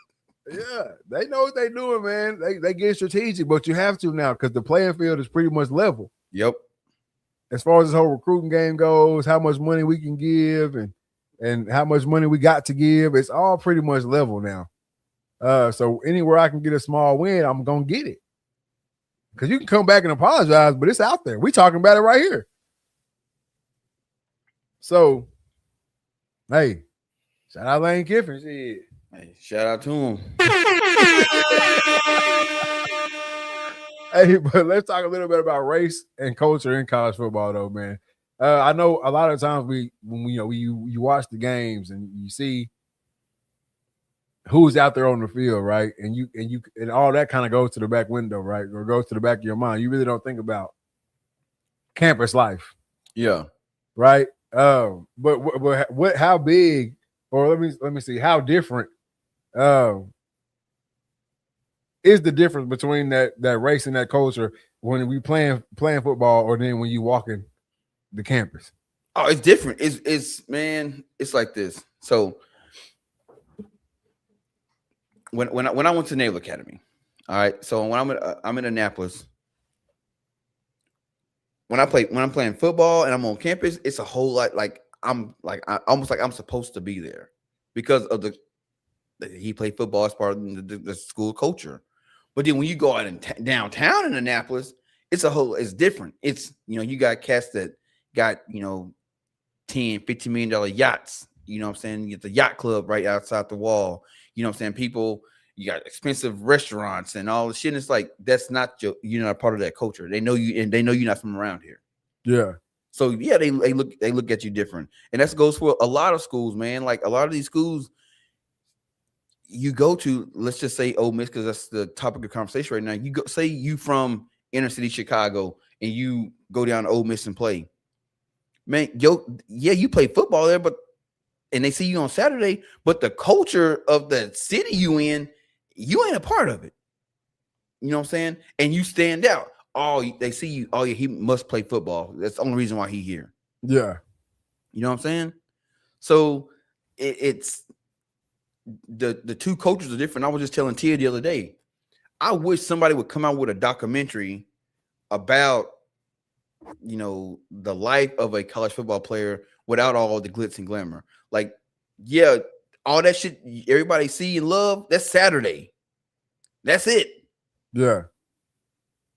Yeah, they know what they're doing, man. They get strategic, but you have to now because the playing field is pretty much level. Yep. As far as this whole recruiting game goes, how much money we can give and how much money we got to give, it's all pretty much level now. So anywhere I can get a small win, I'm gonna get it. Because you can come back and apologize, but it's out there. We talking about it right here. So, hey, shout out Lane Kiffin. Shit. Hey, shout out to him. Hey, but let's talk a little bit about race and culture in college football, though, man. I know a lot of times when you watch the games and you see who's out there on the field, right? And all that kind of goes to the back window, right? Or goes to the back of your mind. You really don't think about campus life. Yeah. Right? But how big, or let me see, how different is the difference between that race and that culture when we playing football or then when you walking the campus? Oh, it's different. It's like this. So when I went to Naval Academy, all right. So when I'm in Annapolis, when I'm playing football and I'm on campus, it's a whole lot almost like I'm supposed to be there because of he played football as part of the school culture. But then when you go out in downtown in Annapolis, it's different. It's, you got cats that got, $10, $15 million yachts. You know what I'm saying? You get the yacht club right outside the wall. You know what I'm saying? People, you got expensive restaurants and all the shit. And it's like, that's not you're not a part of that culture. They know you, and they know you're not from around here. Yeah. So yeah, they look at you different. And that goes for a lot of schools, man. Like a lot of these schools you go to, let's just say Ole Miss, because that's the topic of conversation right now. You go, say you from inner city Chicago and you go down to Ole Miss and play. Man, you play football there, and they see you on Saturday, but the culture of the city you in, you ain't a part of it. You know what I'm saying? And you stand out. Oh, they see you. Oh, yeah, he must play football. That's the only reason why he's here. Yeah. You know what I'm saying? So it's the two cultures are different. I was just telling Tia the other day. I wish somebody would come out with a documentary about, you know, the life of a college football player without all the glitz and glamour. Like, yeah, all that shit everybody see and love, that's Saturday. That's it. Yeah.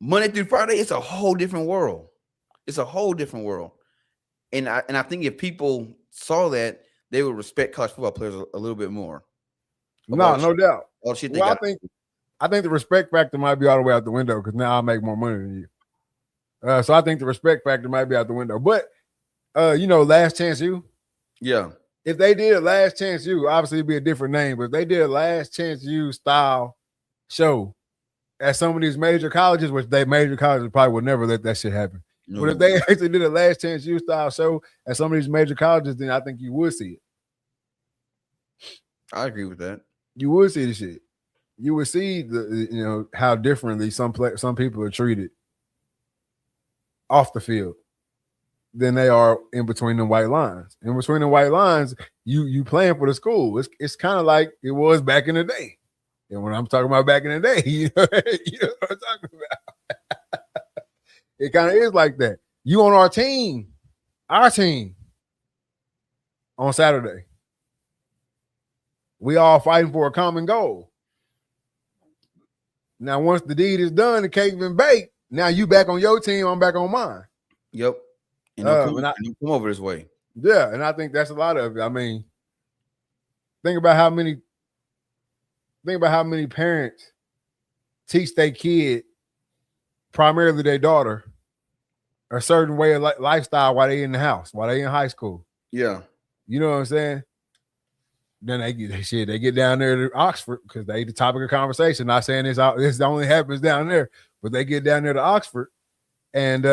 Monday through Friday, it's a whole different world. It's a whole different world. And I think if people saw that, they would respect college football players a little bit more. No doubt. All shit Well, I think the respect factor might be all the way out the window because now I make more money than you. So I think the respect factor might be out the window. But you know, Last Chance U. Yeah. If they did a Last Chance U, obviously it'd be a different name. But if they did a Last Chance U style show at some of these major colleges, which major colleges probably would never let that shit happen. No. But if they actually did a Last Chance U style show at some of these major colleges, then I think you would see it. I agree with that. You would see the shit. You would see the, you know, how differently some people are treated off the field than they are in between the white lines. In between the white lines, you playing for the school. It's kind of like it was back in the day. And when I'm talking about back in the day, you know what I'm talking about. It kind of is like that. You on our team on Saturday. We all fighting for a common goal. Now, once the deed is done, the cake been baked. Now you back on your team, I'm back on mine. Yep. And come over this way. Yeah, and I think that's a lot of it. I mean, think about how many parents teach their kid, primarily their daughter, a certain way of lifestyle while they in the house, while they in high school. Yeah. You know what I'm saying? Then they get down there to Oxford because they the topic of conversation. Not saying this only happens down there, but they get down there to Oxford and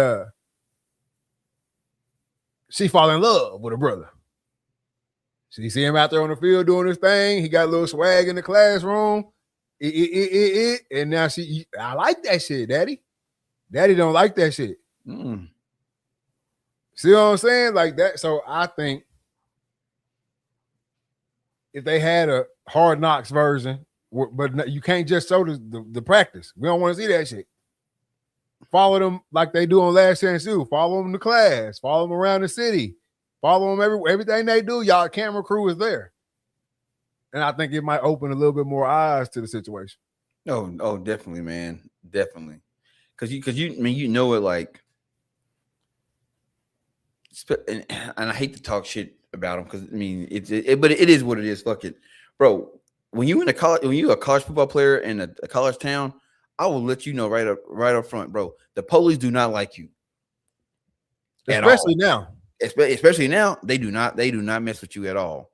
she fall in love with her brother. She see him out there on the field doing his thing. He got a little swag in the classroom. And now I like that shit, Daddy. Daddy don't like that shit. See what I'm saying? Like that. So I think if they had a Hard Knocks version, but you can't just show the practice. We don't want to see that shit. Follow them like they do on Last Chance U. Follow them to class. Follow them around the city. Follow them everything they do. Y'all camera crew is there. And I think it might open a little bit more eyes to the situation. Oh, definitely, man. Definitely. Because you know it like, and I hate to talk shit about them because I mean but it is what it is. Fuck it, bro. When you a college football player in a college town, I will let you know right up front, bro. The police do not like you, especially now. Especially now, they do not mess with you at all.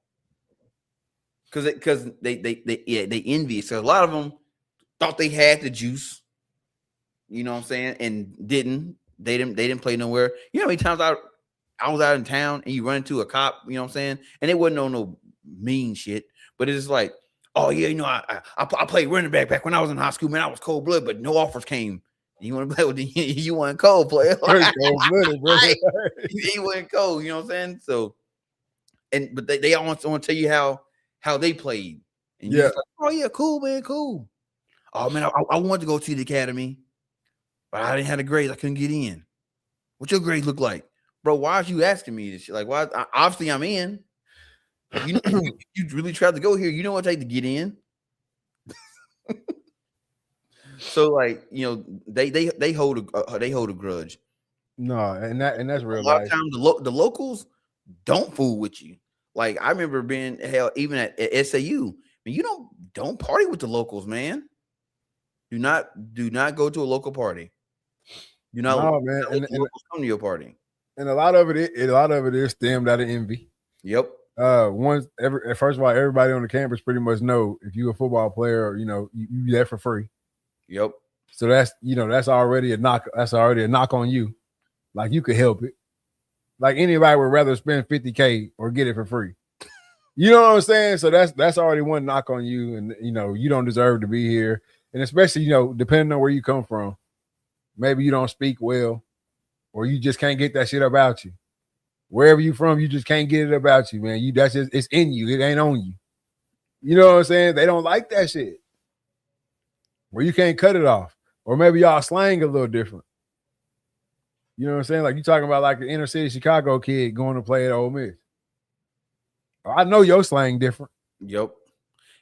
Because they envy. So a lot of them thought they had the juice, you know what I'm saying, and didn't. They didn't play nowhere. You know how many times I was out in town and you run into a cop, you know what I'm saying, and it wasn't on no mean shit, but it's like, oh yeah, you know, I played running back when I was in high school, man. I was cold blood, but no offers came. You want to play with you want cold player? Cold-blooded, bro. He wasn't cold, you know what I'm saying? So, but they all want to tell you how they played. And you're like, oh yeah, cool, man, cool. Oh man, I wanted to go to the academy, but I didn't have the grades. I couldn't get in. What your grades look like, bro? Why are you asking me this shit? Like, why? Obviously, I'm in. You know, you really tried to go here. You know what it takes to get in. So, like, you know, they hold a grudge. No, and that's real. A lot of times, the locals don't fool with you. Like, I remember being even at SAU. I mean, you don't party with the locals, man. Do not go to a local party. Do not man. And locals come to your party. And a lot of it is stemmed out of envy. Yep. First of all, everybody on the campus pretty much know if you're a football player, you know, you there for free. Yep. So that's already a knock. That's already a knock on you. Like you could help it. Like anybody would rather spend $50K or get it for free. You know what I'm saying? So that's already one knock on you, and you know you don't deserve to be here. And especially, depending on where you come from, maybe you don't speak well, or you just can't get that shit about you. Wherever you from, you just can't get it about you, man. It's in you. It ain't on you. You know what I'm saying? They don't like that shit. Where you can't cut it off. Or maybe y'all slang a little different. You know what I'm saying? Like you talking about like an inner city Chicago kid going to play at Ole Miss. I know your slang different. Yep.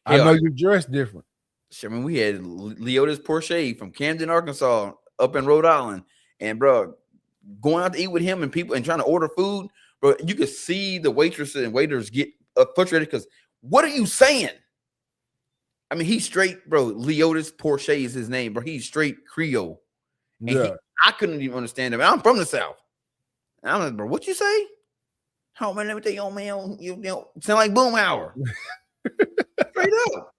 I know you dress different. I mean, we had Leotis Porsche from Camden, Arkansas, up in Rhode Island, and bro, going out to eat with him and people and trying to order food, bro, you could see the waitresses and waiters get frustrated because what are you saying? I mean, he's straight, bro. Leotis Porsche is his name, bro. He's straight Creole. And I couldn't even understand him. I'm from the South. And I'm like, bro, what you say? Oh man, let me tell you, old man, you sound like Boomhauer. Straight up.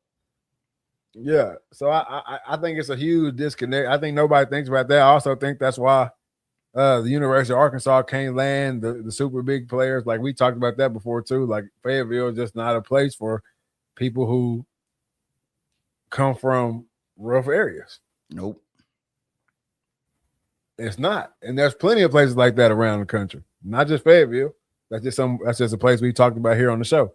Yeah. So I think it's a huge disconnect. I think nobody thinks about that. I also think that's why the University of Arkansas can't land the super big players. Like we talked about that before too. Like Fayetteville is just not a place for people who come from rough areas. Nope. It's not. And there's plenty of places like that around the country. Not just Fayetteville. That's just a place we talked about here on the show.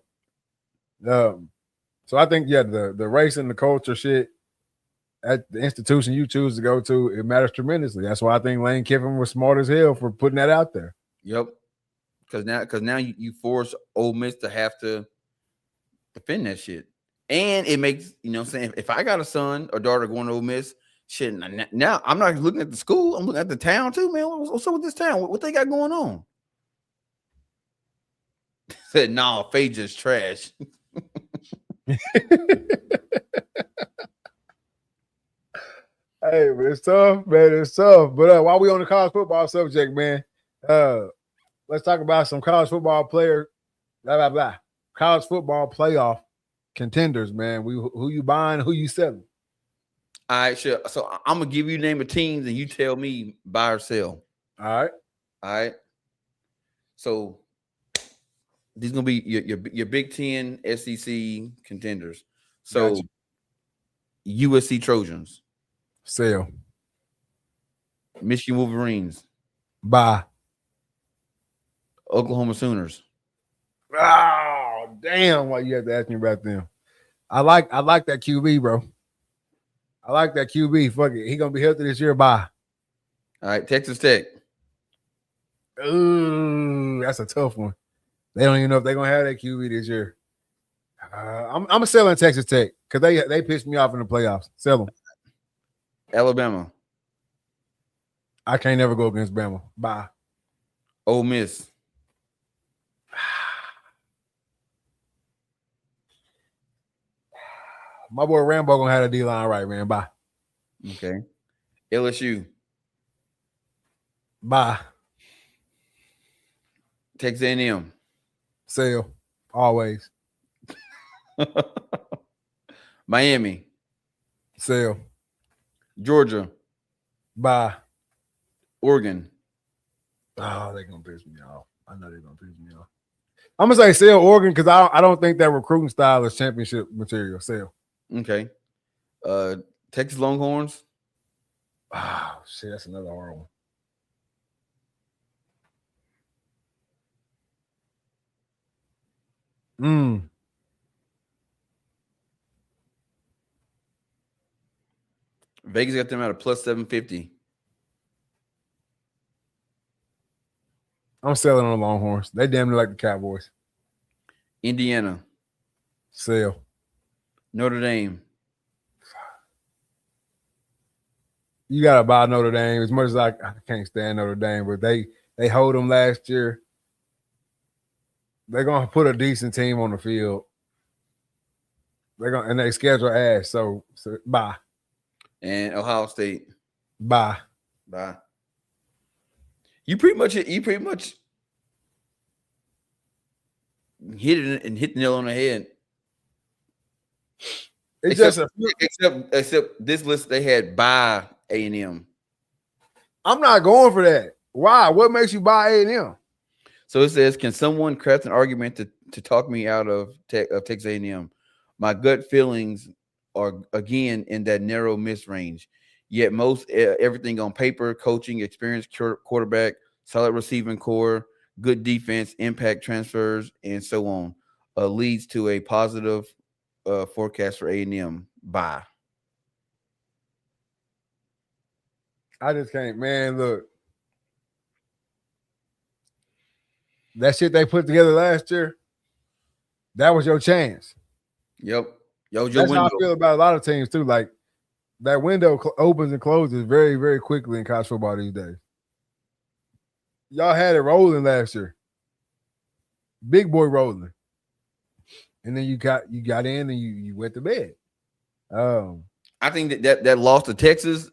So I think, the race and the culture shit at the institution you choose to go to, it matters tremendously. That's why I think Lane Kiffin was smart as hell for putting that out there. Yep. Because now you force Ole Miss to have to defend that shit. And it makes, saying, if I got a son or daughter going to Ole Miss, shit, now I'm not looking at the school. I'm looking at the town too, man. What's up with this town? What they got going on? Said, nah, Faye just trash. Hey, but it's tough, man. It's tough. But while we on the college football subject, man, let's talk about some college football player, college football playoff contenders, man. Who you buying, who you selling? All right, sure. So I'm gonna give you the name of teams, and you tell me buy or sell. All right. So these gonna be your Big Ten SEC contenders. So gotcha. USC Trojans. Sell. Michigan Wolverines. Buy. Oklahoma Sooners. Oh, damn. Why you have to ask me about them? I like that QB, bro. I like that QB. Fuck it. He going to be healthy this year. Bye. All right. Texas Tech. Ooh, that's a tough one. They don't even know if they're going to have that QB this year. I'm selling Texas Tech because they pissed me off in the playoffs. Sell them. Alabama. I can't never go against Bama. Bye. Ole Miss. My boy Rambo gonna have a D-line right, man. Bye. Okay. LSU. Bye. Texas A&M. Sell. Always. Miami. Sell. Georgia. Bye. Oregon. Oh, they're gonna piss me off. I know they're gonna piss me off. I'm gonna say sell Oregon because I don't think that recruiting style is championship material. Sell. Okay. Texas Longhorns. Oh shit, that's another hard one. Vegas got them at a plus 750. I'm selling on the Longhorns. They damn near like the Cowboys. Indiana. Sell. Notre Dame. You gotta buy Notre Dame as much as I can't stand Notre Dame, but they hold them last year. They're gonna put a decent team on the field. And they schedule ass. So bye. And Ohio State. Bye. You pretty much hit it and hit the nail on the head. Except this list they had buy A&M. I'm not going for that. Why? What makes you buy A&M? So it says, can someone craft an argument to talk me out of Texas A&M? My gut feelings are again in that narrow miss range. Yet most everything on paper, coaching, experienced quarterback, solid receiving core, good defense, impact transfers, and so on, leads to a positive forecast for A&M. Bye. I just can't, man. Look, that shit they put together last year, that was your chance. Yep. Yo, That's how I feel about a lot of teams too. Like that window opens and closes very, very quickly in college football these days. Y'all had it rolling last year, big boy rolling, and then you got in and you went to bed. I think that loss to Texas,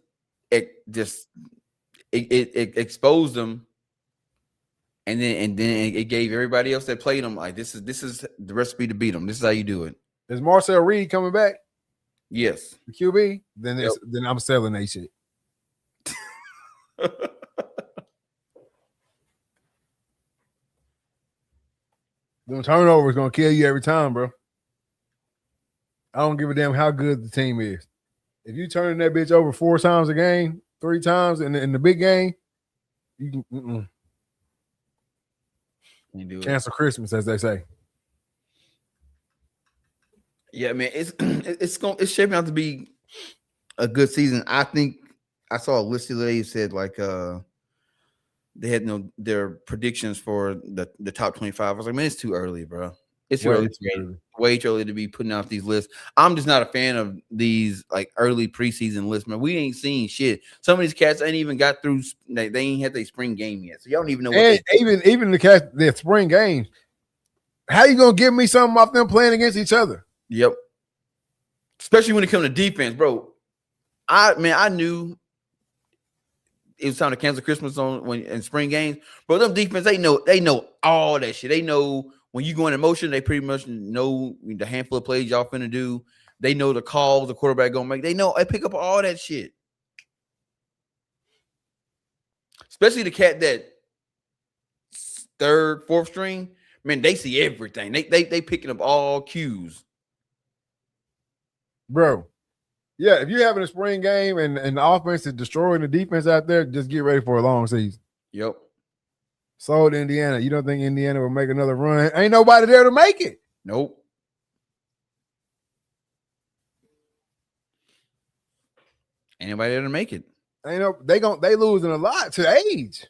it exposed them, and then it gave everybody else that played them like this is the recipe to beat them. This is how you do it. Is Marcel Reed coming back? Yes. The QB? Then I'm selling that shit. Them turnovers gonna kill you every time, bro. I don't give a damn how good the team is. If you turn that bitch over 4 times a game, 3 times in the big game, you can cancel Christmas, as they say. Yeah, man, it's shaping out to be a good season. I think I saw a list today said like they had their predictions for the top 25. I was like, man, it's too early, bro. It's too early. Way too early to be putting out these lists. I'm just not a fan of these like early preseason lists, man. We ain't seen shit. Some of these cats ain't even got through. They ain't had their spring game yet, so y'all don't even know. And even the cats, their spring games. How you gonna give me something off them playing against each other? Yep. Especially when it comes to defense, bro. I knew it was time to cancel Christmas in spring games. Bro, them defense, they know all that shit. They know when you go in motion, they pretty much know the handful of plays y'all finna do. They know the calls the quarterback gonna make. They pick up all that shit. Especially the cat that third, fourth string, man, they see everything. They picking up all cues. Bro, yeah, if you're having a spring game and the offense is destroying the defense out there, just get ready for a long season. Yep. Sold Indiana. You don't think Indiana will make another run? Ain't nobody there to make it. Nope. Ain't nobody there to make it. They losing a lot to age.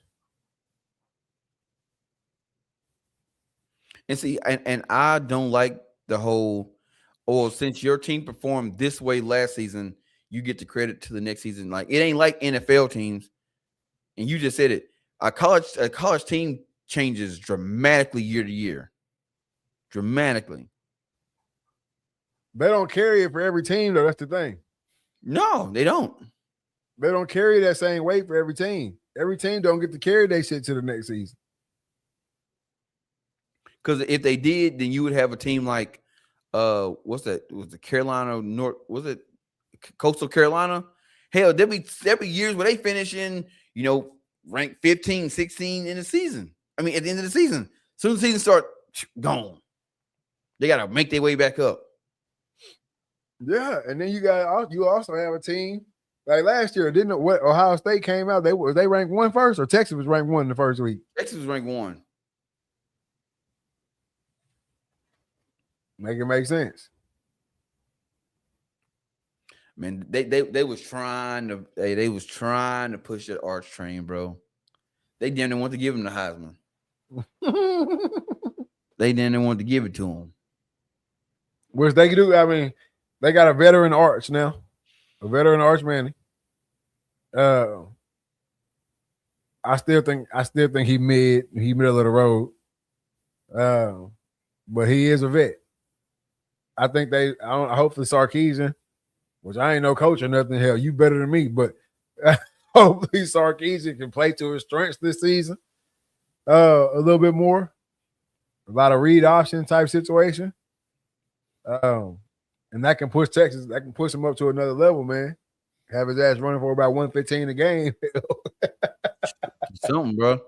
And see, and I don't like the whole, since your team performed this way last season, you get the credit to the next season. Like it ain't like NFL teams. And you just said it. A college team changes dramatically year to year. Dramatically. They don't carry it for every team, though. That's the thing. No, they don't. They don't carry that same weight for every team. Every team don't get to carry their shit to the next season. Because if they did, then you would have a team like what's that? Was the Carolina North? Was it Coastal Carolina? Hell, there'll be years where they finish in, ranked 15, 16 in the season. I mean, at the end of the season. As soon as the season starts, gone. They got to make their way back up. Yeah, and then you also have a team like last year. Didn't what Ohio State came out? They ranked 1 first, or Texas was ranked 1 in the first week. Texas was ranked 1. Make it make sense. Man, they was trying to push that arch train, bro. They didn't want to give him the Heisman. They didn't want to give it to him. Which they can do. I mean, they got a veteran arch now, a veteran arch Manny. I still think he middle of the road. But he is a vet. I think hopefully Sarkisian, which I ain't no coach or nothing. Hell, you better than me, but hopefully Sarkisian can play to his strengths this season. A little bit more. A lot of read option type situation. And that can push Texas, that can push him up to another level, man. Have his ass running for about 115 a game. Something, bro.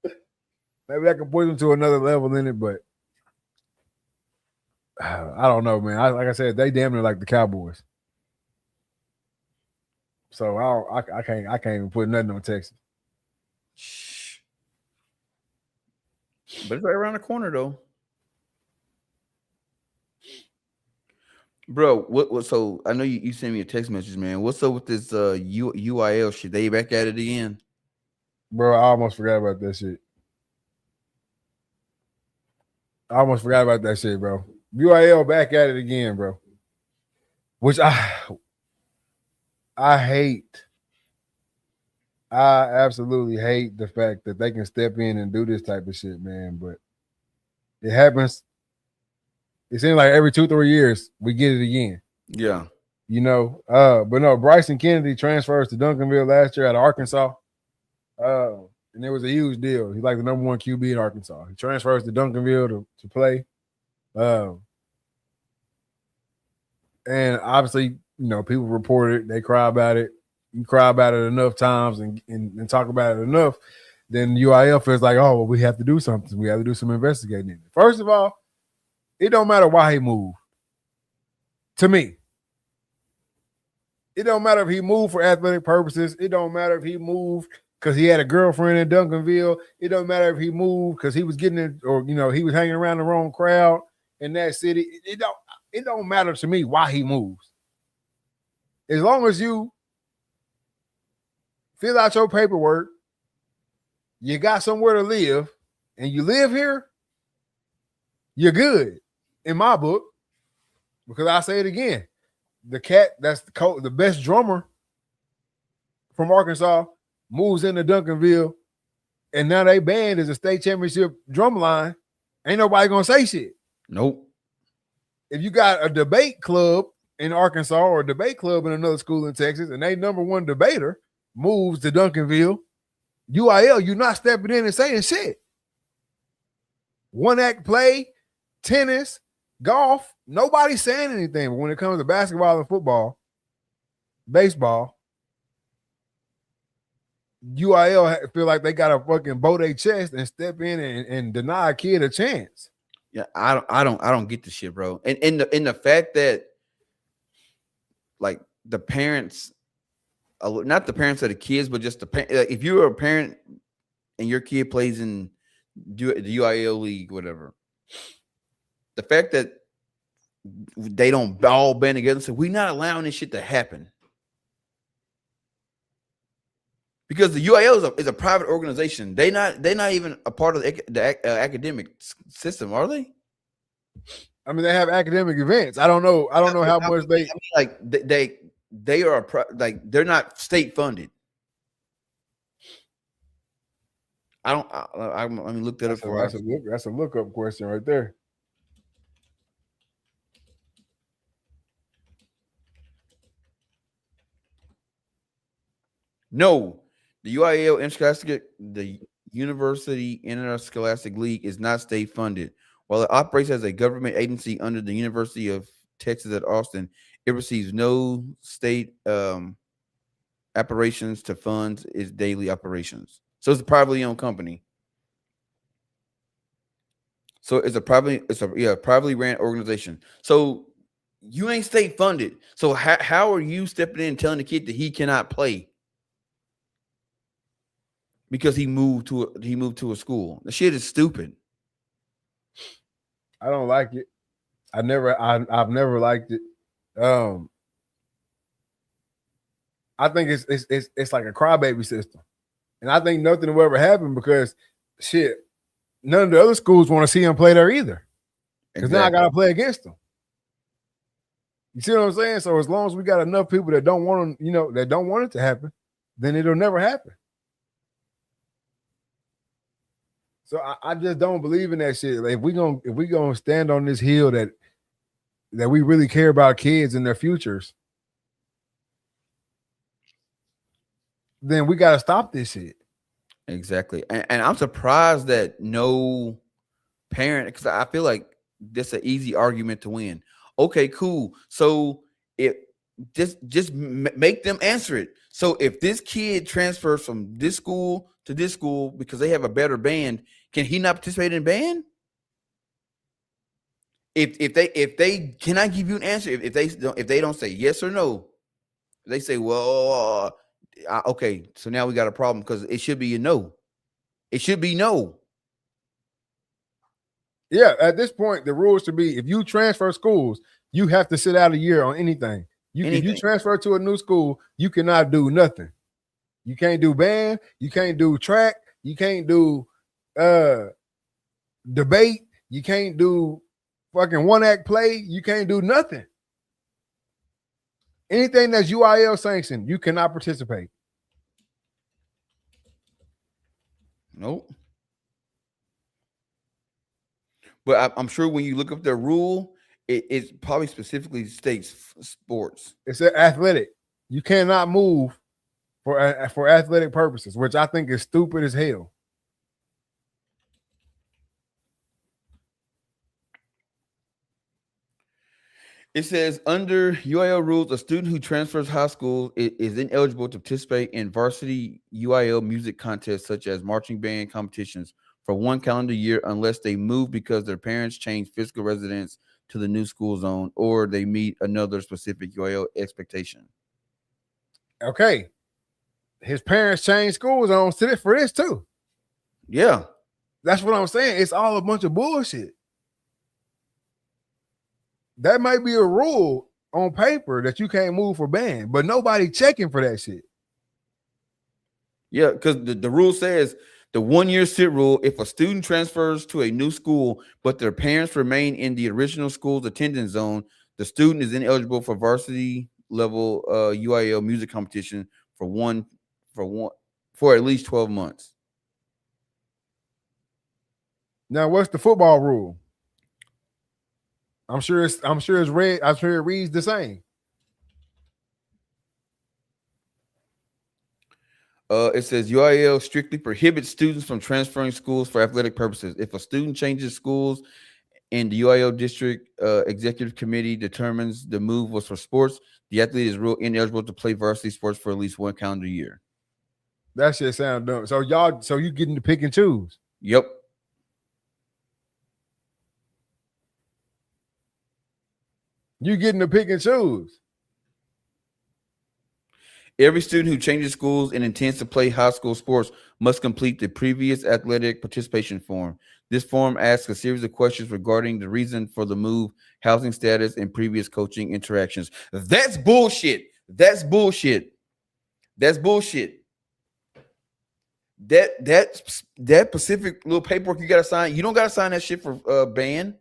Maybe that can push him to another level in it, but I don't know, man. Like I said, they damn near like the Cowboys. So I can't even put nothing on Texas. But it's right around the corner though. Bro, what so I know you sent me a text message, man. What's up with this UIL shit? They back at it again? Bro, I almost forgot about that shit. Bro. UIL back at it again, bro. Which I hate. I absolutely hate the fact that they can step in and do this type of shit, man. But it happens. It seems like every 2-3 years we get it again. Yeah. You know, but no, Bryson Kennedy transfers to Duncanville last year out of Arkansas. And it was a huge deal. He's like the number 1 QB in Arkansas. He transfers to Duncanville to play. And obviously, you know, people report it, they cry about it. You cry about it enough times and talk about it enough, then UIL feels like, oh, well, we have to do something. We have to do some investigating. First of all, it don't matter why he moved. To me, it don't matter if he moved for athletic purposes. It don't matter if he moved because he had a girlfriend in Duncanville. It don't matter if he moved because he was getting it, or you know, he was hanging around the wrong crowd in that city. It don't matter to me why he moves. As long as you fill out your paperwork, you got somewhere to live, and you live here, you're good in my book. Because I say it again, the cat that's the best drummer from Arkansas moves into Duncanville, and now they band is a state championship drum line. Ain't nobody gonna say shit. Nope. If you got a debate club in Arkansas or a debate club in another school in Texas, and they number 1 debater moves to Duncanville, UIL, you're not stepping in and saying shit. One act play, tennis, golf, nobody's saying anything. But when it comes to basketball and football, baseball, UIL feel like they got to fucking bow their chest and step in and deny a kid a chance. Yeah, I don't get the shit, bro. And in the fact that like the parents, not the parents of the kids, but just the if you're a parent and your kid plays in the UIL league, whatever, the fact that they don't all band together and say we're not allowing this shit to happen, because the UIL is a private organization. They're not even a part of the academic system, are they? I mean, they have academic events. I don't know how much they. I mean, like they are like they're not state funded. Let me look that up for us. That's a lookup question right there. No, the UIL Interscholastic, the University Interscholastic League is not state funded. While it operates as a government agency under the University of Texas at Austin, it receives no state operations to fund its daily operations. So it's a privately owned company. So it's a privately ran organization. So you ain't state funded. So how are you stepping in and telling the kid that he cannot play because he moved to a school? The shit is stupid. I don't like it. I've never liked it. I think it's like a crybaby system, and I think nothing will ever happen because shit, none of the other schools want to see him play there either. Because now I gotta play against them. You see what I'm saying? So as long as we got enough people that don't want to, that don't want it to happen, then it'll never happen. So I just don't believe in that shit. Like if we gonna stand on this hill that we really care about kids and their futures, then we gotta stop this shit. Exactly. And I'm surprised that no parent, because I feel like that's an easy argument to win. Okay, cool. So just make them answer it. So if this kid transfers from this school to this school because they have a better band, can he not participate in band? If they cannot give you an answer, if they don't say yes or no, They say, well, okay, so now we got a problem because it should be a no. It should be no. Yeah, at this point, the rules should be if you transfer schools, you have to sit out a year on anything. If you transfer to a new school, you cannot do nothing. You can't do band, you can't do track, you can't do debate, you can't do fucking one-act play, you can't do nothing. Anything that's UIL sanctioned, you cannot participate. Nope. But I'm sure when you look up their rule, it probably specifically states sports. It's athletic. You cannot move for athletic purposes, which I think is stupid as hell. It says under UIL rules, a student who transfers high school is ineligible to participate in varsity UIL music contests such as marching band competitions for 1 calendar year unless they move because their parents change physical residence to the new school zone or they meet another specific UIL expectation. Okay. His parents changed school zones for this too. Yeah. That's what I'm saying. It's all a bunch of bullshit. That might be a rule on paper that you can't move for band, but nobody checking for that shit. Yeah, because the rule says the 1 year sit rule, if a student transfers to a new school, but their parents remain in the original school's attendance zone, the student is ineligible for varsity level UIL music competition for at least 12 months. Now, what's the football rule? I'm sure it reads the same. It says UIL strictly prohibits students from transferring schools for athletic purposes. If a student changes schools and the UIL district executive committee determines the move was for sports, the athlete is ruled ineligible to play varsity sports for at least 1 calendar year. That shit sound dumb. So you getting to pick and choose? Yep. You getting to pick and choose. Every student who changes schools and intends to play high school sports must complete the previous athletic participation form. This form asks a series of questions regarding the reason for the move, housing status, and previous coaching interactions. That's bullshit. That's bullshit. That's bullshit. That specific little paperwork you got to sign, you don't got to sign that shit for band.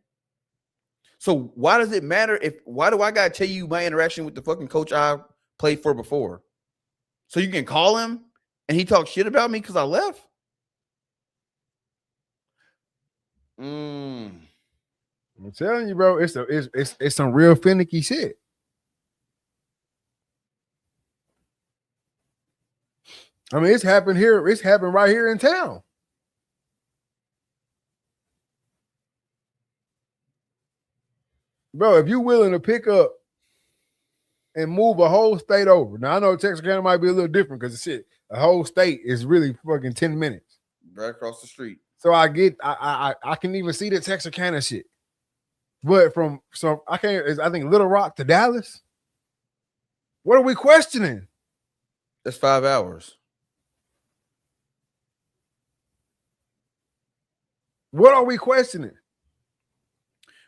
So why does it matter why do I got to tell you my interaction with the fucking coach I played for before? So you can call him and he talks shit about me because I left? I'm telling you, bro, it's some real finicky shit. I mean, it's happened here. It's happened right here in town. Bro, if you're willing to pick up and move a whole state over. Now, I know Texarkana might be a little different because a whole state is really fucking 10 minutes. Right across the street. So I can even see the Texarkana shit. But I think Little Rock to Dallas. What are we questioning? That's 5 hours. What are we questioning?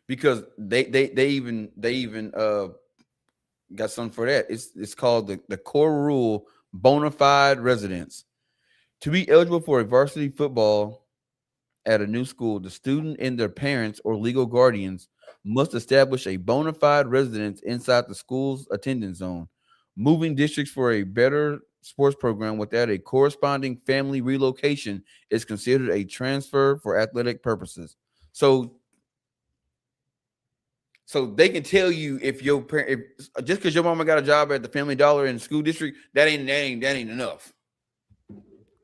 Because they even got something for that. It's called the core rule bona fide residence. To be eligible for a varsity football at a new school, the student and their parents or legal guardians must establish a bona fide residence inside the school's attendance zone. Moving districts for a better sports program without a corresponding family relocation is considered a transfer for athletic purposes. So they can tell you if your parent, just because your mama got a job at the Family Dollar in the school district, that ain't enough.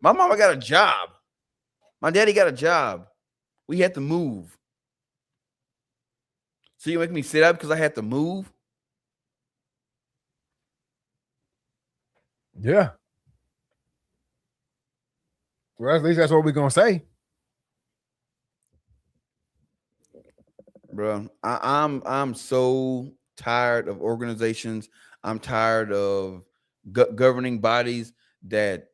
My mama got a job. My daddy got a job. We had to move. So you make me sit up because I had to move? Yeah. Well, at least that's what we're gonna say. Bro, I'm so tired of organizations. I'm tired of governing bodies that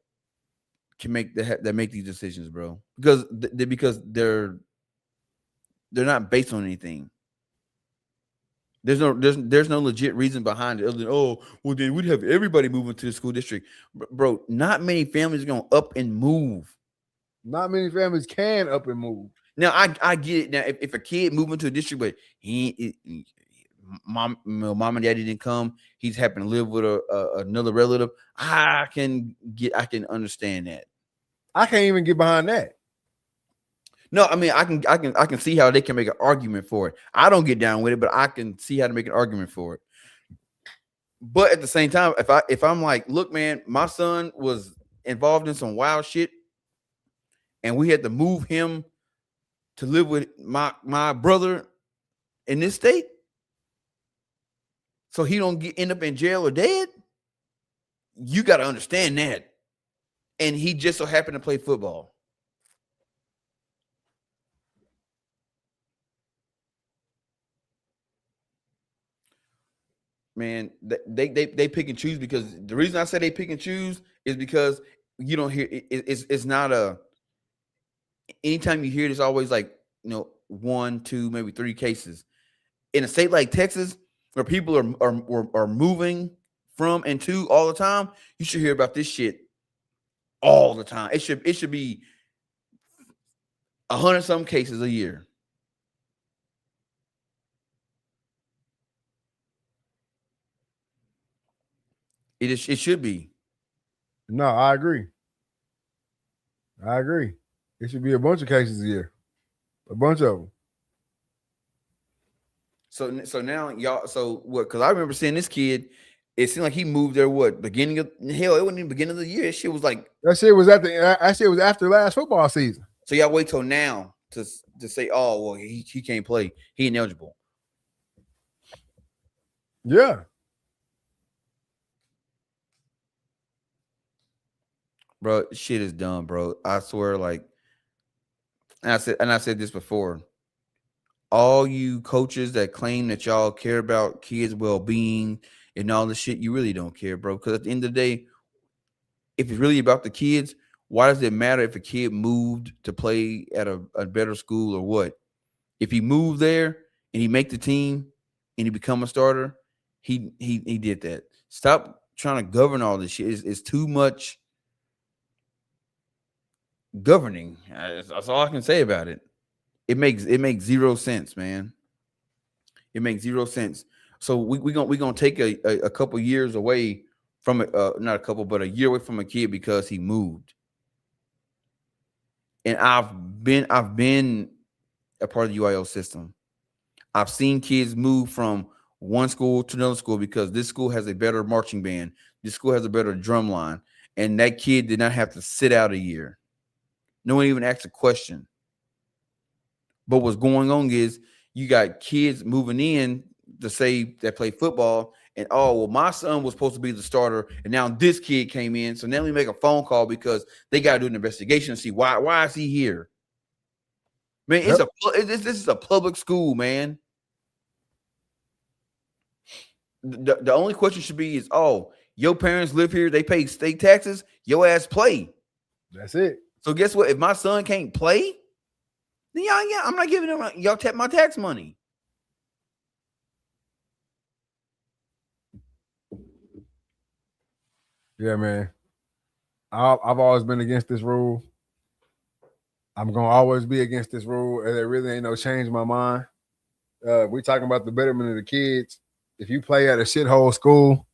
can make that make these decisions, bro. Because they're not based on anything. There's no legit reason behind it other than, oh, well, then we'd have everybody moving to the school district. Bro, not many families are going to up and move. Not many families can up and move. Now, I get it. Now, if a kid moving to a district, but mom and daddy didn't come, he's happened to live with another relative, I can understand that. I can't even get behind that. No, I mean, I can see how they can make an argument for it. I don't get down with it, but I can see how to make an argument for it. But at the same time, if I'm like, look, man, my son was involved in some wild shit, and we had to move him to live with my brother in this state, so he don't end up in jail or dead, you got to understand that. And he just so happened to play football. Man, they pick and choose, because the reason I say they pick and choose is because you don't hear it's not a, anytime you hear it, it's always like, 1, 2, maybe 3 cases. In a state like Texas, where people are moving from and to all the time, you should hear about this shit all the time. It should be 100 some cases a year. It should be. No, I agree. It should be a bunch of cases a year. A bunch of them. So now y'all, so what? Because I remember seeing this kid. It seemed like he moved there. What, beginning of, hell? It wasn't even beginning of the year. That shit was like, that shit was after last football season. So y'all wait till now to say, oh well, he can't play. He ineligible. Yeah. Bro, shit is dumb, bro. I swear, like, and I said this before. All you coaches that claim that y'all care about kids' well-being and all this shit, you really don't care, bro. Because at the end of the day, if it's really about the kids, why does it matter if a kid moved to play at a better school or what? If he moved there and he make the team and he become a starter, he did that. Stop trying to govern all this shit. It's too much governing. That's all I can say about it. It makes zero sense, man. It makes zero sense. So we gonna take a couple years away from it, not a couple, but a year away from a kid because he moved. And I've been a part of the UIL system. I've seen kids move from one school to another school because this school has a better marching band, this school has a better drum line, and that kid did not have to sit out a year. No one even asked a question. But what's going on is you got kids moving in to say that play football, and oh, well, my son was supposed to be the starter, and now this kid came in. So now we make a phone call because they got to do an investigation and see why is he here. Man, this is a public school, man. The only question should be is, oh, your parents live here, they pay state taxes, your ass play. That's it. So guess what? If my son can't play, then yeah, I'm not giving him y'all my tax money. Yeah, man. I've always been against this rule. I'm gonna always be against this rule, and there really ain't no change in my mind. We talking about the betterment of the kids. If you play at a shithole school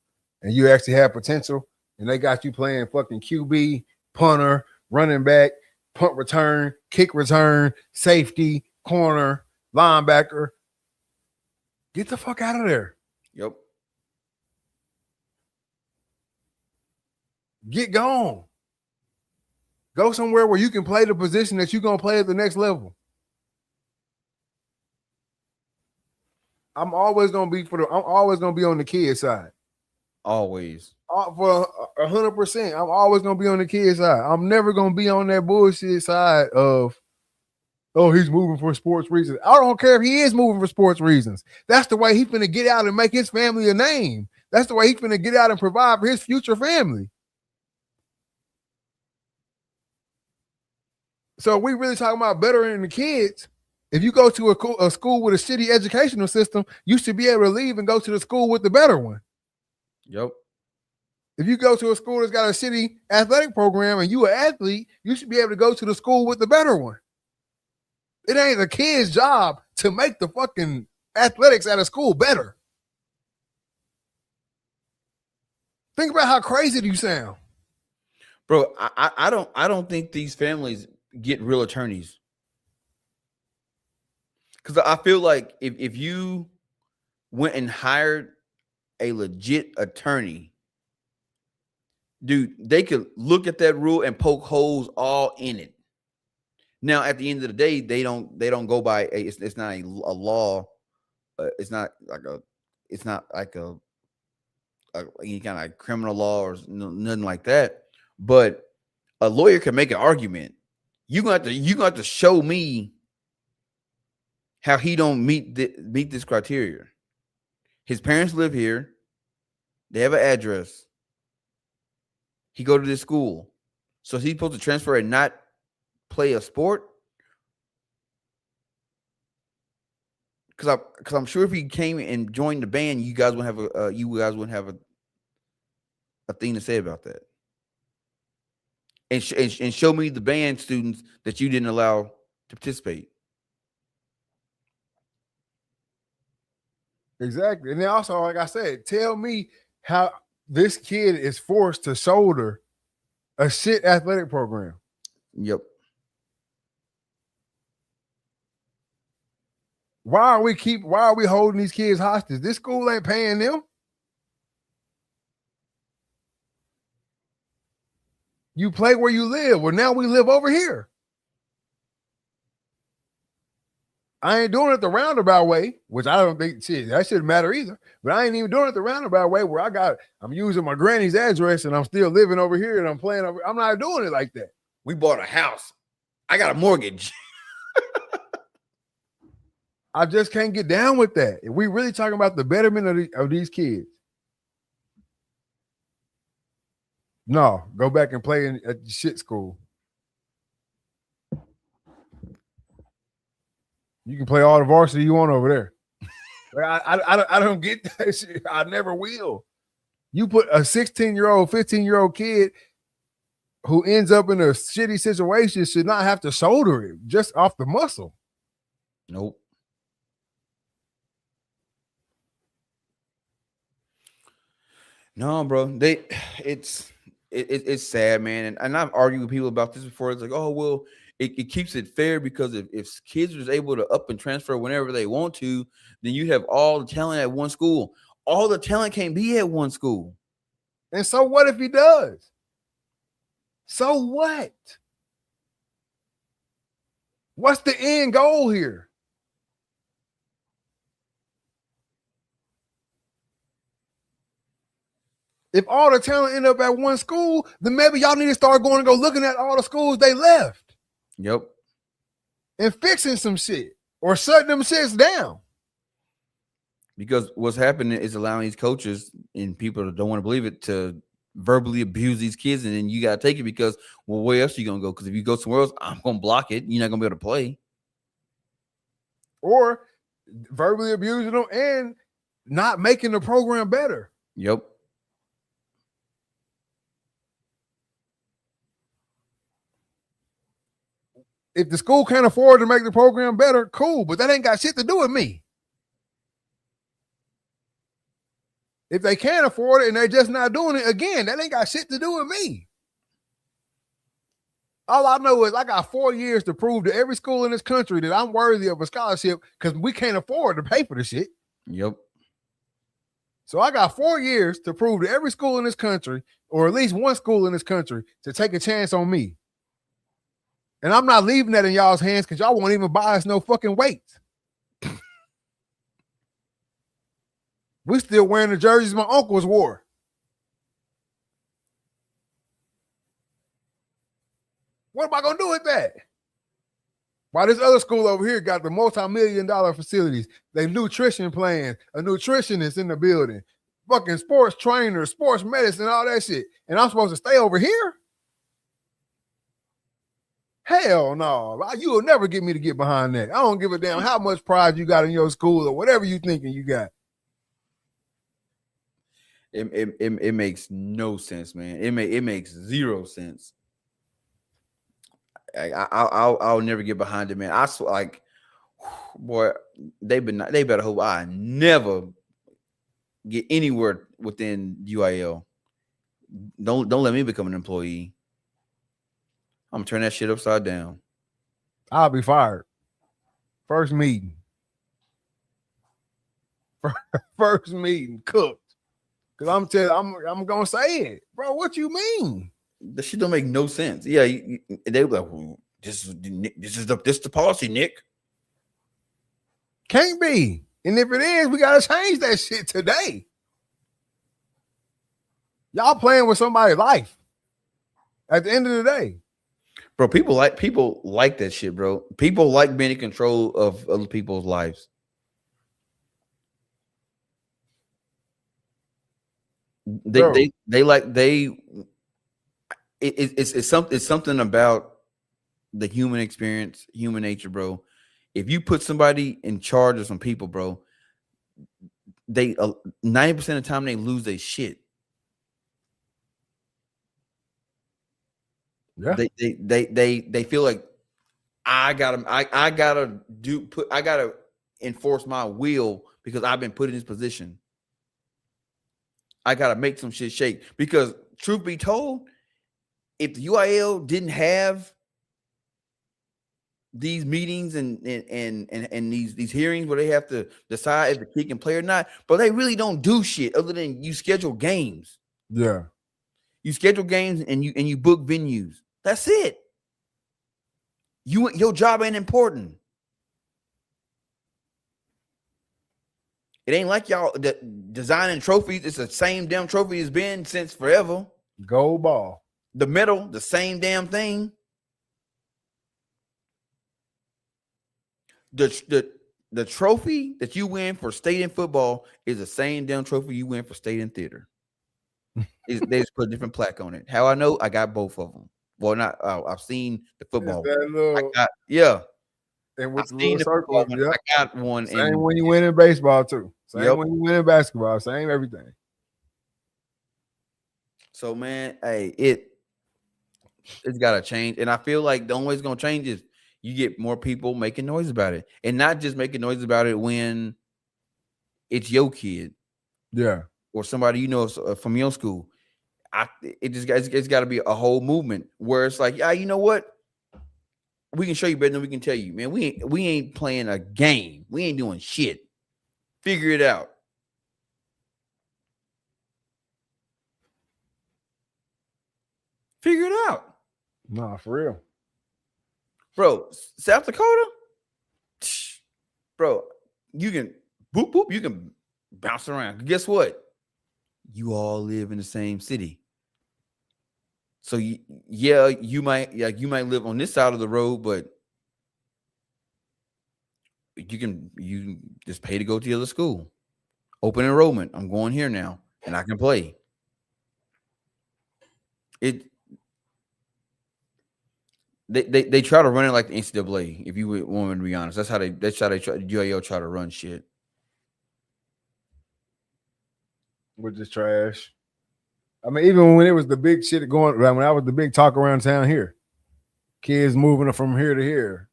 and you actually have potential, and they got you playing fucking QB, punter, running back, punt return, kick return, safety, corner, linebacker, get the fuck out of there. Yep. Get gone. Go somewhere where you can play the position that you're going to play at the next level. I'm always going to be on the kid side. Always. For 100%. I'm always going to be on the kid side. I'm never going to be on that bullshit side of, oh, he's moving for sports reasons. I don't care if he is moving for sports reasons. That's the way he's going to get out and make his family a name. That's the way he's finna get out and provide for his future family. So we really talking about bettering the kids. If you go to a school with a shitty educational system, you should be able to leave and go to the school with the better one. Yep. If you go to a school that's got a shitty athletic program and you an athlete, you should be able to go to the school with the better one. It ain't the kid's job to make the fucking athletics at a school better. Think about how crazy you sound. Bro, I don't think these families get real attorneys. Because I feel like if you went and hired a legit attorney, dude, they could look at that rule and poke holes all in it. Now, at the end of the day, they don't go by it's not a law. It's not like any kind of criminal law or nothing like that. But a lawyer can make an argument. You gonna have to show me how he don't meet this criteria. His parents live here. They have an address. He go to this school. So he's supposed to transfer and not play a sport? Because I'm sure if he came and joined the band, you guys wouldn't have a thing to say about that. And show me the band students that you didn't allow to participate. Exactly. And then also, like I said, tell me how this kid is forced to shoulder a shit athletic program. Yep. Why are we holding these kids hostage? This school ain't paying them. You play where you live. Well, now we live over here. I ain't doing it the roundabout way, which I don't think that shouldn't matter either. But I ain't even doing it the roundabout way where I'm using my granny's address and I'm still living over here and I'm playing over. I'm not doing it like that. We bought a house. I got a mortgage. I just can't get down with that. If we really talking about the betterment of these kids, no, go back and play at the shit school. You can play all the varsity you want over there. I don't get that shit. I never will. You put a 16-year-old, 15-year-old kid who ends up in a shitty situation should not have to shoulder it just off the muscle. Nope. No, bro. It's sad, man. And I've argued with people about this before. It's like, oh, well, it keeps it fair because if kids are able to up and transfer whenever they want to, then you have all the talent at one school. All the talent can't be at one school. And so what if he does? So what? What's the end goal here? If all the talent end up at one school, then maybe y'all need to start going and go looking at all the schools they left. Yep. And fixing some shit or shutting them shits down. Because what's happening is allowing these coaches and people that don't want to believe it to verbally abuse these kids, and then you got to take it because, well, where else are you going to go? Because if you go somewhere else, I'm going to block it. You're not going to be able to play. Or verbally abusing them and not making the program better. Yep. If the school can't afford to make the program better, cool, but that ain't got shit to do with me. If they can't afford it and they're just not doing it, again, that ain't got shit to do with me. All I know is I got 4 years to prove to every school in this country that I'm worthy of a scholarship because we can't afford to pay for the shit. Yep. So I got 4 years to prove to every school in this country, or at least one school in this country, to take a chance on me. And I'm not leaving that in y'all's hands because y'all won't even buy us no fucking weights. We still wearing the jerseys my uncles wore. What am I going to do with that? While this other school over here got the multi-million-dollar facilities, they nutrition plan, a nutritionist in the building, fucking sports trainer, sports medicine, all that shit. And I'm supposed to stay over here? Hell no. You will never get me to get behind that. I don't give a damn how much pride you got in your school or whatever you thinking you got. It makes no sense, man. It makes zero sense. I'll never get behind it, man. I swear, like, boy, they better hope I never get anywhere within UIL. Don't let me become an employee. I'm gonna turn that shit upside down. I'll be fired. First meeting. First meeting, cooked. Cause I'm gonna say it, bro. What you mean? The shit don't make no sense. Yeah, they were like, well, this is the policy, Nick. Can't be. And if it is, we gotta change that shit today. Y'all playing with somebody's life. At the end of the day, bro, people like that shit, bro. People like being in control of other people's lives. It's something about the human experience, human nature, bro. If you put somebody in charge of some people, bro, they 90% of the time they lose their shit. Yeah. They feel like I gotta enforce my will because I've been put in this position. I gotta make some shit shake. Because truth be told, if the UIL didn't have these meetings and these hearings where they have to decide if the kid can play or not, but they really don't do shit other than you schedule games. Yeah. You schedule games and you book venues. That's it. Your job ain't important. It ain't like y'all designing trophies. It's the same damn trophy it's been since forever. Gold ball. The medal, the same damn thing. The trophy that you win for state in football is the same damn trophy you win for state in theater. They just put a different plaque on it. How I know? I got both of them. Well, not I've seen the football. Yeah. And with the little circle, yeah. I got one. Same when you win in baseball too. Same when you win in basketball. Same everything. So man, hey, it's gotta change. And I feel like the only way it's gonna change is you get more people making noise about it. And not just making noise about it when it's your kid. Yeah. Or somebody you know from your school. It's got to be a whole movement where it's like, yeah, you know what? We can show you better than we can tell you, man. We ain't playing a game. We ain't doing shit. Figure it out. Figure it out. Nah, for real. Bro, South Dakota? Bro, you can boop, boop, you can bounce around. Guess what? You all live in the same city. So you might live on this side of the road, but you just pay to go to the other school. Open enrollment. I'm going here now, and I can play. They try to run it like the NCAA. If you want me to be honest, that's how they UIL try to run shit. Which is trash. I mean, even when it was the big shit going, when I was the big talk around town here, kids moving from here to here,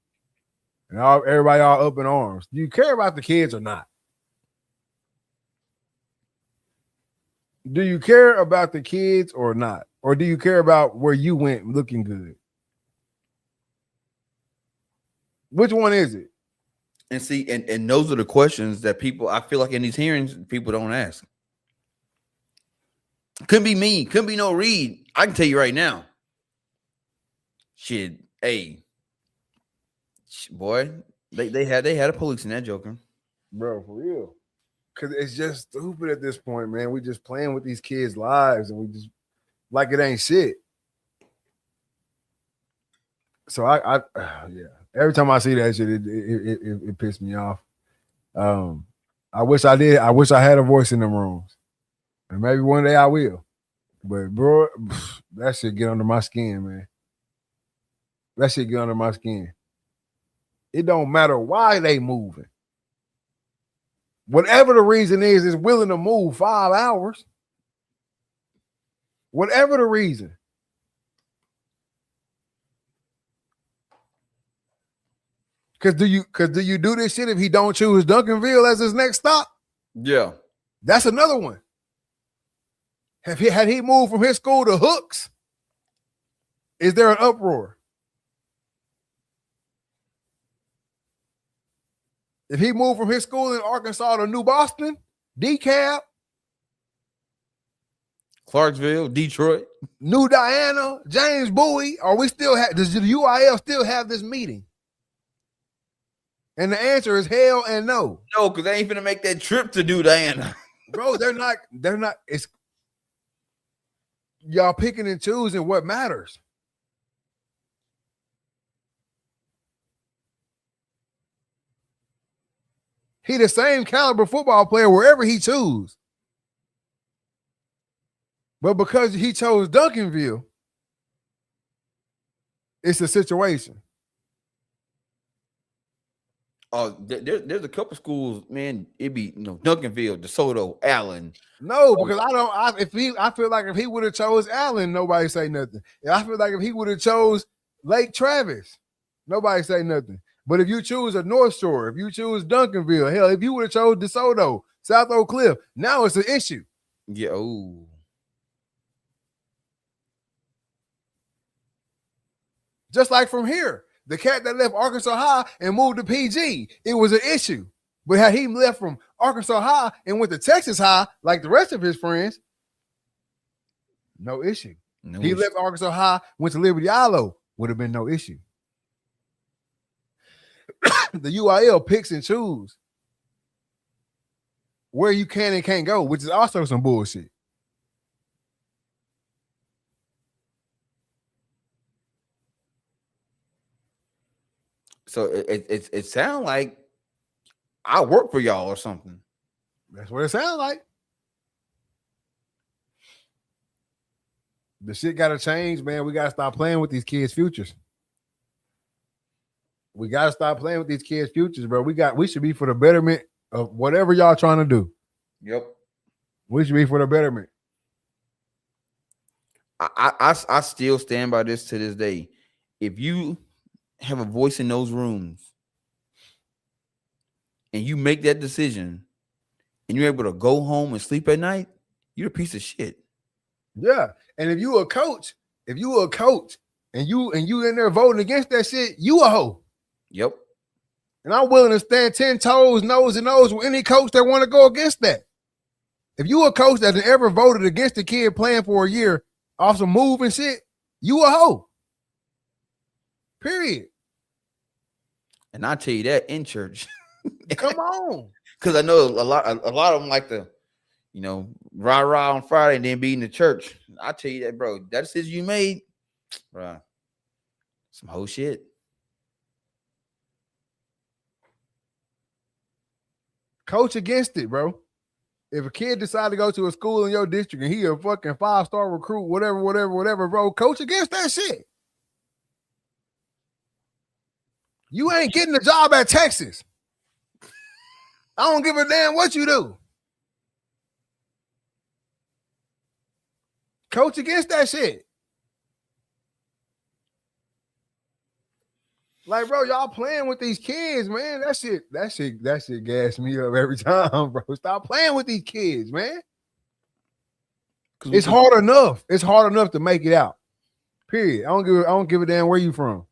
and everybody all up in arms. Do you care about the kids or not? Do you care about the kids or not? Or do you care about where you went looking good? Which one is it? And see, and those are the questions that I feel like in these hearings, people don't ask. Couldn't be me. Couldn't be no Reed. I can tell you right now. Shit, hey, boy, they had a police in that joker, bro, for real. Because it's just stupid at this point, man. We just playing with these kids' lives, and we just like it ain't shit. So yeah. Every time I see that shit, it pissed me off. I wish I did. I wish I had a voice in them rooms. And maybe one day I will. But bro, that shit get under my skin, man. That shit get under my skin. It don't matter why they moving. Whatever the reason is willing to move 5 hours. Whatever the reason. Cause do you do this shit if he don't choose Duncanville as his next stop? Yeah. That's another one. Had he moved from his school to Hooks? Is there an uproar? If he moved from his school in Arkansas to New Boston, DeKalb, Clarksville, Detroit, New Diana, James Bowie, does the UIL still have this meeting? And the answer is hell and no. No, because they ain't finna make that trip to New Diana. Bro, they're not, it's y'all picking and choosing what matters. He the same caliber football player wherever he choose. But because he chose Duncanville, it's a situation. Oh, there's a couple schools, man. It'd be Duncanville, DeSoto, Allen. No, because I feel like if he would have chose Allen, nobody say nothing. I feel like if he would have chose Lake Travis, nobody say nothing. But if you choose a North Shore, if you choose Duncanville, hell, if you would have chose DeSoto, South Oak Cliff, now it's an issue. Yeah. Oh. Just like from here, the cat that left Arkansas High and moved to PG, it was an issue. But had he left from Arkansas High and went to Texas High, like the rest of his friends, no issue. He left Arkansas High, went to Liberty Islo, would have been no issue. The UIL picks and choose where you can and can't go, which is also some bullshit. So it sounds like I work for y'all or something. That's what it sounds like. The shit got to change, man. We got to stop playing with these kids' futures. We got to stop playing with these kids' futures, bro. We should be for the betterment of whatever y'all trying to do. Yep. We should be for the betterment. I still stand by this to this day. If you have a voice in those rooms and you make that decision and you're able to go home and sleep at night, you're a piece of shit. Yeah. And if you a coach and you in there voting against that shit, you a hoe. Yep. And I'm willing to stand 10 toes, nose and nose with any coach that want to go against that. If you a coach that ever voted against a kid playing for a year off some move and shit, you a hoe. Period. And I tell you that in church. Come on. Because I know a lot of them like to, rah-rah on Friday and then be in the church. I tell you that, bro, that decision you made, bro, some whole shit. Coach against it, bro. If a kid decide to go to a school in your district and he a fucking 5-star recruit, whatever, bro, coach against that shit. You ain't getting a job at Texas. I don't give a damn what you do. Coach against that shit. Like, bro, y'all playing with these kids, man. That shit gas me up every time, bro. Stop playing with these kids, man. It's hard enough. It's hard enough to make it out. Period. I don't give a damn where you from.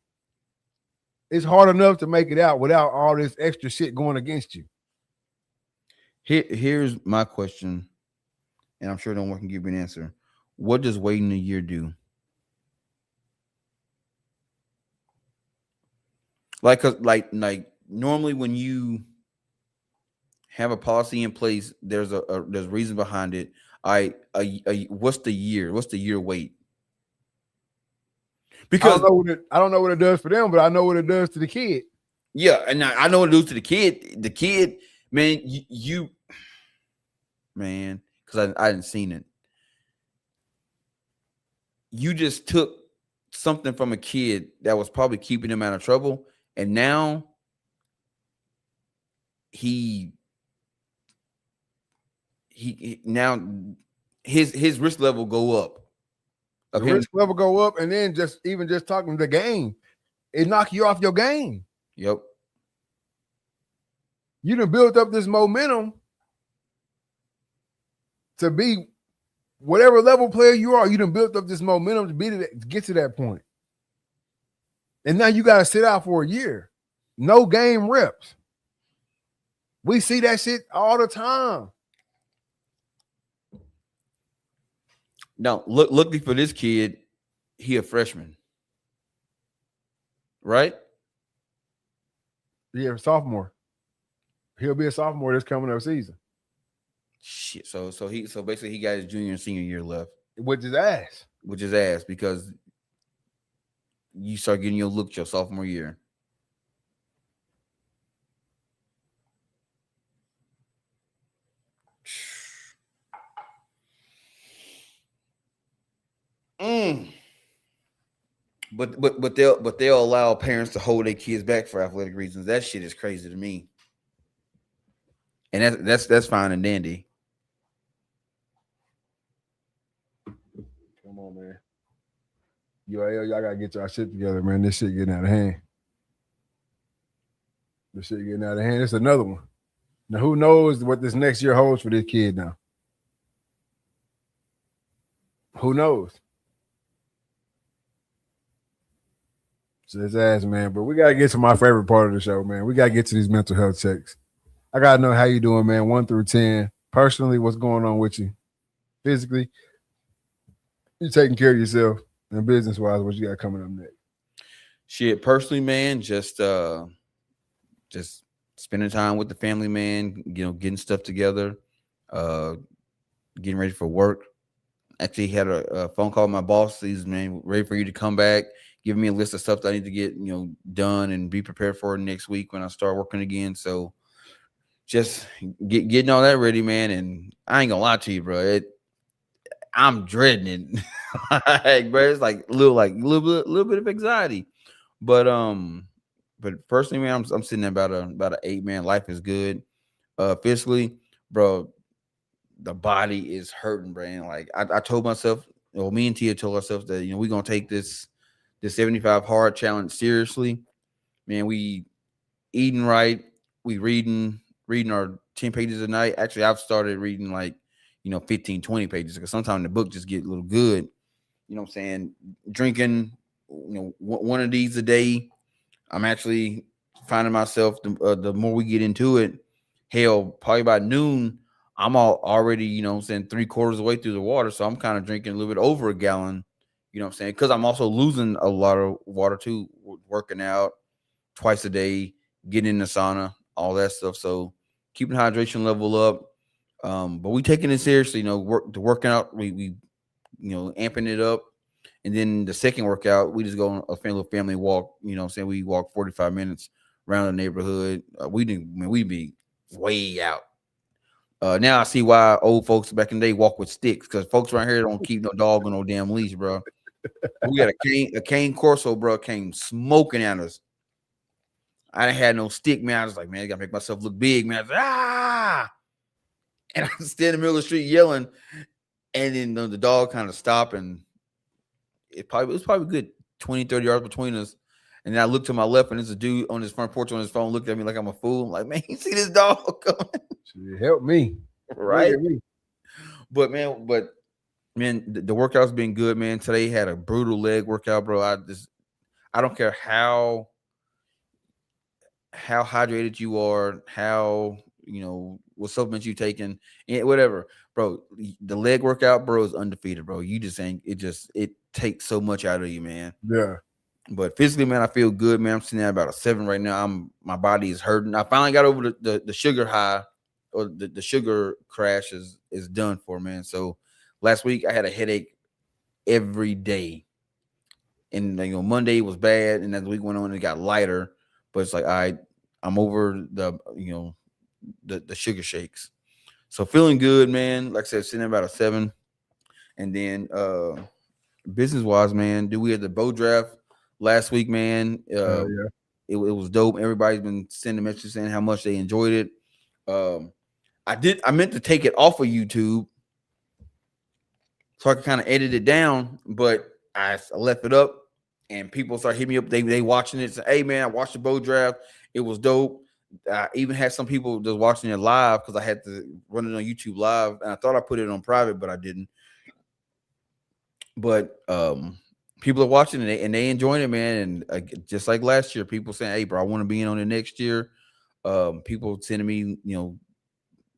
It's hard enough to make it out without all this extra shit going against you. Here's my question, and I'm sure no one can give me an answer. What does waiting a year do? Like normally when you have a policy in place, there's reason behind it. What's the year? What's the year wait? Because I don't know what it does for them, but I know what it does to the kid. Yeah, and I know what it does to the kid. The kid, man, because because I hadn't seen it. You just took something from a kid that was probably keeping him out of trouble, and now he now his risk level go up. Okay. The risk level go up, and then just talking the game, it knock you off your game. Yep. You done built up this momentum to be whatever level player you are. You done built up this momentum to get to that point. And now you got to sit out for a year. No game reps. We see that shit all the time. Now, luckily for this kid, he a freshman. Right? Yeah, sophomore. He'll be a sophomore this coming up season. Shit. So basically he got his junior and senior year left. Which is ass. Because you start getting your look your sophomore year. But they'll allow parents to hold their kids back for athletic reasons. That shit is crazy to me. And that's fine and dandy. Come on, man. Y'all gotta get y'all shit together, man. This shit getting out of hand. It's another one. Now, who knows what this next year holds for this kid now? Who knows? So his ass, man. But we gotta get to my favorite part of the show, man. We gotta get to these mental health checks. I gotta know how you doing, man. 1 through 10. Personally, what's going on with you? Physically, you taking care of yourself, and business-wise, what you got coming up next? Shit, personally, man, just spending time with the family, man. You know, getting stuff together, getting ready for work. Actually, had a phone call with my boss. He's, man, ready for you to come back. Giving me a list of stuff that I need to get, done and be prepared for next week when I start working again. So just getting all that ready, man. And I ain't gonna lie to you, bro. I'm dreading it. Like, bro, it's like a little bit of anxiety. But personally, man, I'm sitting at about an 8, man. Life is good. Physically, bro, the body is hurting, bro. Like I told myself, me and Tia told ourselves that we're gonna take this 75 hard challenge seriously. Man, we eating right, we reading our 10 pages a night. Actually, I've started reading 15, 20 pages because sometimes the book just get a little good. You know what I'm saying? Drinking, one of these a day. I'm actually finding myself the more we get into it, hell, probably by noon, I'm already, 3/4 of the way through the water. So I'm kind of drinking a little bit over a gallon. You know what I'm saying? Because I'm also losing a lot of water too, working out twice a day, getting in the sauna, all that stuff. So keeping hydration level up. But we taking it seriously, the working out, we amping it up. And then the second workout, we just go on a family walk, we walk 45 minutes around the neighborhood. We be way out. Now I see why old folks back in the day walk with sticks, because folks around here don't keep no dog on no damn leash, bro. We had a cane Corso, bro, came smoking at us. I didn't have no stick, man. I was like, man, I gotta make myself look big, man. I was like, ah! And I was standing in the middle of the street yelling, and then the dog kind of stopped, and it was probably good 20, 30 yards between us. And then I looked to my left, and there's a dude on his front porch on his phone, looked at me like I'm a fool. I'm like, man, you see this dog coming? Help me. Right? But man, the workout's been good, man. Today had a brutal leg workout, bro. I don't care how hydrated you are, how what supplements you taking, and whatever, bro. The leg workout, bro, is undefeated, bro. You just ain't it takes so much out of you, man. Yeah. But physically, man, I feel good, man. I'm sitting at about a 7 right now. My body is hurting. I finally got over the sugar high, or the sugar crash is done for, man. So last week I had a headache every day, and Monday was bad, and as the week went on, it got lighter. But it's like, all right, I'm over the sugar shakes. So feeling good, man. Like I said, sitting at about a 7. And then business wise, man, we had the bow draft last week, man. Yeah. It was dope. Everybody's been sending messages saying how much they enjoyed it. I meant to take it off of YouTube so I could kind of edit it down, but I left it up, and people start hitting me up. They watching it. Say, hey man, I watched the bow draft. It was dope. I even had some people just watching it live because I had to run it on YouTube live, and I thought I put it on private, but I didn't. But people are watching it and they enjoying it, man. And just like last year, people saying, "Hey, bro, I want to be in on it next year." People sending me,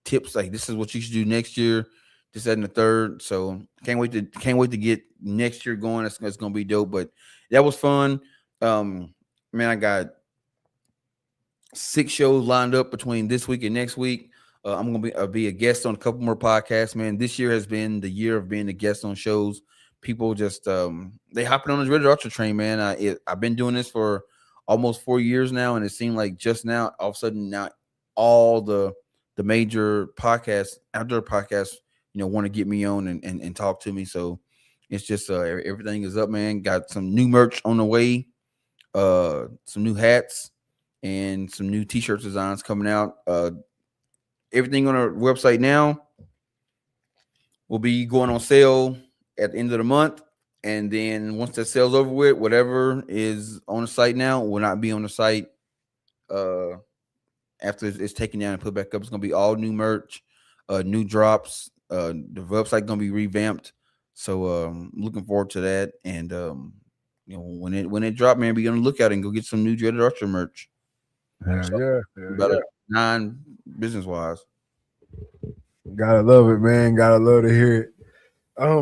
tips like, "This is what you should do next year." This, that, and the third. So can't wait to get next year going. That's gonna be dope. But that was fun. Man, I got 6 shows lined up between this week and next week. I'm gonna be a guest on a couple more podcasts, man. This year has been the year of being a guest on shows. People just they hopping on this Rated Ultra train, man. I've been doing this for almost 4 years now, and it seemed like just now, all of a sudden, now all the major podcasts, outdoor podcasts, want to get me on and talk to me. So it's just everything is up, man. Got some new merch on the way, some new hats and some new t-shirt designs coming out. Everything on our website now will be going on sale at the end of the month. And then once that sale's over with, whatever is on the site now will not be on the site after it's taken down and put back up. It's going to be all new merch, new drops. The website going to be revamped. So looking forward to that. And, when it drop, man, we're going to look at it and go get some new Dreaded Archer merch. Yeah. About 9 business-wise. Gotta love it, man. Gotta love to hear it.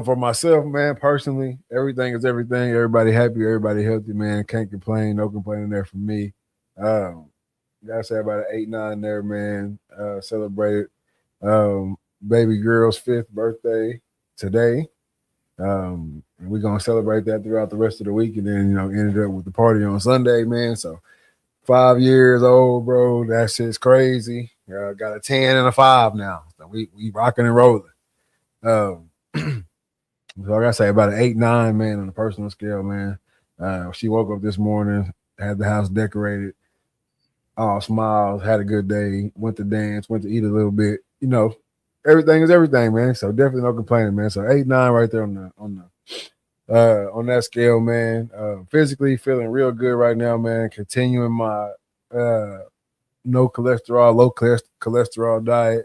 For myself, man, personally, everything is everything. Everybody happy, everybody healthy, man. Can't complain. No complaining there from me. Gotta say about an 8-9 there, man. Celebrated baby girl's 5th birthday today. We're gonna celebrate that throughout the rest of the week, and then ended up with the party on Sunday, man. So 5 years old, bro. That shit's crazy. Got a 10 and a 5 now. So we rocking and rolling. So I gotta say about an 8-9, man, on the personal scale, man. She woke up this morning, had the house decorated, all smiles, had a good day, went to dance, went to eat a little bit. Everything is everything, man. So definitely no complaining, man. So 8-9 right there on that scale, man. Physically feeling real good right now, man. Continuing my no cholesterol, low cholesterol diet.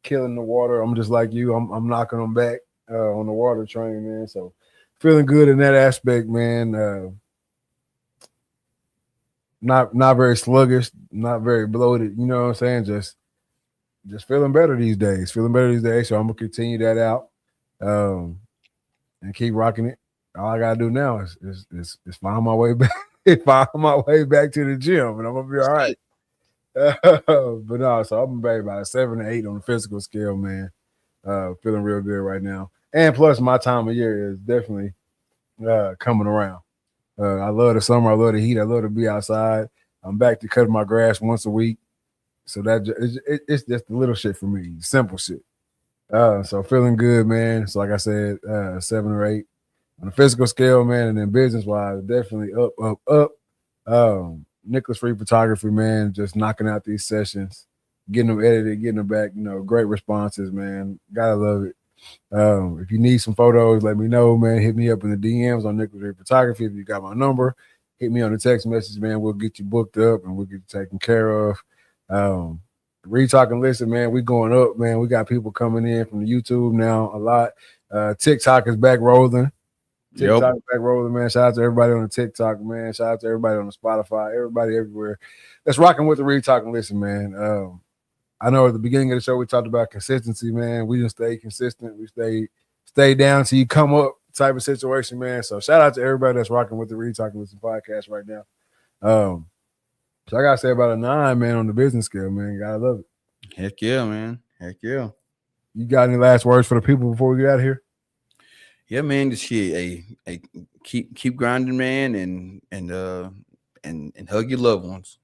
Killing the water. I'm just like you. I'm knocking them back on the water train, man. So feeling good in that aspect, man. Not very sluggish, not very bloated. You know what I'm saying? Just feeling better these days. So I'm gonna continue that out. And keep rocking it. All I gotta do now is find my way back. Find my way back to the gym, and I'm gonna be all right. But no, so I'm about a 7 or 8 on the physical scale, man. Feeling real good right now. And plus, my time of year is definitely coming around. I love the summer. I love the heat. I love to be outside. I'm back to cutting my grass once a week. So it's just the little shit for me, simple shit. So feeling good, man. So like I said, 7 or 8 on the physical scale, man, and then business wise, definitely up. Nicholas Free Photography, man, just knocking out these sessions, getting them edited, getting them back. Great responses, man. Gotta love it. If you need some photos, let me know, man. Hit me up in the DMs on Nicholas Free Photography. If you got my number, hit me on the text message, man. We'll get you booked up and we'll get you taken care of. Read, Talk, and Listen, man. We going up, man. We got people coming in from the YouTube now a lot. TikTok is back rolling. TikTok is back rolling, man. Shout out to everybody on the TikTok, man. Shout out to everybody on the Spotify, everybody everywhere that's rocking with the Read, Talk, and Listen, man. I know at the beginning of the show we talked about consistency, man. We just stay consistent. We stay down till you come up type of situation, man. So shout out to everybody that's rocking with the Read, Talk, and Listen podcast right now. So I gotta say about a 9, man, on the business scale, man. Gotta love it. Heck yeah, man. Heck yeah. You got any last words for the people before we get out of here? Yeah, man. This shit, keep grinding, man, and hug your loved ones.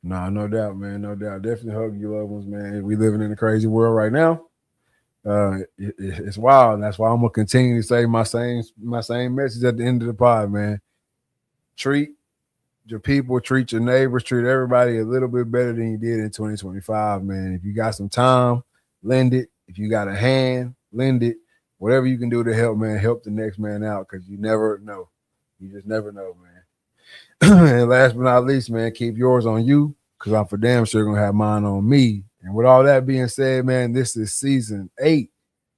Nah, no doubt, man. No doubt. Definitely hug your loved ones, man. We living in a crazy world right now. It's wild. And that's why I'm gonna continue to say my same message at the end of the pod, man. Treat your people, treat your neighbors, treat everybody a little bit better than you did in 2025, man. If you got some time, lend it. If you got a hand, lend it. Whatever you can do to help, man, help the next man out because you never know. You just never know, man. And last but not least, man, keep yours on you because I'm for damn sure going to have mine on me. And with all that being said, man, this is season 8,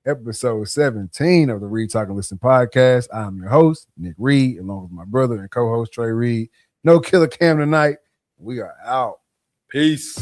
episode 17 of the Reed Talk and Listen podcast. I'm your host, Nick Reed, along with my brother and co-host, Trey Reed. No Killer Cam tonight. We are out. Peace.